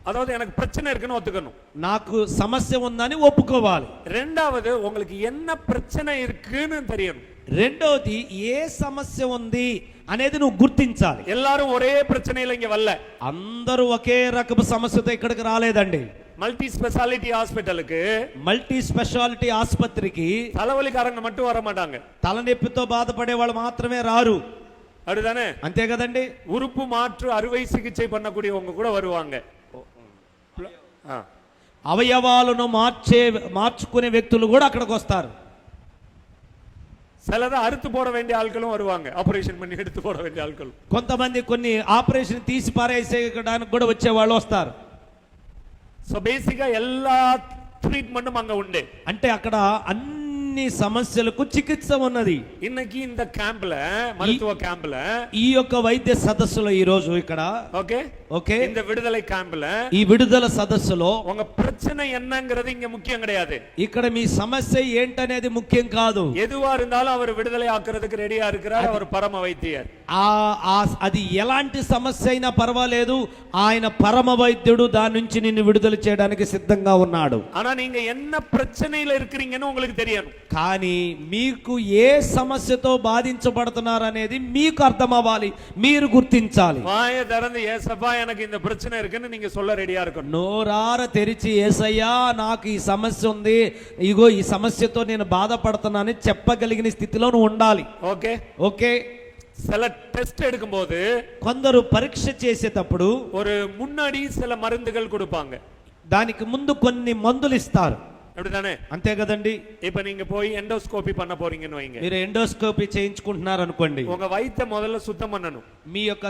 அதாவது எனக்கு பிரச்சனை இருக்குன்னு ஒத்துக்கணும். నాకు సమస్య ఉందని ఒప్పుకోవాలి. రెండవది உங்களுக்கு என்ன பிரச்சனை இருக்குன்னு தெரியணும். రెండోది ఏ సమస్య ఉంది అనేది నువ్వు గుర్తించాలి. எல்லாரும் ஒரே பிரச்சனையில இங்க வரல, అందరూ ఒకే రకపు సమస్యతో ఇక్కడికి రాలేదండి. మల్టీ స్పెషాలిటీ హాస్పిటల్కి, మల్టీ స్పెషాలిటీ ఆసుపత్రికి తలవలికారంగా மட்டும் வர மாட்டாங்க. తలనొప్పితో బాధపడే వాళ్ళు మాత్రమే రారు, అడుదానే? అంతే కదండి. ఉరుపు మాற்று అறுவை சிகிச்சை பண்ணக்கூடியவங்க కూడా வருவாங்க. అవయవాలను మార్చుకునే వ్యక్తులు కూడా అక్కడికి వస్తారు. சிலதை அறுத்து போட வேண்டிய ஆட்களும் வருவாங்க, ஆபரேஷன் பண்ணி எடுத்து போட வேண்டிய ஆட்கள். కొంతమంది కొన్ని ఆపరేషన్ తీసి పారేసేయడానికి కూడా వచ్చే వాళ్ళు వస్తారు. సో బేసిక్గా எல்லா ట్రీట్మెంట్ అங்க ఉండే, అంటే అక్కడ అన్ని సమస్యలకు చికిత్స ఉన్నది. இன்னைக்கு இந்த கேம்ப்ல, மருத்துவ கேம்ப்ல, ఈ యొక్క వైద్య సదస్సులో ఈ రోజు ఇక్కడ ఓకే ఓకే இந்த விடுதலை கேம்ப்ல ఈ విడుదల సదస్సులో உங்க பிரச்சனை என்னங்கிறது இங்க முக்கியம் கிடையாது. ఇక్కడ మీ సమస్య ఏంటనేది ముఖ్యం కాదు. எதுவா இருந்தாலும் அவர் விடுதலை ஆக்குறதுக்கு ரெடியா இருக்கிறார். அவர் பரம வைத்தியர். అది ఎలాంటి సమస్య అయినా పర్వాలేదు, ఆయన పరమ వైద్యుడు, దాని నుంచి నిన్ను విడుదల చేయడానికి సిద్ధంగా ఉన్నాడు. ஆனா நீங்க என்ன பிரச்சனையில இருக்கிறீங்கன்னு உங்களுக்கு தெரியணும். కానీ మీకు ఏ సమస్యతో బాధించబడుతున్నారు అనేది మీకు అర్థం అవ్వాలి, మీరు గుర్తించాలి. வாயை திறந்து ஏசப்பா எனக்கு இந்த பிரச்சனை இருக்குன்னு நீங்க சொல்ல ரெடியா இருக்கணும். నోరార తెరిచి యేసయ్యా నాకు ఈ సమస్య ఉంది, ఇగో ఈ సమస్యతో నేను బాధపడుతున్నానని చెప్పగలిగిన స్థితిలో నువ్వు ఉండాలి. Okay okay. சில டெஸ்ட் எடுக்கும்போது కొందరు పరీక్ష చేసేటప్పుడు ஒரு முன்னாடி சில மருந்துகள் கொடுப்பாங்க. దానికి ముందు కొన్ని మందులు ఇస్తారు, அப்படிதானே? అంతే కదండి. இப்ப நீங்க போய் ఎండోస్కోపీ பண்ண పోறீங்கன்னு வைங்க. మీరు ఎండోస్కోపీ చేయించుకుంటున్నారు అనుకోండి, உங்க வயித்தை முதல்ல சுத்தம் பண்ணணும். మీ యొక్క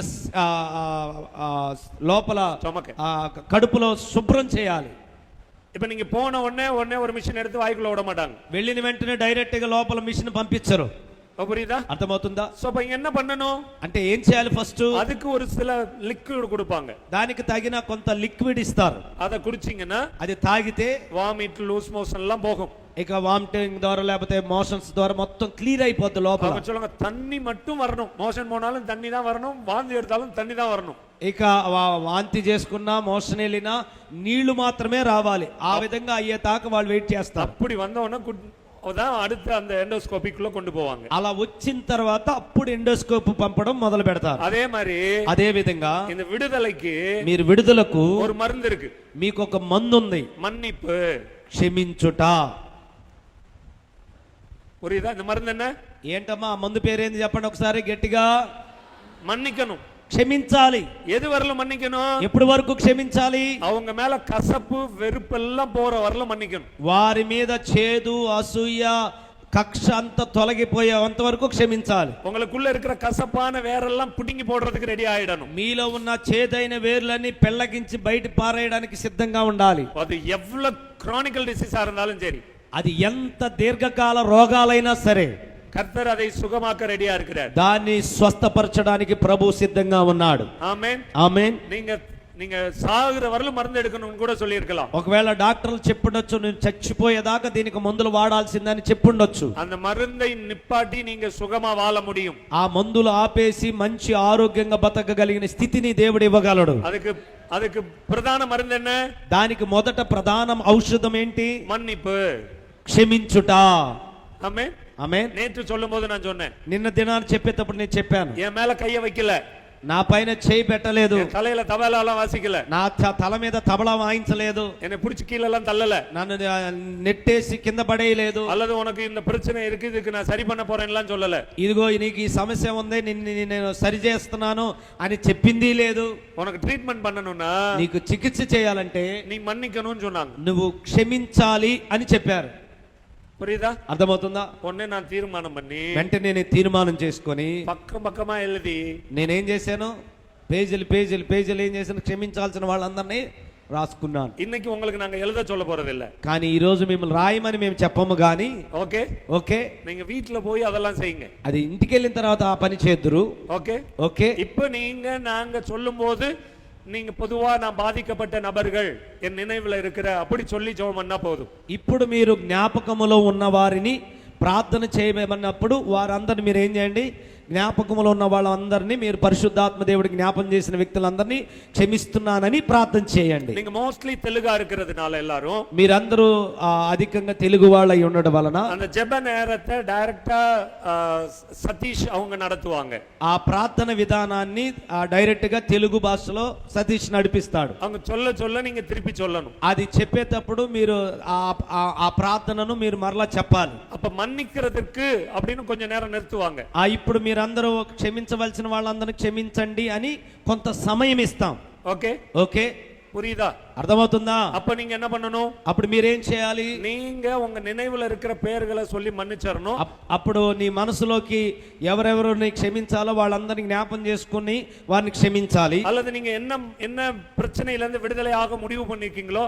లోపల స్టమక్ కడుపులో శుభ్రం చేయాలి. இப்ப நீங்க போன உடனே ஒரு மிஷின் எடுத்து வாய்க்குள்ள விட மாட்டாங்க. వెళ్ళిన వెంటనే డైరెక్ట్ గా లోపల మిషన్ పంపించరు. புரியுதா? అర్థమవుతుందా? సో அப்ப என்ன பண்ணணும்? అంటే ఏం చేయాలి? ఫస్ట్ அதுக்கு ஒரு சில லிக்విడ్ கொடுப்பாங்க. దానికి తగిన కొంత లిక్విడ్ ఇస్తారు. అத కుడిచింగనా అది తాగితే వామిట్ లూస్ మోషన్ எல்லாம் போகும். ఇక వామిటింగ్ ద్వారా లేకపోతే మోషన్స్ ద్వారా మొత్తం క్లియర్ అయిపోద్ది లోపల. அவங்க சொல்லுங்க தண்ணி மட்டும் வரணும். మోషన్ போனாலும் தண்ணி தான் வரணும், வாந்தி எடுத்தாலும் தண்ணி தான் வரணும். ఇక వాంతి చేసుకున్నా మోషన్ వెళ్ళినా నీళ్లు మాత్రమే రావాలి. ఆ విధంగా అయ్యేదాకా వాళ్ళు వెయిట్ చేస్తారు. அப்படி வந்தவன அடுத்து அந்த ఎండోస్కోపీக்குள்ள கொண்டு போவாங்க. అలా వచ్చిన తర్వాత అప్పుడు ఎండోస్కోప్ పంపడం మొదలు పెడతారు. అదే మరి అదే విధంగా இந்த విడుదలకి మీరు విడుదలకు ஒரு மருந்து இருக்கு. మీకు ఒక మందు ఉంది, మన్నిப்பு, క్షమించుట. புரியுதா? இந்த மருந்து என்ன? ఏంటమ్మా ఆ మందు పేరేంది చెప్పండి ఒకసారి గట్టిగా. మన్నికணும், క్షమించాలి. எது வரலும் மன்னிக்கணும்? ఎప్పటి వరకు క్షమించాలి? அவங்க மேல கசப்பு வெறுப்பு எல்லாம் போற வரலும் மன்னிக்கணும். వారి మీద చేదు అసూయ కక్ష అంతా తొలగిపోయేంత వరకు క్షమించాలి. உங்களுக்குள்ள இருக்கிற கசப்பான வேரெல்லாம் புடுங்கி போடுறதுக்கு రెడీ ஆயிடணும். మీలో ఉన్న చేదైన వేర్లన్నీ పెళ్ళగించి బయట పారేయడానికి సిద్ధంగా ఉండాలి. அது எவ்வளவு క్రానికల్ డిసీజా இருந்தாலும் சரி, అది ఎంత దీర్ఘకాల రోగాలైనా సరే கர்த்தர் அதை சுகமாக்க ரெடியா இருக்கிறார். దాన్ని స్వస్థపరచడానికి ప్రభు సిద్ధంగా ఉన్నాడు. ఆమేన్. ఆమేన్. நீங்க சாகுற வரலும் மருந்து எடுக்கணும்னு கூட சொல்லி இருக்கலாம். ఒకవేళ డాక్టర్లు చెప్పుండొచ్చు నేను చచ్చిపోయేదాకా దీనికి మందులు వాడాల్సిందని చెప్పుండొచ్చు. அந்த மருந்தை நிப்பாட்டி நீங்க சுகமா வாழ முடியும். ఆ మందులు ఆపేసి మంచి ఆరోగ్యంగా బతకగలిగిన స్థితిని దేవుడు ఇవ్వగలడు. அதுக்கு பிரதான மருந்து என்ன? దానికి మొదట ప్రధాన ఔషధం ఏంటి? మన్నిப்பு, క్షమించుట. ఆమేన్. ఆమేన్. நேற்று சொல்லும்போது நான் சொன்னேன், నిన్న దినాన్ని చెప్పేటప్పుడు నేను చెప్పాను, என் மேல கைய வைக்கல, నా పైన చేయి పెట్టలేదు, தலையில தபலாலாம் வாசிக்கல, నా తల మీద తబలా వాయించలేదు, என்னை புடிச்சு கீழெல்லாம் தள்ளல, నన్ను నెట్టేసి కింద పడేయలేదు, அல்லது உனக்கு இந்த பிரச்சனை இருக்கு இதுக்கு நான் சரி பண்ண போறேன்லாம் சொல்லல, ఇదిగో నీకు ఈ సమస్య ఉంది నేను సరి చేస్తున్నాను అని చెప్పింది లేదు. உனக்கு ட்ரீட்மெண்ட் பண்ணணும்னா నీకు చికిత్స చేయాలంటే நீ மன்னிக்கணும்னு சொன்னாங்க, నువ్వు క్షమించాలి అని చెప్పారు. புரியுதா? అర్థమవుతుందా? உடனே நான் தீர்மானம் பண்ணி వెంటనే నేను తీర్మానం చేసుకొని పక్కமா எழுதி నేనేం చేశాను, పేజీలు ఏం చేశాను, క్షమించాల్సిన వాళ్ళందరినీ రాసుకున్నాను. இன்னைக்கு உங்களுக்கு நாங்க எழுத சொல்ல போறது இல்ல, కానీ ఈ రోజు మిమ్మల్ని రాయమని మేము చెప్పము గాని, ఓకే ఓకే, நீங்க வீட்ல போய் அதெல்லாம் செய்யுங்க. అది ఇంటికి వెళ్ళిన తర్వాత ఆ పని చేద్దురు. Okay okay. இப்போ நாங்க சொல்லும்போது நீங்க பொதுவா நான் பாதிக்கப்பட்ட நபர்கள் என் நினைவுல இருக்கிற அப்படி சொல்லி ஜெபம் பண்ணா போதும். ఇప్పుడు మీరు జ్ఞాపకములో ఉన్న వారిని ప్రార్థన చేయమన్నప్పుడు వారందరిని మీరు ఏం చేయండి, జ్ఞాపకములో ఉన్న వాళ్ళందరినీ మీరు పరిశుద్ధాత్మ దేవుడి జ్ఞాపం చేసిన వ్యక్తులందరినీ క్షమిస్తున్నానని ప్రార్థన చేయండి. நீங்க మోస్ట్లీ తెలుగా இருக்கிறதுனால எல்லாரும் మీరందరూ అధికంగా తెలుగు వాళ్ళై ఉండడం వలన அந்த ஜெப நேரத்தை டைரக்டா సతీష్ அவங்க நடத்துவாங்க. ఆ ప్రార్థన విధానాన్ని డైరెక్ట్ గా తెలుగు భాషలో సతీష్ నడిపిస్తాడు. அவங்க சொல்ல நீங்க திருப்பி சொல்லணும். అది చెప్పేటప్పుడు మీరు ఆ ప్రార్థనను మీరు మరలా చెప్పాలి. அப்ப மன்னிக்கிறதுக்கு அப்படின்னு கொஞ்ச நேரம் நிறுத்துவாங்க. ఇప్పుడు మీరందరూ క్షమించవలసిన వాళ్ళందరినీ క్షమించండి అని కొంత సమయం ఇస్తాం. ఓకే ఓకే, புரியுதா? అర్థమవుతుందా? அப்ப நீங்க என்ன பண்ணணும், అప్పుడు మీరేం చేయాలి, நீங்க உங்க நினைவுல இருக்கிற பெயர்களை சொல்லி மன்னிச்சறணும். అప్పుడు నీ మనసులోకి ఎవరెవరు నీ క్షమించాలో వాళ్ళందరినీ జ్ఞాపం చేసుకుని వారిని క్షమించాలి. அல்லது நீங்க என்ன பிரச்சனையில இருந்து விடுதலை ஆக முடிவு பண்ணிருக்கீங்களோ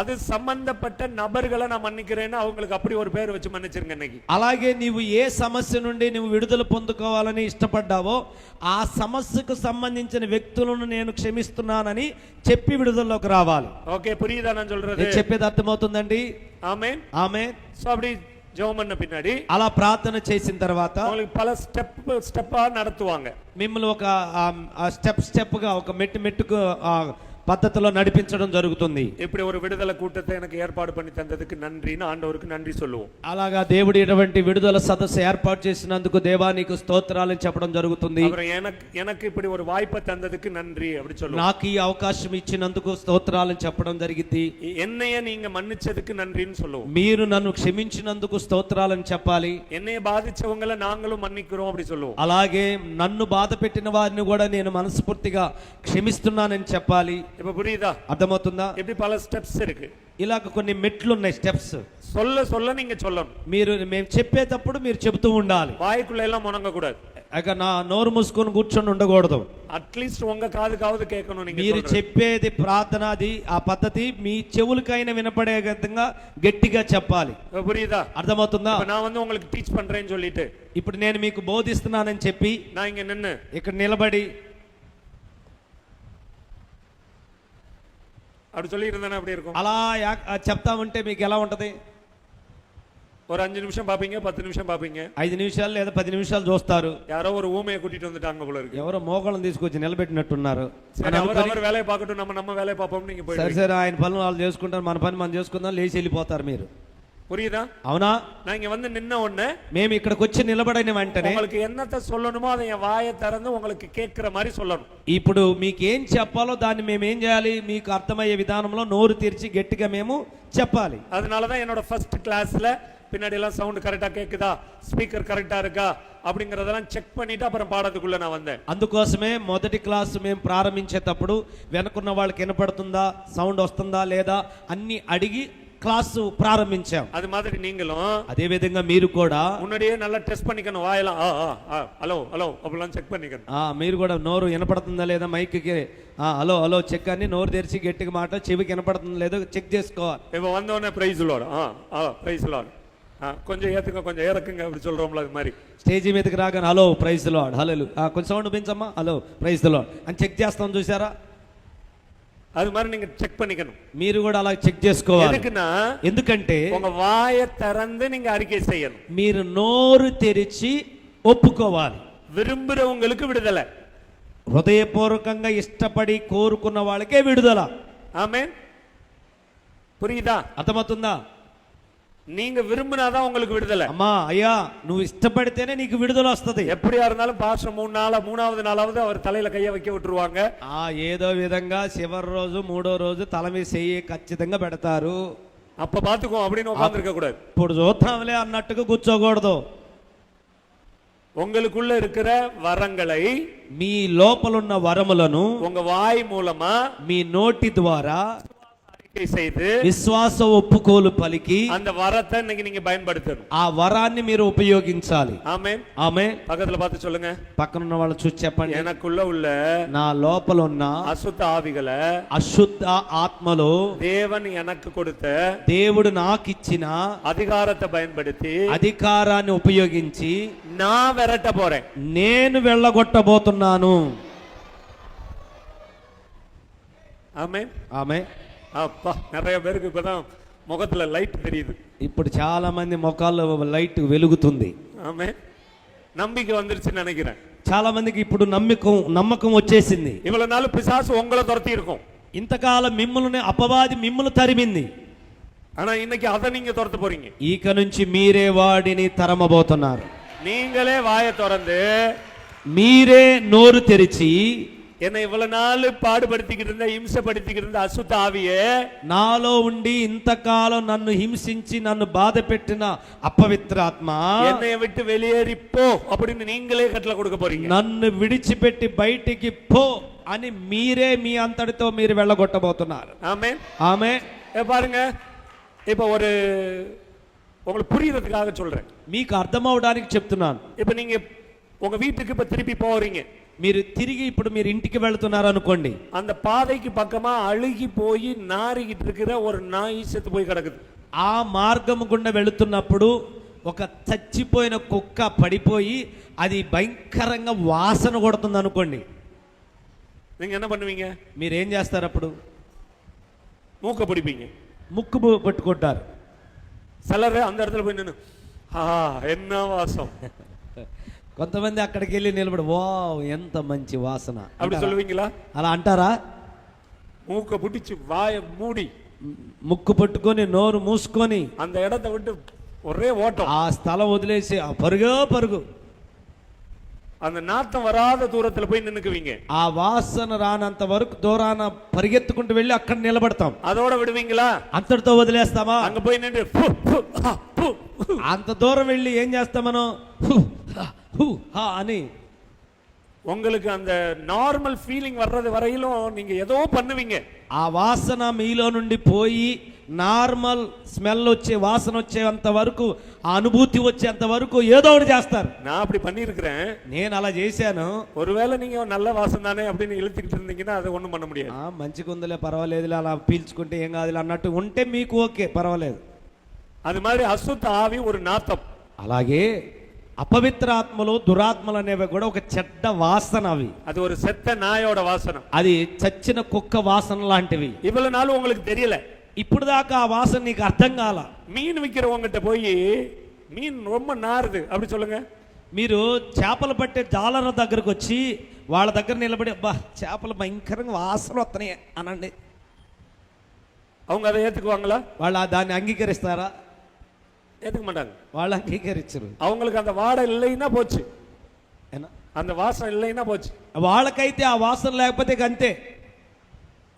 அது சம்பந்தப்பட்ட நபர்களை நான் மன்னிக்கிறேன்னு அவங்களுக்கு அப்படி ஒரு பேர் வச்சு மன்னிச்சிருங்க இன்னைக்கு. అలాగే నీవు ఏ సమస్య నుండి నువ్వు విడుదల పొందుకోవాలని ఇష్టపడ్డావో ఆ సమస్యకు సంబంధించిన వ్యక్తులను నేను క్షమిస్తున్నానని చెప్పి విడుదలలోకి రావాలి. ఓకే, పురియుదా నేను சொல்றது? నేను చెప్పేది అర్థమవుతుందండి? ఆమేన్ ఆమేన్. సో அப்படி ஜெபம் பண்ண பின்னாடி అలా ప్రార్థన చేసిన తర్వాత உங்களுக்கு பல ஸ்டெப்பா நடத்துவாங்க. మిమ్మల్ని ఒక స్టెప్గా ఒక మెట్టుకు పద్ధతిలో నడిపించడం జరుగుతుంది. இப்படி ஒரு விடுதலை கூட்டத்தை எனக்கு ஏற்பாடு பண்ணி தந்ததுக்கு நன்றின்னு ஆண்டவருக்கு நன்றி சொல்லுவோம். అలాగా దేవుడు ఇటువంటి విడుదల సదస్సు ఏర్పాటు చేసినందుకు దేవా నీకు స్తోత్రాలని చెప్పడం జరుగుతుంది. அப்புறம் எனக்கு இப்படி ஒரு வாய்ப்பை தந்ததுக்கு நன்றி அப்படி சொல்லுவோம். నాకు ఈ అవకాశం ఇచ్చినందుకు స్తోత్రాలని చెప్పడం జరిగింది. என்னைய நீங்க மன்னிச்சதுக்கு நன்றின்னு சொல்லுவோம். మీరు నన్ను క్షమించినందుకు స్తోత్రాలని చెప్పాలి. என்னைய பாதிச்சவங்கள நாங்களும் மன்னிக்கிறோம் அப்படி சொல்லுவோம். అలాగే నన్ను బాధ పెట్టిన వారిని కూడా నేను మనస్ఫూర్తిగా క్షమిస్తున్నానని చెప్పాలి. இப்ப புரியுதா? అర్థమవుతుందా? இப்படி பல ஸ்டெப்ஸ் இருக்கு. ఇలాగ కొన్ని మెట్లు ఉన్నాయి, స్టెప్స్. சொல்ல நீங்க சொல்லணும். మేము చెప్పేటప్పుడు మీరు చెబుతూ ఉండాలి. வாய்க்குள்ள எல்லாம் முணங்க கூடாது. ఇక నా నోరు మూసుకొని కూర్చొని ఉండకూడదు. అట్లీస్ట్ உங்க కాదుకావదు కేకను நீங்க మీరు చెప్పేది ప్రార్థన అది ఆ పద్ధతి మీ చెవులకైనా వినపడే విధంగా గట్టిగా చెప్పాలి. புரியுதா? అర్థమవుతుందా? நான் வந்து உங்களுக்கு టీచ్ பண்றேன்னு சொல்லிட்டு ఇప్పుడు నేను మీకు బోధిస్తున్నానని చెప్పి நான் இங்க நின்னு ఇక్కడ నిలబడి அப்படி சொல்லி இருந்தானே அப்படி இருக்கும். అలా చెప్తా ఉంటే మీకు ఎలా ఉంటది? ஒரு 5 நிமிஷம் பாப்பீங்க, 10 நிமிஷம் பாப்பீங்க. 5 నిమిషాలు లేదా 10 నిమిషాలు చూస్తారు. யாரோ ஒரு ஊமையை கூட்டிட்டு வந்துட்டாங்க போல இருக்கு. ఎవరో మోకాళ్ళని తీసుకొచ్చి నిలబెట్టినట్టున్నారు. அவர் வேலையை பார்க்கட்டும், நம்ம வேலையை பார்ப்போம். நீங்க போய் సరే ఆయన పనులు వాళ్ళు చేసుకుంటారు, మన పని మనం చేసుకుందాం, లేచి వెళ్ళిపోతారు మీరు. புரியுதா? అవునా? நான் இங்க வந்து நின்ன உடனே మేము ఇక్కడికి వచ్చి నిలబడిన వెంటనే உங்களுக்கு என்னத்தை சொல்லணுமோ அதை என் வாயை திறந்து உங்களுக்கு கேட்கிற மாதிரி சொல்லணும். ఇప్పుడు మీకు ఏం చెప్పాలో దాన్ని మేము ఏం చేయాలి? మీకు అర్థమయ్యే విధానంలో నోరు తెరిచి గట్టిగా మేము చెప్పాలి. அதனாலதான் என்னோட ஃபர்ஸ்ட் கிளாஸ்ல பின்னாடி எல்லாம் சவுண்ட் கரெக்டா கேக்குதா, ஸ்பீக்கர் கரெக்டா இருக்கா அப்படிங்கறதெல்லாம் చెక్ பண்ணிட்டு அப்புறம் பாடத்துக்குள்ள நான் வந்தேன். అందుకోసమే మొదటి క్లాస్ మేము ప్రారంభించేటప్పుడు వెనకున్న వాళ్ళకి వినపడుతుందా, సౌండ్ వస్తుందా లేదా అన్ని అడిగి క్లాసు ప్రారంభించాం. அது மாதிரி நீங்களும் అదే విధంగా మీరు కూడా முன்னாடியே நல்லா டெஸ்ட் பண்ணிக்கணும். வாயெல்லாம் ஹலோ ஹலோ அப்படிலாம் చెక్ பண்ணிக்கணும். మీరు కూడా నోరు వినపడుతుందా లేదా, మైక్కి హలో హలో చెక్ అని నోరు తెరిచి గట్టిగా మాట చెవికి వినపడుతుందా లేదో చెక్ చేసుకోవాలి. இப்போ வந்தோடனே பிரைஸ் லார்ட் பிரைஸ் லார்ட் கொஞ்சம் ஏத்துங்க கொஞ்சம் இறக்குங்க அப்படி சொல்றோம்ல அது மாதிரி. స్టేజీ మీదకి రాగానే hello praise the lord, hallelujah, కొంచెం సౌండ్ పెంచమ్మా, హలో ప్రైజ్ ది లార్డ్ అని చెక్ చేస్తాం చూసారా? அது மாதிரி நீங்க செக் பண்ணிக்கணும். మీరు కూడా అలా చెక్ చేసుకోవాలి. எதுக்குன்னா ఎందుకంటే உங்க வாயை திறந்து நீங்க அறிக்கை செய்யணும். మీరు నోరు తెరిచి ఒప్పుకోవాలి. విరుంబురవங்களுக்கு విడుదల. హృదయపూర్వకంగా ఇష్టపడి కోరుకున్న వాళ్ళకే విడుదల. ఆమేన్. புரியுதா? అర్థమవుతుందా? நீங்க விரும்பினாதான் உங்களுக்கு விடுதலை. అమ్మా అయ్యా నువ్వు ఇష్టపడితేనే నీకు విడుదల వస్తది. எப்படியா இருந்தாலும் பாஸ்டர் மூணாவது நாளாவது அவர் தலையில கைய வைக்க விட்டுருவாங்க. ఏదో విధంగా చివరి రోజు మూడో రోజు తల మీద చెయ్యి ఖచ్చితంగా పెడతారు. அப்ப பாத்துக்கோ அப்படின்னு உட்கார்ந்திருக்க கூடாது. ఇప్పుడు చూద్దాంలే అన్నట్టుగా కూర్చోకూడదు. உங்களுக்குள்ள இருக்கிற வரங்களை, మీ లోపలున్న వరములను உங்க வாய் மூலமா మీ నోటి ద్వారా செய்து విశ్వాస ఒప్పుకోలు పలికి அந்த வரத்தை இன்னைக்கு நீங்க பயன்படுத்தணும். ఆ వరాన్ని మీరు ఉపయోగించాలి. ఆమేన్. ఆమేన్. పక్కన பார்த்து சொல்லுங்க, పక్కన ఉన్న వాళ్ళు చూసి చెప్పండి, எனக்குள்ள உள்ள నా లోపల ఉన్న అశుద్ధ ఆవిகளை అశుద్ధ ఆత్మలో தேவன் எனக்கு கொடுத்த దేవుడు నాకు ఇచ్చిన అధికారத்தை பயன்படுத்தி అధికారాన్ని ఉపయోగించి நான் விரட்ட போறேன். నేను వెళ్ళగొట్టబోతున్నాను. ఆమేన్. ఆమేన్. அப்பா, நிறைய பேருக்கு இப்பதான் முகத்துல லைட் தெரியுது. ఇప్పుడు చాలా మంది ముఖాల్లో లైట్ వెలుగుతుంది. ఆమేన్. நம்பிக்கை வந்துருச்சுன்னு நினைக்கிறேன். చాలా మందికి ఇప్పుడు నమ్మకం వచ్చేసింది. இவ்வளவு நாள் பிசாசு உங்களை துரத்தி இருக்கும். ఇంతకాలం మిమ్మల్ని అపవాది మిమ్మల్ని తరిమింది. ஆனா இன்னைக்கு அதை நீங்க துரத்த போறீங்க. ఇక నుంచి మీరే వాడిని తరమబోతున్నారు. நீங்களே வாயை திறந்து మీరే నోరు తెరిచి என்னை இவ்வளவு நாள் பாடுபடுத்திக்கிட்டு இருந்த, హింసపడితికిட்டு இருந்த అశుద్ధ ఆవియే, నాలో ఉండి ఇంతకాలం నన్ను హింసించి నన్ను బాధ పెట్టిన అపవిత్రాత్మ, என்னை விட்டு வெளியேறிப்பో அப்படின்னு நீங்களே கட்டளை கொடுக்க போறீங்க. నన్ను విడిచిపెట్టి బయటికి పో అని మీరే మీ అంతటితో మీరు వెళ్ళగొట్టబోతున్నారు. ஆமென். ఆమేన్. பாருங்க, இப்ப ஒரு உங்களுக்கு புரியறதுக்காக சொல்றேன், మీకు అర్థం అవడానికి చెప్తున్నాను. இப்ப நீங்க உங்க வீட்டுக்கு இப்ப திருப்பி போறீங்க. మీరు తిరిగి ఇప్పుడు మీరు ఇంటికి వెళ్తున్నారు అనుకోండి, அந்த பாதைக்கு பக்கமா அழுகி போய் நாறிக்கிட்டு இருக்கிற ஒரு நாய் செத்து போய் கிடக்குது. ఆ మార్గము గుండా వెళుతున్నప్పుడు ఒక చచ్చిపోయిన కుక్క పడిపోయి అది భయంకరంగా వాసన కొడుతుంది అనుకోండి, நீங்க என்ன பண்ணுவீங்க? మీరేం చేస్తారు? అప్పుడు மூக்க பிடிப்பீங்க. ముక్కు పట్టుకుంటారు. சிலர் அந்த இடத்துல போய் நின்று என்ன வாசம், కొంతమంది అక్కడికి వెళ్ళి నిలబడి వావ్ ఎంత మంచి వాసన அப்படி சொல்லுவீங்களா? అలా అంటారా? மூக்க பிடிச்சு வாய மூடி ముక్కు పట్టుకొని నోరు మూసుకొని அந்த இடத்தை விட்டு ஒரே ஓட்டம், ఆ స్థలం వదిలేసి ఆ పరుగు அந்த நாத்தம் வராத தூரத்துல போய் நின்னுக்குவீங்க. ఆ వాసన రానంత వరకు దూరాన పరిగెత్తుకుంటూ వెళ్ళి అక్కడ నిలబడతాం. அதோட விடுவீங்களா? అంతటితో వదిలేస్తామా? அங்க போய் நின்று అంత దూరం వెళ్ళి ఏం చేస్తాం మనం? అని உங்களுக்கு அந்த నార్మల్ ఫీలింగ్ வர்றது வரையிலும் நீங்க ஏதோ பண்ணுவீங்க. ఆ వాసన మీలో నుండి పోయి నార్మల్ స్మెల్ వచ్చే వాసన వచ్చేంత వరకు, ఆ అనుభూతి వచ్చేంత వరకు ఏదో ఒకటి చేస్తారు. நான் அப்படி பண்ணியிருக்கிறேன். నేను అలా చేశాను. ஒருவேளை நீங்க நல்ல வாசம் தானே அப்படின்னு இழுத்துக்கிட்டு இருந்தீங்கன்னா அது ஒண்ணும் பண்ண முடியாது. మంచిగా ఉందిలే పర్వాలేదులే అలా పీల్చుకుంటే ఏం కాదులే అన్నట్టు ఉంటే మీకు ఓకే పర్వాలేదు. அது மாதிரி అశుద్ధ ఆవి ஒரு నాతం. అలాగే అపవిత్ర ఆత్మలు దురాత్మలు అనేవి కూడా ఒక చెడ్డ వాసన. అవి அது ஒரு செத்த நாயோட வாசனை. అది చచ్చిన కుక్క వాసన లాంటివి. இவ்வளவு நாள் உங்களுக்கு தெரியல. ఇప్పుడు దాకా ఆ వాసన నీకు అర్థం కాల. மீன் விக்கிறவங்ககிட்ட போய் மீன் ரொம்ப நாறுது அப்படி சொல்லுங்க. మీరు చేపలు పట్టే జాలర దగ్గరకు వచ్చి వాళ్ళ దగ్గర నిలబడి అబ్బా చేపలు భయంకరంగా వాసన వస్తున్నాయి అనండి. அவங்க அதை ஏத்துக்குவாங்களா? వాళ్ళు దాన్ని అంగీకరిస్తారా? ஏத்துக்க மாட்டாங்க. వాళ్ళు అంగీకరించరు. அவங்களுக்கு அந்த வாடை இல்லைன்னா போச்சு, ఏనా? அந்த வாசனை இல்லைன்னா போச்சு. వాళ్ళకైతే ఆ వాసన లేకపోతే ఇక అంతే.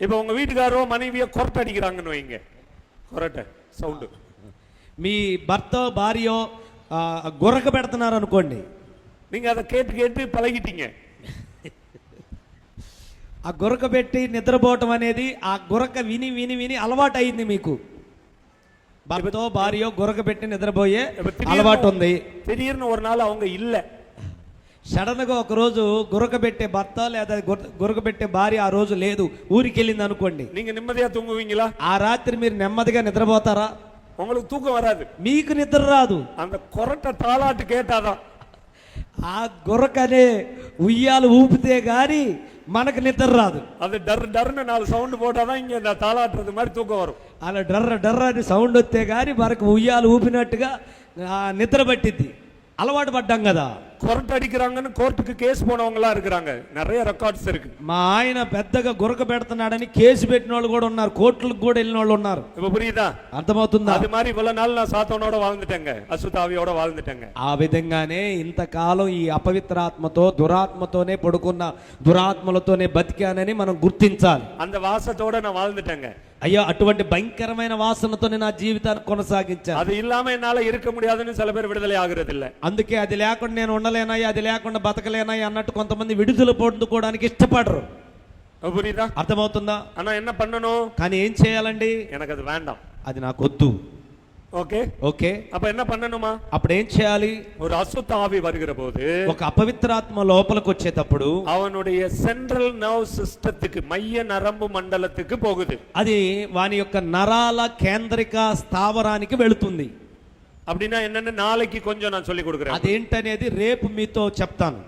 இப்ப உங்க வீட்டுக்காரோ மனைவியோ கொரட்டை அடிக்கிறாங்கன்னு வைங்க, கொரட்டை సౌండ్, మీ భర్త భార్యో గురక పెడుతున్నారు అనుకోండి, நீங்க அதை கேட்டு கேட்டு பழகிட்டீங்க. ఆ గురక పెట్టి నిద్రపోవటం అనేది ఆ గురక విని విని విని అలవాటు అయింది మీకు. భర్తో భార్యో గురక పెట్టి నిద్రపోయే అలవాటు ఉంది. திடீர்னு ஒரு நாள் அவங்க இல்ல, సడన్ గా ఒక రోజు గురక పెట్టే భర్త లేదా గురక పెట్టే భార్య ఆ రోజు లేదు, ఊరికి వెళ్ళింది అనుకోండి, நீங்க నిమ్మదిగా తూంగువீங்களா? ఆ రాత్రి మీరు నెమ్మదిగా నిద్రపోతారా? உங்களுக்கு தூக்கம் வராது. మీకు నిద్ర రాదు. அந்த கொரட்டை தாளாட்டு கேட்டாதான், ఆ గురకనే ఉయ్యాలు ఊపితే గాని మనకు నిద్ర రాదు. அது டர் டர்னு 4 సౌండ్ போட்டாதான் இங்க இந்த தாளாட்டுறது மாதிரி தூக்கம் வரும். అలా డర్ర డర్ర అని సౌండ్ వస్తే గాని మనకు ఉయ్యాలు ఊపినట్టుగా నిద్ర పట్టిద్ది. అలవాటు పడ్డాం కదా. கொரட்டை அடிக்கிறாங்கன்னு கோர்ட்டுக்கு கேஸ் போனவங்களா இருக்கிறாங்க, நிறைய ரெக்கார்ட்ஸ் இருக்கு. మా ఆయన పెద్దగా గురక పెడుతున్నాడని కేసు పెట్టిన వాళ్ళు కూడా ఉన్నారు, కోర్టులకు కూడా వెళ్ళిన వాళ్ళు ఉన్నారు. இப்ப புரியுதா? అర్థమవుతుందా? அது மாதிரி இவ்வளவு நாள் நான் சாத்தவனோட வாழ்ந்துட்டேங்க, అశుద్ధావిயோட வாழ்ந்துட்டேங்க. ఆ విధంగానే ఇంతకాలం ఈ అపవిత్రాత్మతో దురాత్మతోనే పడుకున్న దురాత్మలతోనే బతికానని మనం గుర్తించాలి. அந்த வாசத்தோட நான் வாழ்ந்துட்டேங்க. అయ్యో అటువంటి భయంకరమైన వాసనతోనే నా జీవితాన్ని కొనసాగించాను. அது இல்லாம என்னால இருக்க முடியாதுன்னு சில பேர் விடுதலை ஆகுறது இல்ல. అందుకే అది లేకుండా నేను ఉండలేనాయి, అది లేకుండా బతకలేనాయి అన్నట్టు కొంతమంది విడుదల పొందుకోవడానికి ఇష్టపడరు. புரியுதா? అర్థమవుతుందా? ஆனா என்ன பண்ணணும்? కానీ ఏం చేయాలండి? எனக்கு அது வேண்டாம். అది నాకు వద్దు. ஓகே ఓకే, அப்ப என்ன பண்ணணுமா? అప్పుడు ఏం చేయాలి? ஒரு அசுத்த ஆவி வருகிற போது, ఒక అపవిత్రాత్మ లోపలికి వచ్చేటప్పుడు அவனுடைய சென்ட்ரல் நர்வ் சிஸ்டத்துக்கு, மைய நரம்பு மண்டலத்துக்கு போகுது. అది వాని యొక్క నరాల కేంద్రిక స్థావరానికి వెళుతుంది. அப்படின்னா என்னன்னு நாளைக்கு கொஞ்சம் நான் சொல்லி கொடுக்குறேன். అదేంటనేది రేపు మీతో చెప్తాను.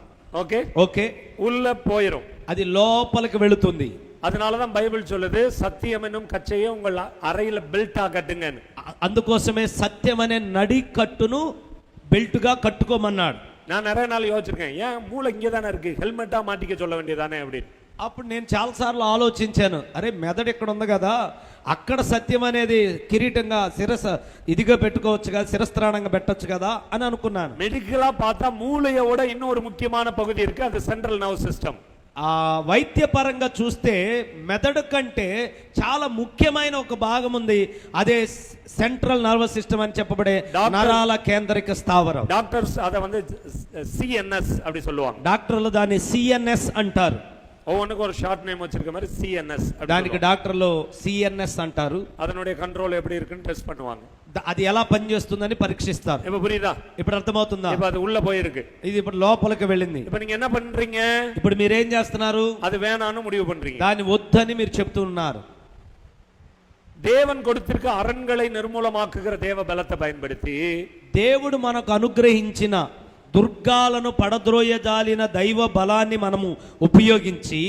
ஓகே ఓకే, உள்ள போயிரும். అది లోపలికి వెళుతుంది. அதனாலதான் பைபிள் சொல்லுது சத்தியம் என்னும் கச்சையை உங்கள் அறையில பெல்ட்டா கட்டுங்கன்னு. అందుకోసమే సత్యం అనే నడి కట్టును బెల్ట్గా కట్టుకోమన్నాడు. நான் நிறைய நாள் யோசிச்சிருக்கேன், ஏன் மூளை இங்கே தானே இருக்கு, ஹெல்மெட்டா மாட்டிக்க சொல்ல வேண்டியதானே அப்படின்னு. అప్పుడు నేను చాలాసార్లు ఆలోచించాను, అరే మెదడు ఇక్కడ ఉంది కదా, అక్కడ సత్యం అనేది కిరీటంగా శిరస్సు ఇదిగా పెట్టుకోవచ్చు కదా, శిరస్త్రాణంగా పెట్టొచ్చు కదా అని అనుకున్నాను. மெடிக்கலா பார்த்தா மூளையோட இன்னொரு முக்கியமான பகுதி இருக்கு, அது சென்ட்ரல் நர்வ் சிஸ்டம். ఆ వైద్యపరంగా చూస్తే మెదడు కంటే చాలా ముఖ్యమైన ఒక భాగం ఉంది, అదే సెంట్రల్ నర్వస్ సిస్టమ్ అని చెప్పబడే నరాల కేంద్రిక స్థావరం. డాక్టర్స్ అத வந்து సిఎన్ఎస్ அப்படி சொல்லுவாங்க. డాక్టర్లు దాన్ని సిఎన్ఎస్ అంటారు. ஒவ்வொன்றுக்கும் ஒரு ஷார்ட் நேம் வச்சிருக்க மாதிரி சிஎన్ఎస్. దానికి డాక్టర్లు సిఎన్ఎస్ అంటారు. அதனுடைய కంట్రోల్ எப்படி இருக்குன்னு టెస్ట్ பண்ணுவாங்க. అది ఎలా పనిచేస్తుందని పరీక్షిస్తారు. இப்ப புரியுதா? ఇప్పుడు అర్థమవుతుందా? இப்ப அது உள்ள போயிருக்கு. ఇది ఇప్పుడు లోపలికి వెళ్ళింది. இப்ப நீங்க என்ன பண்றீங்க? ఇప్పుడు మీరేం చేస్తున్నారు? அது வேணான்னு முடிவு பண்றீங்க. దాన్ని వద్దని మీరు చెప్తున్నారు. தேவன் கொடுத்திருக்க அரண்களை நிர்மூலமாக்குகிற தேவ பலத்தை பயன்படுத்தி దేవుడు మనకు అనుగ్రహించిన దుర్గాలను పడద్రోయజాలిన దైవ బలాన్ని మనము ఉపయోగించి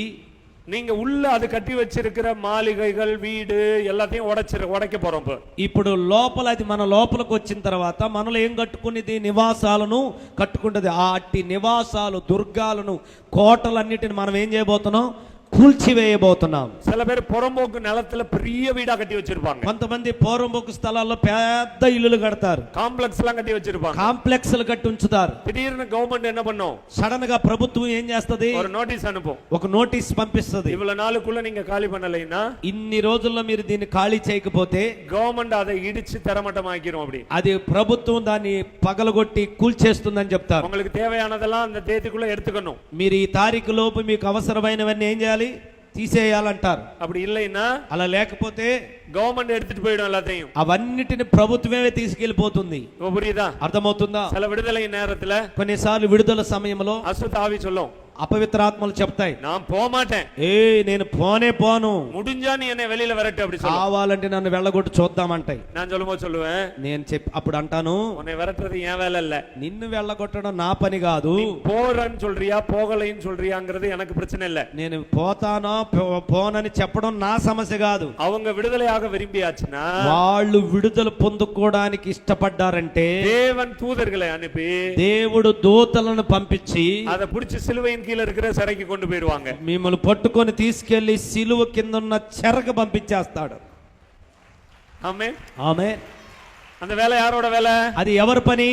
நீங்க உள்ள அது கட்டி வச்சிருக்கிற மாளிகைகள் வீடு எல்லாத்தையும் உடைக்க போறோம். ఇప్పుడు లోపల అది మన లోపలికి వచ్చిన తర్వాత మనలో ఏం కట్టుకునేది? నివాసాలను కట్టుకుంటది. ఆ అట్టి నివాసాలు, దుర్గాలను, కోటలన్నిటిని మనం ఏం చేయబోతున్నాం? కూల్చివేయబోతున్నాం. சில பேர் புறம்போக்கு நிலத்துல பெரிய வீடா கட்டி வச்சிருப்பாங்க. కొంతమంది పోరంబోకు స్థలాల్లో పెద్ద ఇల్లులు కడతారు. కాంప్లెక్స్ లా కట్టి వச்சிருப்பாங்க. కాంప్లెక్స్లు కట్టి ఉంచుతారు. திடீர்னு గవర్నమెంట్ என்ன பண்ணும்? సడన్ గా ప్రభుత్వం ఏం చేస్తది? ஒரு నోటీస్ అనుపం. ఒక నోటీస్ పంపిస్తది. ఇవ్వల నాలుగుకుள்ள நீங்க ఖాళీ பண்ணலைனா, ఇన్ని రోజుల్లో మీరు దీన్ని ఖాళీ చేయకపోతే గవర్నమెంట్ அதை ఇడిచి తరమటమాకిரும் அப்படி. అది ప్రభుత్వం దాన్ని పగలగొట్టి కూల్చేస్తుందని చెప్తారు. உங்களுக்கு தேவையானதெல்லாம் அந்த தேதிக்குள்ள எடுத்துக்கணும். మీరు ఈ తారీఖు లోపు మీకు అవసరమైనవన్నీ ఏం చేయాలి? తీసేయాలంటారు. அப்படி இல்லைன்னா, అలా లేకపోతే గవర్నమెంట్ எடுத்துட்டு போయిடும் எல்லாத்தையும். అవన్నిటిని ప్రభుత్వమే తీసుకెళ్లిపోతుంది. புரியுதா? అర్థమవుతుందా? சில விடுதலை நேரத்துல కొన్నిసార్లు విడుదల సమయంలో అశుద్ధ ఆవి சொல்லும், అపవిత్రాత్మలు చెప్తాయి, నా పోమాటేన్, నేను పోను, முடிஞ்சா நீ என்னை வெளியில வரட்டு அப்படி சொல்லும். కావాలంటే నన్ను వెళ్ళగొట్టు చూద్దామంటాయి. நான் சொல்லுவேன், నేను అప్పుడు అంటాను, உன்னை விரட்டுறது ஏன் வேலை இல்ல, నిన్ను వెళ్ళగొట్టడం నా పని కాదు. పోరని சொல்றியா పోగలేని சொல்றியாங்கிறது எனக்கு பிரச்சனை இல்ல. నేను పోతానో పోనని చెప్పడం నా సమస్య కాదు. அவங்க விடுதலையாக விரும்பியாச்சுன்னா, వాళ్ళు విడుదల పొందుకోవడానికి ఇష్టపడ్డారంటే தேவன் தூதர்களை அனுப்பி, దేవుడు దూతలను పంపించి அதை புடிச்சு சிலுவையின் கீழ இருக்கிற சிறைக்கு கொண்டு போயிடுவாங்க. మిమ్మల్ని పట్టుకొని తీసుకెళ్లి సిలువ కింద ఉన్న చెరకు పంపించేస్తాడు. ఆమేన్. ఆమేన్. அந்த வேலை யாரோட வேலை? అది ఎవరి పని?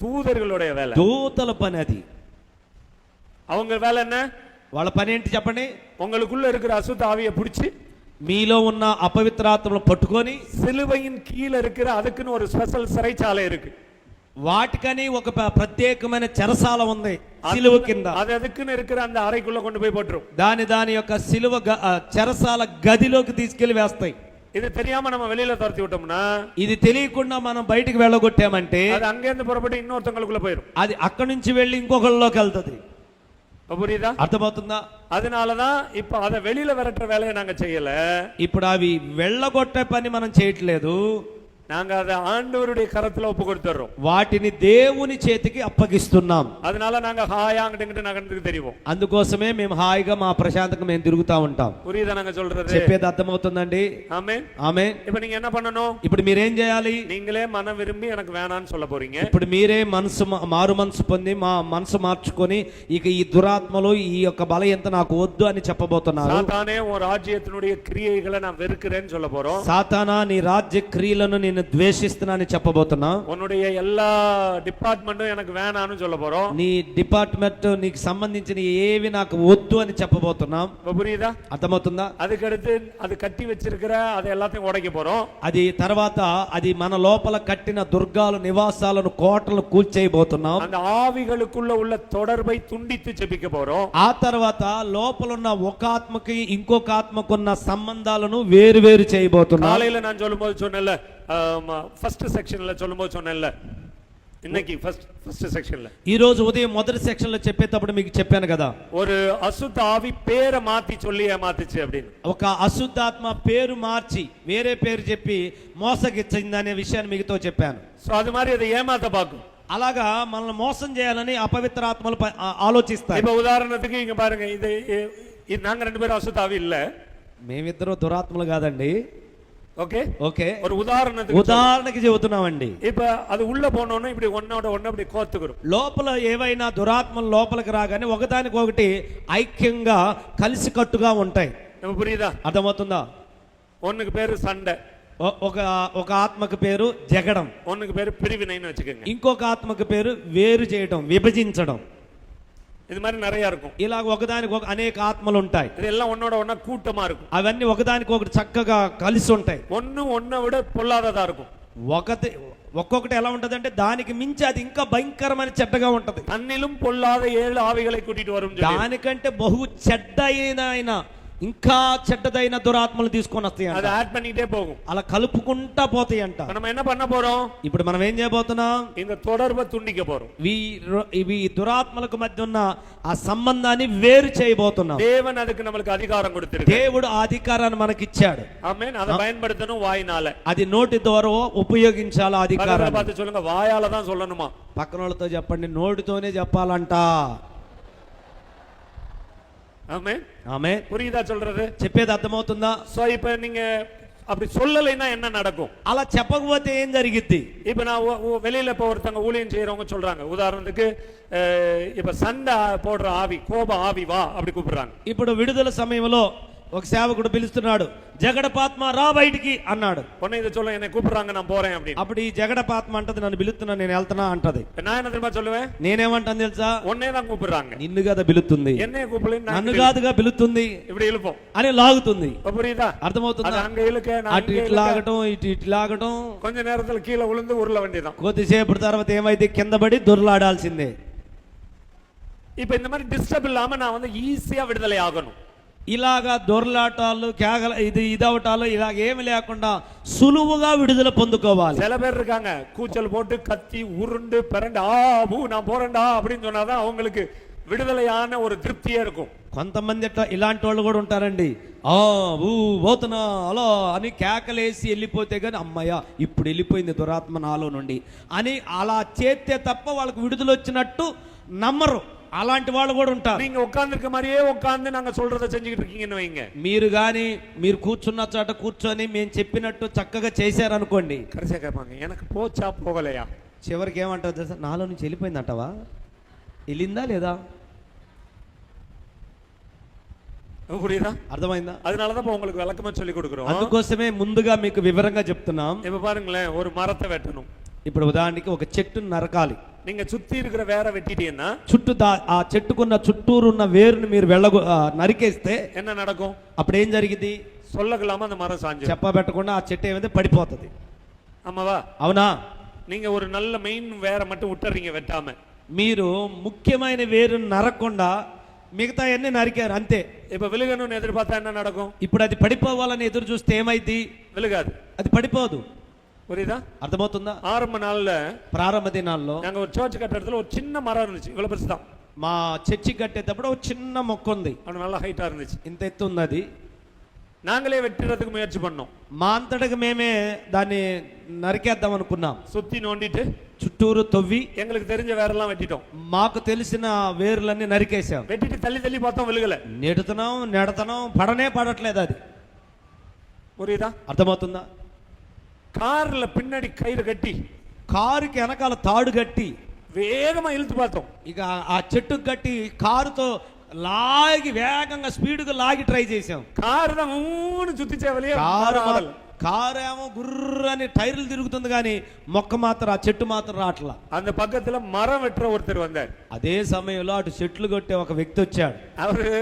தூதர்களோட வேலை, దూతల పని. అది அவங்க வேலை என்ன? వాళ్ళ పని ఏంటి చెప్పండి? உங்களுக்குள்ள இருக்கிற அசுத்த ஆவியை புடிச்சு, మీలో ఉన్న అపవిత్రాత్మలను పట్టుకొని, சிலுவையின் கீழ இருக்கிற அதுக்குன்னு ஒரு ஸ்பெஷல் சிறைச்சாலை இருக்கு. వాటికని ఒక ప్రత్యేకమైన చెరసాల ఉంది సిలువ కింద. அது அதுக்குன்னு இருக்கிற அந்த அறைக்குள்ள கொண்டு போய் போட்டுரும். దాని యొక్క సిలువ చెరసాల గదిలోకి తీసుకెళ్లి వేస్తాయి. இது தெரியாம நம்ம வெளியில துரத்தி விட்டோம்னா, ఇది తెలియకుండా మనం బయటికి వెళ్ళగొట్టామంటే அது அங்கேருந்து புறப்பட்டு இன்னொருத்தங்களுக்குள்ள போயிடும். అది అక్కడి నుంచి వెళ్ళి ఇంకొకళ్ళలోకి వెళ్తది. புரியுதா? అర్థమవుతుందా? அதனாலதான் இப்ப அதை வெளியில விரட்டுற வேலையை நாங்க செய்யல. ఇప్పుడు అవి వెళ్ళగొట్టే పని మనం చేయట్లేదు. நாங்க அதை ஆண்டவருடைய கரத்துல ஒப்பு கொடுத்துறோம். వాటిని దేవుని చేతికి అప్పగిస్తున్నాం. அதனால நாங்க ஹாயா அங்கிட்டு நகர்ந்துக்கு தெரியும். అందుకోసమే మేము హాయిగా మా ప్రశాంతంగా మేము తిరుగుతా ఉంటాం. புரியுதா நாங்க சொல்றது? చెప్పేది అర్థమవుతుందండి? ஆமென். ఆమేన్. இப்ப நீங்க என்ன பண்ணணும்? ఇప్పుడు మీరేం చేయాలి? நீங்களே மனம் விரும்பி எனக்கு வேணான்னு சொல்ல போறீங்க. ఇప్పుడు మీరే మారు మనసు పొంది మా మనసు మార్చుకొని ఇక ఈ దురాత్మలో ఈ యొక్క బలయంత నాకు వద్దు అని చెప్పబోతున్నారు. సాతానే ఓ రాజ్యத்தினுடைய క్రియைகளை நான் వెறுக்கிறேன்னு சொல்ல போறோம். సాతానా నీ రాజ్య క్రియలను నేను ద్వేషిస్తున్నానని చెప్పబోతున్నా. உன்னுடைய எல்லா డిపార్ట్మెంట్டும் எனக்கு வேணான்னு சொல்ல போறோம். నీ డిపార్ట్మెంట్ నీకు సంబంధించిన ఏవి నాకు వద్దు అని చెప్పబోతున్నాం. புரியுதா? అర్థమవుతుందా? அதுக்கடுத்து அது கட்டி வச்சிருக்கிற அதை எல்லாத்தையும் உடைக்க போறோம். అది తర్వాత అది మన లోపల కట్టిన దుర్గాలు, నివాసాలను, కోటలను కూల్చేయబోతున్నాం. அந்த ఆవిகளுக்குள்ள உள்ள தொடர்பை துண்டித்து ஜெபிக்க போறோம். ఆ తర్వాత లోపల ఉన్న ఒక ఆత్మకి ఇంకొక ఆత్మకున్న సంబంధాలను వేరు వేరు చేయబోతున్నాం. காலையில நான் சொல்லும்போது சொன்னேன்ல, ఫస్ట్ సెక్షన్ல சொல்லும்போது சொன்னேன்ல, இன்னைக்கு ఫస్ట్ సెక్షన్ல, ఈ రోజు ఉదయం మొదటి సెక్షన్ లో చెప్పేటప్పుడు మీకు చెప్పాను కదా, ஒரு அசுத்த ஆவி பேரை மாத்தி சொல்லி ஏமாத்துச்சு அப்படின்னு. ఒక అశుద్ధాత్మ పేరు మార్చి వేరే పేరు చెప్పి మోసగిచ్చిందనే విషయాన్ని మీతో చెప్పాను. సో అది மாதிரி அதை ஏமாத்த பாக்கும். అలాగా మనల్ని మోసం చేయాలని అపవిత్ర ఆత్మలు ఆలోచిస్తాయి. இப்ப ఉదాహరణத்துக்கு இங்க பாருங்க, இது நாங்க ரெண்டு பேரும் அசுத்த ஆவி இல்ல, మేమిద్దరు దురాత్మలు కాదండి. ఓకే ఓకే, ஒரு ఉదాహరణకి చెబుతున్నామండి. இப்ப அது உள்ள போனோம்னா இப்படி ஒன்னோட ஒண்ணு இப்படி கோத்துக்குறோம். లోపల ఏవైనా దురాత్మలు లోపలికి రాగానే ఒకదానికి ఒకటి ఐక్యంగా కలిసి కట్టుగా ఉంటాయి. புரியுதா? అర్థమవుతుందా? ஒண்ணுக்கு பேரு சண்டை, ఒక ఆత్మకు పేరు జగడం, ஒண்ணுக்கு பேரு பிரிவினைன்னு வச்சுக்கோங்க, ఇంకొక ఆత్మకు పేరు వేరు చేయడం, విభజించడం. இது மாதிரி நிறைய இருக்கும். ఇలా ఒకదానికి ఒక అనేక ఆత్మలు ఉంటాయి. இதெல்லாம் ஒன்னோட ஒண்ணா கூட்டமா இருக்கும். అవన్నీ ఒకదానికి ఒకటి చక్కగా కలిసి ఉంటాయి. ஒன்னை விட பொல்லாததா இருக்கும். ఒక్కొక్కటి ఎలా ఉంటదంటే దానికి మించి అది ఇంకా భయంకరమైన చెడ్డగా ఉంటది. తన్నిலும் పొల్లాத 7 ఆవిகளை கூட்டிட்டு வரும். దానికంటే బహు చెడ్డ అయిన ఇంకా చెడ్డదైన దురాత్మలు తీసుకొని వస్తాయి அதை ஆட் பண்ணிட்டே போகும். అలా కలుపుకుంటా పోతాయి అంట. நம்ம என்ன பண்ண போறோம்? ఇప్పుడు మనం ఏం చేయబోతున్నాం? இந்த தொடர்பை துண்டிக்க போறோம். ఇవి దురాత్మలకు మధ్య ఉన్న ఆ సంబంధాన్ని వేరు చేయబోతున్నాం. தேவன் அதுக்கு நமக்கு அதிகாரம் கொடுத்திருக்கார். దేవుడు ఆ అధికారాన్ని మనకిచ్చాడు. ஆமென். அதை பயன்படுத்தணும் வாயினால. అది నోటి ద్వారా ఉపయోగించాలి అధికారాన్ని. பார்த்து சொல்லுங்க, வாயால தான் சொல்லணுமா? పక్కన వాళ్ళతో చెప్పండి, నోటితోనే చెప్పాలంట. ஆமென். ఆమేన్. புரியுதா சொல்றது? చెప్పేది అర్థమవుతుందా? சோ இப்போ நீங்க அப்படி சொல்லலைன்னா என்ன நடக்கும்? అలా చెప్పకపోతే ఏం జరిగిద్ది? இப்ப நான் வெளியில இப்போ ஒருத்தங்க ஊழியம் செய்யறவங்க சொல்றாங்க, உதாரணத்துக்கு இப்ப சண்டை போடுற ஆவி, கோப ஆவி வா அப்படி கூப்பிடுறாங்க. ఇప్పుడు విడుదల సమయంలో ఒక సేవకుడు పిలుస్తున్నాడు, జగడపాత్మ రా బయటికి అన్నాడు. பொண்ணு இதை சொல்ல, என்னை கூப்பிடுறாங்க நான் போறேன் அப்படின்னு. అప్పుడు ఈ జగడపాత్మ అంటది, నన్ను పిలుస్తున్నా, నేను వెళ్తున్నా అంటది. நான் என்ன தெரியுமா சொல்லுவேன்? నేనేమంటాను తెలుసా? உன்నే தான் கூப்பிடுறாங்க. నిన్ను కదా పిలుస్తుంది, என்னைய கூப்பிடல, నన్ను కాదుగా పిలుస్తుంది இப்படி இழுப்போம் అని లాగుతుంది. புரியுதா? అర్థమవుతుందా? அங்க இழுக்க, అటు ఇటు లాగటం, ఇటు లాగటం, கொஞ்ச நேரத்துல கீழே விழுந்து உருள வேண்டியதான். కొద్దిసేపు తర్వాత ఏమైతే కింద పడి దొర్లాడాల్సిందే. இப்ப இந்த மாதிரி டிஸ்டர்ப் இல்லாம நான் வந்து ஈஸியா விடுதலை ஆகணும். ఇలాగా దొర్లాటాలు, కేగల ఇదవటాలు ఇలాగ ఏమి లేకుండా సులువుగా విడుదల పొందుకోవాలి. சில பேர் இருக்காங்க, கூச்சல் போட்டு கத்தி உருண்டு பிறண்டு நான் போறேன்டா அப்படின்னு சொன்னாதான் அவங்களுக்கு విడుదలైన ஒரு திருப்தியே இருக்கும். కొంతమంది ఇలాంటి వాళ్ళు కూడా ఉంటారండి. పోతున్నా అలా అని కేకలేసి వెళ్ళిపోతే కానీ అమ్మయ్య ఇప్పుడు వెళ్ళిపోయింది దురాత్మ నాలో నుండి అని అలా చేస్తే తప్ప వాళ్ళకి విడుదల వచ్చినట్టు నమ్మరు. అలాంటి వాళ్ళు కూడా ఉంటారు. நீங்க உட்கார்ந்திருக்க மாதிரியே உட்கார்ந்து நாங்க சொல்றதை செஞ்சுக்கிட்டு இருக்கீங்கன்னு வைங்க. మీరు గాని మీరు కూర్చున్న చోట కూర్చొని మేము చెప్పినట్టు చక్కగా చేశారనుకోండి, కరెక్ట్గా చెప్పాங்க, எனக்கு పోచా పోగలయా, చివరికి ఏమంటారు తెలుసా? నాలో నుంచి వెళ్ళిపోయిందంటవా? వెళ్ళిందా లేదా? புரியுதா? అర్థమైందా? அதனாலதான் உங்களுக்கு விளக்கமா சொல்லி கொடுக்குறோம். అందుకోసమే ముందుగా మీకు వివరంగా చెప్తున్నాం. இப்ப பாருங்களேன், ஒரு மரத்தை வெட்டணும். ఇప్పుడు ఉదాహరణకి ఒక చెట్టును నరకాలి. நீங்க சுத்தி இருக்கிற வேற வெட்டிட்டீங்கன்னா, చుట్టూ ఆ చెట్టుకున్న చుట్టూరు ఉన్న వేరుని మీరు నరికేస్తే என்ன நடக்கும்? అప్పుడు ఏం జరిగింది? சொல்லக்கலாம அந்த மரம் சாஞ்சு చెప్పబెట్టకుండా ఆ చెట్టు ఏమైతే పడిపోతుంది. ஆமாவா? అవునా? நீங்க ஒரு நல்ல மெயின் வேற மட்டும் விட்டுறீங்க வெட்டாம. మీరు ముఖ్యమైన వేరుని నరకకుండా మిగతా అన్ని నరికారు అంతే. இப்ப விழுகணும்னு எதிர்பார்த்தா என்ன நடக்கும்? ఇప్పుడు అది పడిపోవాలని ఎదురు చూస్తే ఏమైంది? விழுகாது. అది పడిపోదు. புரியுதா? అర్థమవుతుందా? ஆரம்ப நாள்ல ప్రారంభ దినాల్లో நாங்க ஒரு சர்ச் கட்டடத்துல ஒரு சின்ன மரம் இருந்துச்சு, இவ்வளவு பெருசு தான். మా చర్చి కట్టేటప్పుడు ఒక చిన్న మొక్క ఉంది, அது நல்ல ஹைட்டா இருந்துச்சு. ఇంత ఎత్తు ఉంది. అది நாங்களே வெட்டுறதுக்கு முயற்சி பண்ணோம். మా అంతటికి మేమే దాన్ని నరికేద్దాం అనుకున్నాం. சுத்தி நோண்டிட்டு చుట్టూరు తవ్వి எங்களுக்கு தெரிஞ்ச வேறெல்லாம் வெட்டிட்டோம். మాకు తెలిసిన వేర్లన్నీ నరికేసాం. வெட்டிட்டு தள்ளி தள்ளி பார்த்தோம், விழுகல. నెడుతున్నాం పడనే పడట్లేదు. అది புரியுதா? అర్థమవుతుందా? కార్ల పిన్నడి కైరు కట్టి, కారుకి వెనకాల తాడు కట్టి వేగமா ఇల్లు பார்த்தோம். ఇక ఆ చెట్టుకు కట్టి కారుతో లాగి వేగంగా స్పీడ్గా లాగి ట్రై చేసాం. కారు చుట్టించే కారు ఏమో గుర్రని టైర్లు తిరుగుతుంది కానీ మొక్క మాత్రం, ఆ చెట్టు మాత్రం రాట్లా. அந்த பக்கத்துல மரம் வெட்டுற ஒருத்தர் வந்தார். అదే సమయంలో అటు చెట్లు కొట్టే ఒక వ్యక్తి వచ్చాడు. அவரு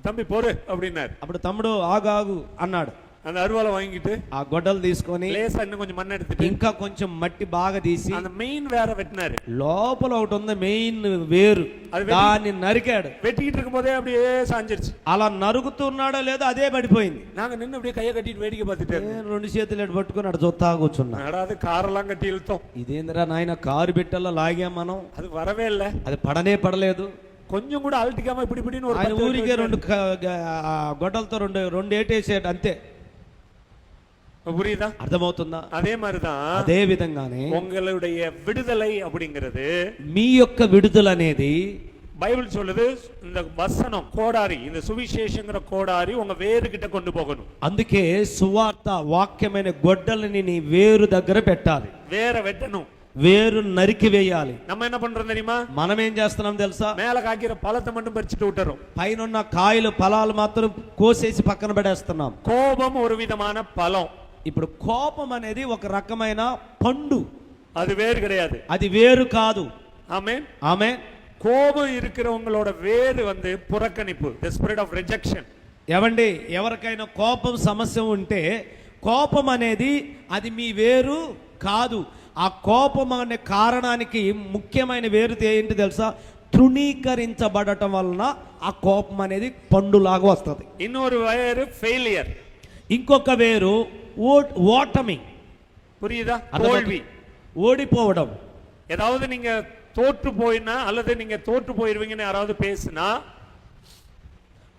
தம்பி போரு அப்படின்னாரு. అప్పుడు తమ్ముడు ఆగు అన్నాడు. அந்த அருவாளை வாங்கிட்டு ఆ గొడ్డలు తీసుకొని லேசா இன்னும் கொஞ்சம் மண் எடுத்துட்டு ఇంకా కొంచెం మట్టి బాగా తీసి அந்த மெயின் வேற வெட்டினாரு. లోపల ఒకటి ఉంది మెయిన్ వేరు, దాన్ని నరికాడు. வெட்டிக்கிட்டு இருக்கும்போதே அப்படியே சாஞ்சிருச்சு. అలా నరుగుతున్నాడో లేదో అదే పడిపోయింది. நாங்க நின்னு அப்படியே கையை கட்டிட்டு வேடிக்கை பார்த்துட்டு రెండు చేతులు ఎటు పట్టుకుని అటు చూస్తా కూర్చున్నా. அது காரெல்லாம் கட்டி இழுத்தோம். ఇదేంద్రా నాయన, కారు బిట్టల్లో లాగాం మనం, அது வரவே இல்லை. అది పడనే పడలేదు. కొంచెం కూడా అల్టికామ ఇప్పుడు ఆయన ఊరికే రెండు గొడ్డలతో రెండు ఏటేసాడు అంతే. புரியுதா? అర్థమవుతుందా? அதே மாதிரிதான், అదే విధంగానే உங்களுடைய விடுதலை அப்படிங்கிறது, మీ యొక్క విడుదల అనేది பைபிள் சொல்லுது, இந்த வசனம் கோடாரி, இந்த சுவிசேஷங்கிற கோடாரி உங்க வேறு கிட்ட கொண்டு போகணும். అందుకే సువార్త వాక్యమైన గొడ్డలని నీ వేరు దగ్గర పెట్టాలి, வேற வெட்டணும், వేరు నరికి వేయాలి. நம்ம என்ன பண்றோம் தெரியுமா? మనం ఏం చేస్తున్నాం తెలుసా? மேல காய்க்கிற பழத்தை மட்டும் பறிச்சுட்டு விட்டுறோம். పైన కాయలు ఫలాలు మాత్రం కోసేసి పక్కన పడేస్తున్నాం. கோபம் ஒரு விதமான பழம். ఇప్పుడు కోపం అనేది ఒక రకమైన పండు, அது வேறு கிடையாது, అది వేరు కాదు. ஆமென். ఆమేన్. கோபம் இருக்கிறவங்களோட வேறு வந்து புறக்கணிப்பு, the spirit of rejection. ఏవండి, ఎవరికైనా కోపం సమస్య ఉంటే కోపం అనేది అది మీ వేరు కాదు. ఆ కోపం అనే కారణానికి ముఖ్యమైన వేరు ఏంటి తెలుసా? తృణీకరించబడటం వలన ఆ కోపం అనేది పండులాగా వస్తుంది. இன்னொரு வேறு ஃபெயிலியர், ఇంకొక వేరు ఓటమి, புரியுதா? అర్థమవుతుందా? தோல்வி. ఓడిపోవడం. ஏதாவது நீங்க தோற்று போயினா அல்லது நீங்க தோற்று போயிருவீங்கன்னு யாராவது பேசுனா,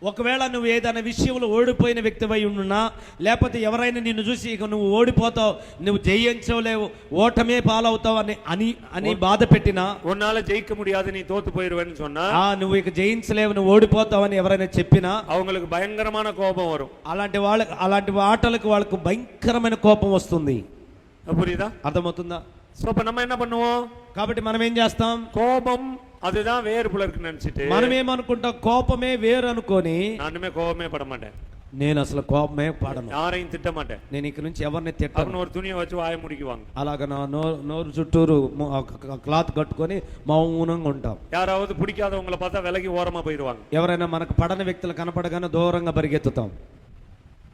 ఒకవేళ నువ్వు ఏదైనా విషయంలో ఓడిపోయిన వ్యక్తివై ఉన్నా, లేకపోతే ఎవరైనా నిన్ను చూసి ఇక నువ్వు ఓడిపోతావు, నువ్వు జయించలేవు, ఓటమే పాలవుతావు అని బాధ పెట్టినా, உன்னால ஜெயிக்க முடியாது, நீ தோத்து போயிருவேன்னு சொன்னா, నువ్వు ఇక జయించలేవు, నువ్వు ఓడిపోతావు అని ఎవరైనా చెప్పినా அவங்களுக்கு பயங்கரமான கோபம் வரும். అలాంటి ఆటలకు వాళ్ళకు భయంకరమైన కోపం వస్తుంది. புரியுதா? అర్థమవుతుందా? సో அப்ப நம்ம என்ன பண்ணுவோம்? కాబట్టి మనం ఏం చేస్తాం? கோபம் அதுதான் வேறு போல இருக்குன்னு நினைச்சிட்டு మనం ఏమనుకుంటాం? కోపమే వేరు అనుకొని, நானுமே கோபமே பட மாட்டேன், నేను అసలు కోపమే పడను, யாரையும் திட்ட மாட்டேன், నేను ఇక నుంచి ఎవరిని తిట్టను, அப்படின்னு ஒரு துணியை வச்சு வாயை முடிக்குவாங்க. అలాగ నా నోరు చుట్టూరు క్లాత్ కట్టుకొని మౌనంగా ఉంటాం. யாராவது பிடிக்காதவங்களை பார்த்தா விலகி ஓரமா போயிடுவாங்க. ఎవరైనా మనకు పడని వ్యక్తులు కనపడగానే దూరంగా పరిగెత్తుతాం.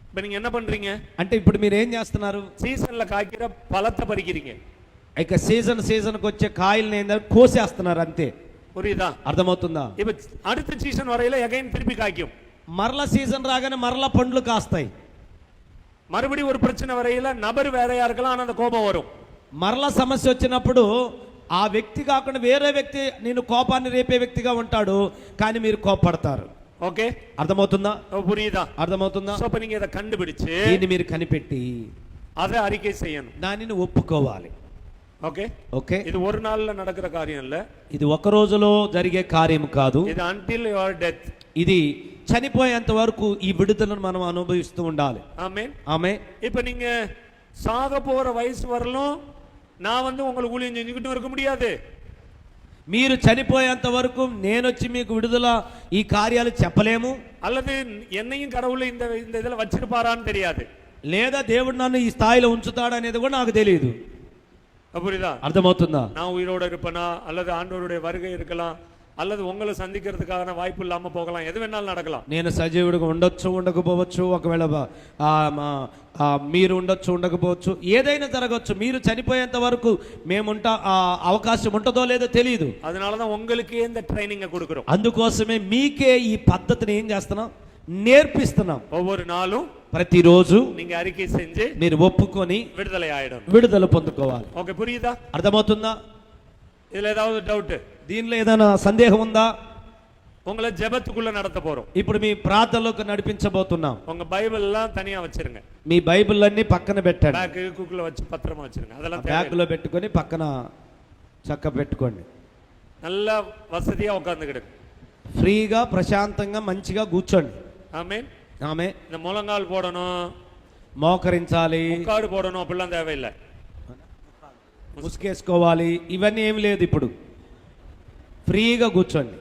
இப்ப நீங்க என்ன பண்றீங்க? అంటే ఇప్పుడు మీరు ఏం చేస్తున్నారు? సీజన్ல కాకిర పழத்தை பறிக்கிறீங்க. ఇక సీజన్కి వచ్చే కాయల్ని ఏంటంటే కోసేస్తున్నారు అంతే. புரியுதா? అర్థమవుతుందా? இப்ப அடுத்த சீசன் வரையில எகைன் திருப்பி காய்க்கும். మరలా సీజన్ రాగానే మరలా పండ్లు కాస్తాయి. மறுபடியும் ஒரு பிரச்சனை வரையில நபர் வேறையா இருக்கலாம், ஆனா அந்த கோபம் வரும். మరలా సమస్య వచ్చినప్పుడు ఆ వ్యక్తి కాకుండా వేరే వ్యక్తి నేను కోపాన్ని రేపే వ్యక్తిగా ఉంటాడు, కానీ మీరు కోపపడతారు. ఓకే, అర్థమవుతుందా? புரியுதா? అర్థమవుతుందా? సో அப்ப நீங்க இத கண்டுபிடிச்சு దీన్ని మీరు కనిపెట్టి அதை அறிக்கை செய்யணும், దానిని ఒప్పుకోవాలి. ఓకే ఓకే, ఇది ஒரு நாள்ல நடக்கிற காரியம் இல்ல, ఇది ఒక రోజులో జరిగే కార్యం కాదు, ఇది until your death. ఇది చనిపోయేంత వరకు ఈ విడుదలను మనం అనుభవిస్తూ ఉండాలి. ఆమేన్. ఆమేన్. இப்ப நீங்க சாக போற வயசு வரலும் நான் வந்து உங்களுக்கு ஊழியம் செஞ்சுக்கிட்டு இருக்க முடியாது. మీరు చనిపోయేంత వరకు నేను వచ్చి మీకు విడుదల ఈ కార్యాలు చెప్పలేము, அல்லது என்னையும் கடவுள் இந்த இதுல வச்சிருப்பாரான்னு தெரியாது, లేదా దేవుడు నన్ను ఈ స్థాయిలో ఉంచుతాడు అనేది కూడా నాకు తెలియదు. புரியுதா? అర్థమవుతుందా? நான் உயிரோட இருப்பேனா, அல்லது ஆண்டவருடைய வருகை இருக்கலாம், அல்லது உங்களை சந்திக்கிறதுக்கான வாய்ப்பு இல்லாம போகலாம், எது வேணாலும் நடக்கலாம். నేను సజీవుడిగా ఉండొచ్చు, ఉండకపోవచ్చు, ఒకవేళ మీరు ఉండొచ్చు, ఉండకపోవచ్చు, ఏదైనా జరగవచ్చు. మీరు చనిపోయేంత వరకు మేముంటా అవకాశం ఉంటుందో లేదో తెలియదు. அதனாலதான் உங்களுக்கே இந்த ட்ரைனிங்க கொடுக்கிறோம். అందుకోసమే మీకే ఈ పద్ధతిని ఏం చేస్తున్నాం? నేర్పిస్తున్నాం. ஒவ்வொரு நாளும் ప్రతిరోజు நீங்க அறிக்கை செஞ்சு మీరు ఒప్పుకొని விடுதலை ஆயிடும். విడుదల పొందుకోవాలి. ఓకే, புரியுதா? అర్థమవుతుందా? இதுல ஏதாவது டவுட்? దీనిలో ఏదైనా సందేహం ఉందా? உங்களை ஜெபத்துக்குள்ள நடத்த போறோம். ఇప్పుడు మీ ప్రార్థనలోకి నడిపించబోతున్నాం. உங்க பைபிள் எல்லாம் தனியா வச்சிருங்க, మీ బైబిల్ అన్ని పక్కన పెట్టండి, பேக் குக்குள்ள வச்சு பத்திரமா வச்சிருங்க. அதெல்லாம் బ్యాగ్ లో పెట్టుకొని పక్కన చక్క పెట్టుకోండి. நல்ல வசதியா உட்கார்ந்துக்கிடுங்க, ఫ్రీగా ప్రశాంతంగా మంచిగా కూర్చోండి. ஆமென். ఆమె இந்த முழங்கால் போடணும், మోకరించాలి, முக்காடு போடணும் அப்படிலாம் தேவையில்லை. ముసుకేసుకోవాలి, ఇవన్నీ ఏమి లేదు. ఇప్పుడు ఫ్రీగా కూర్చోండి.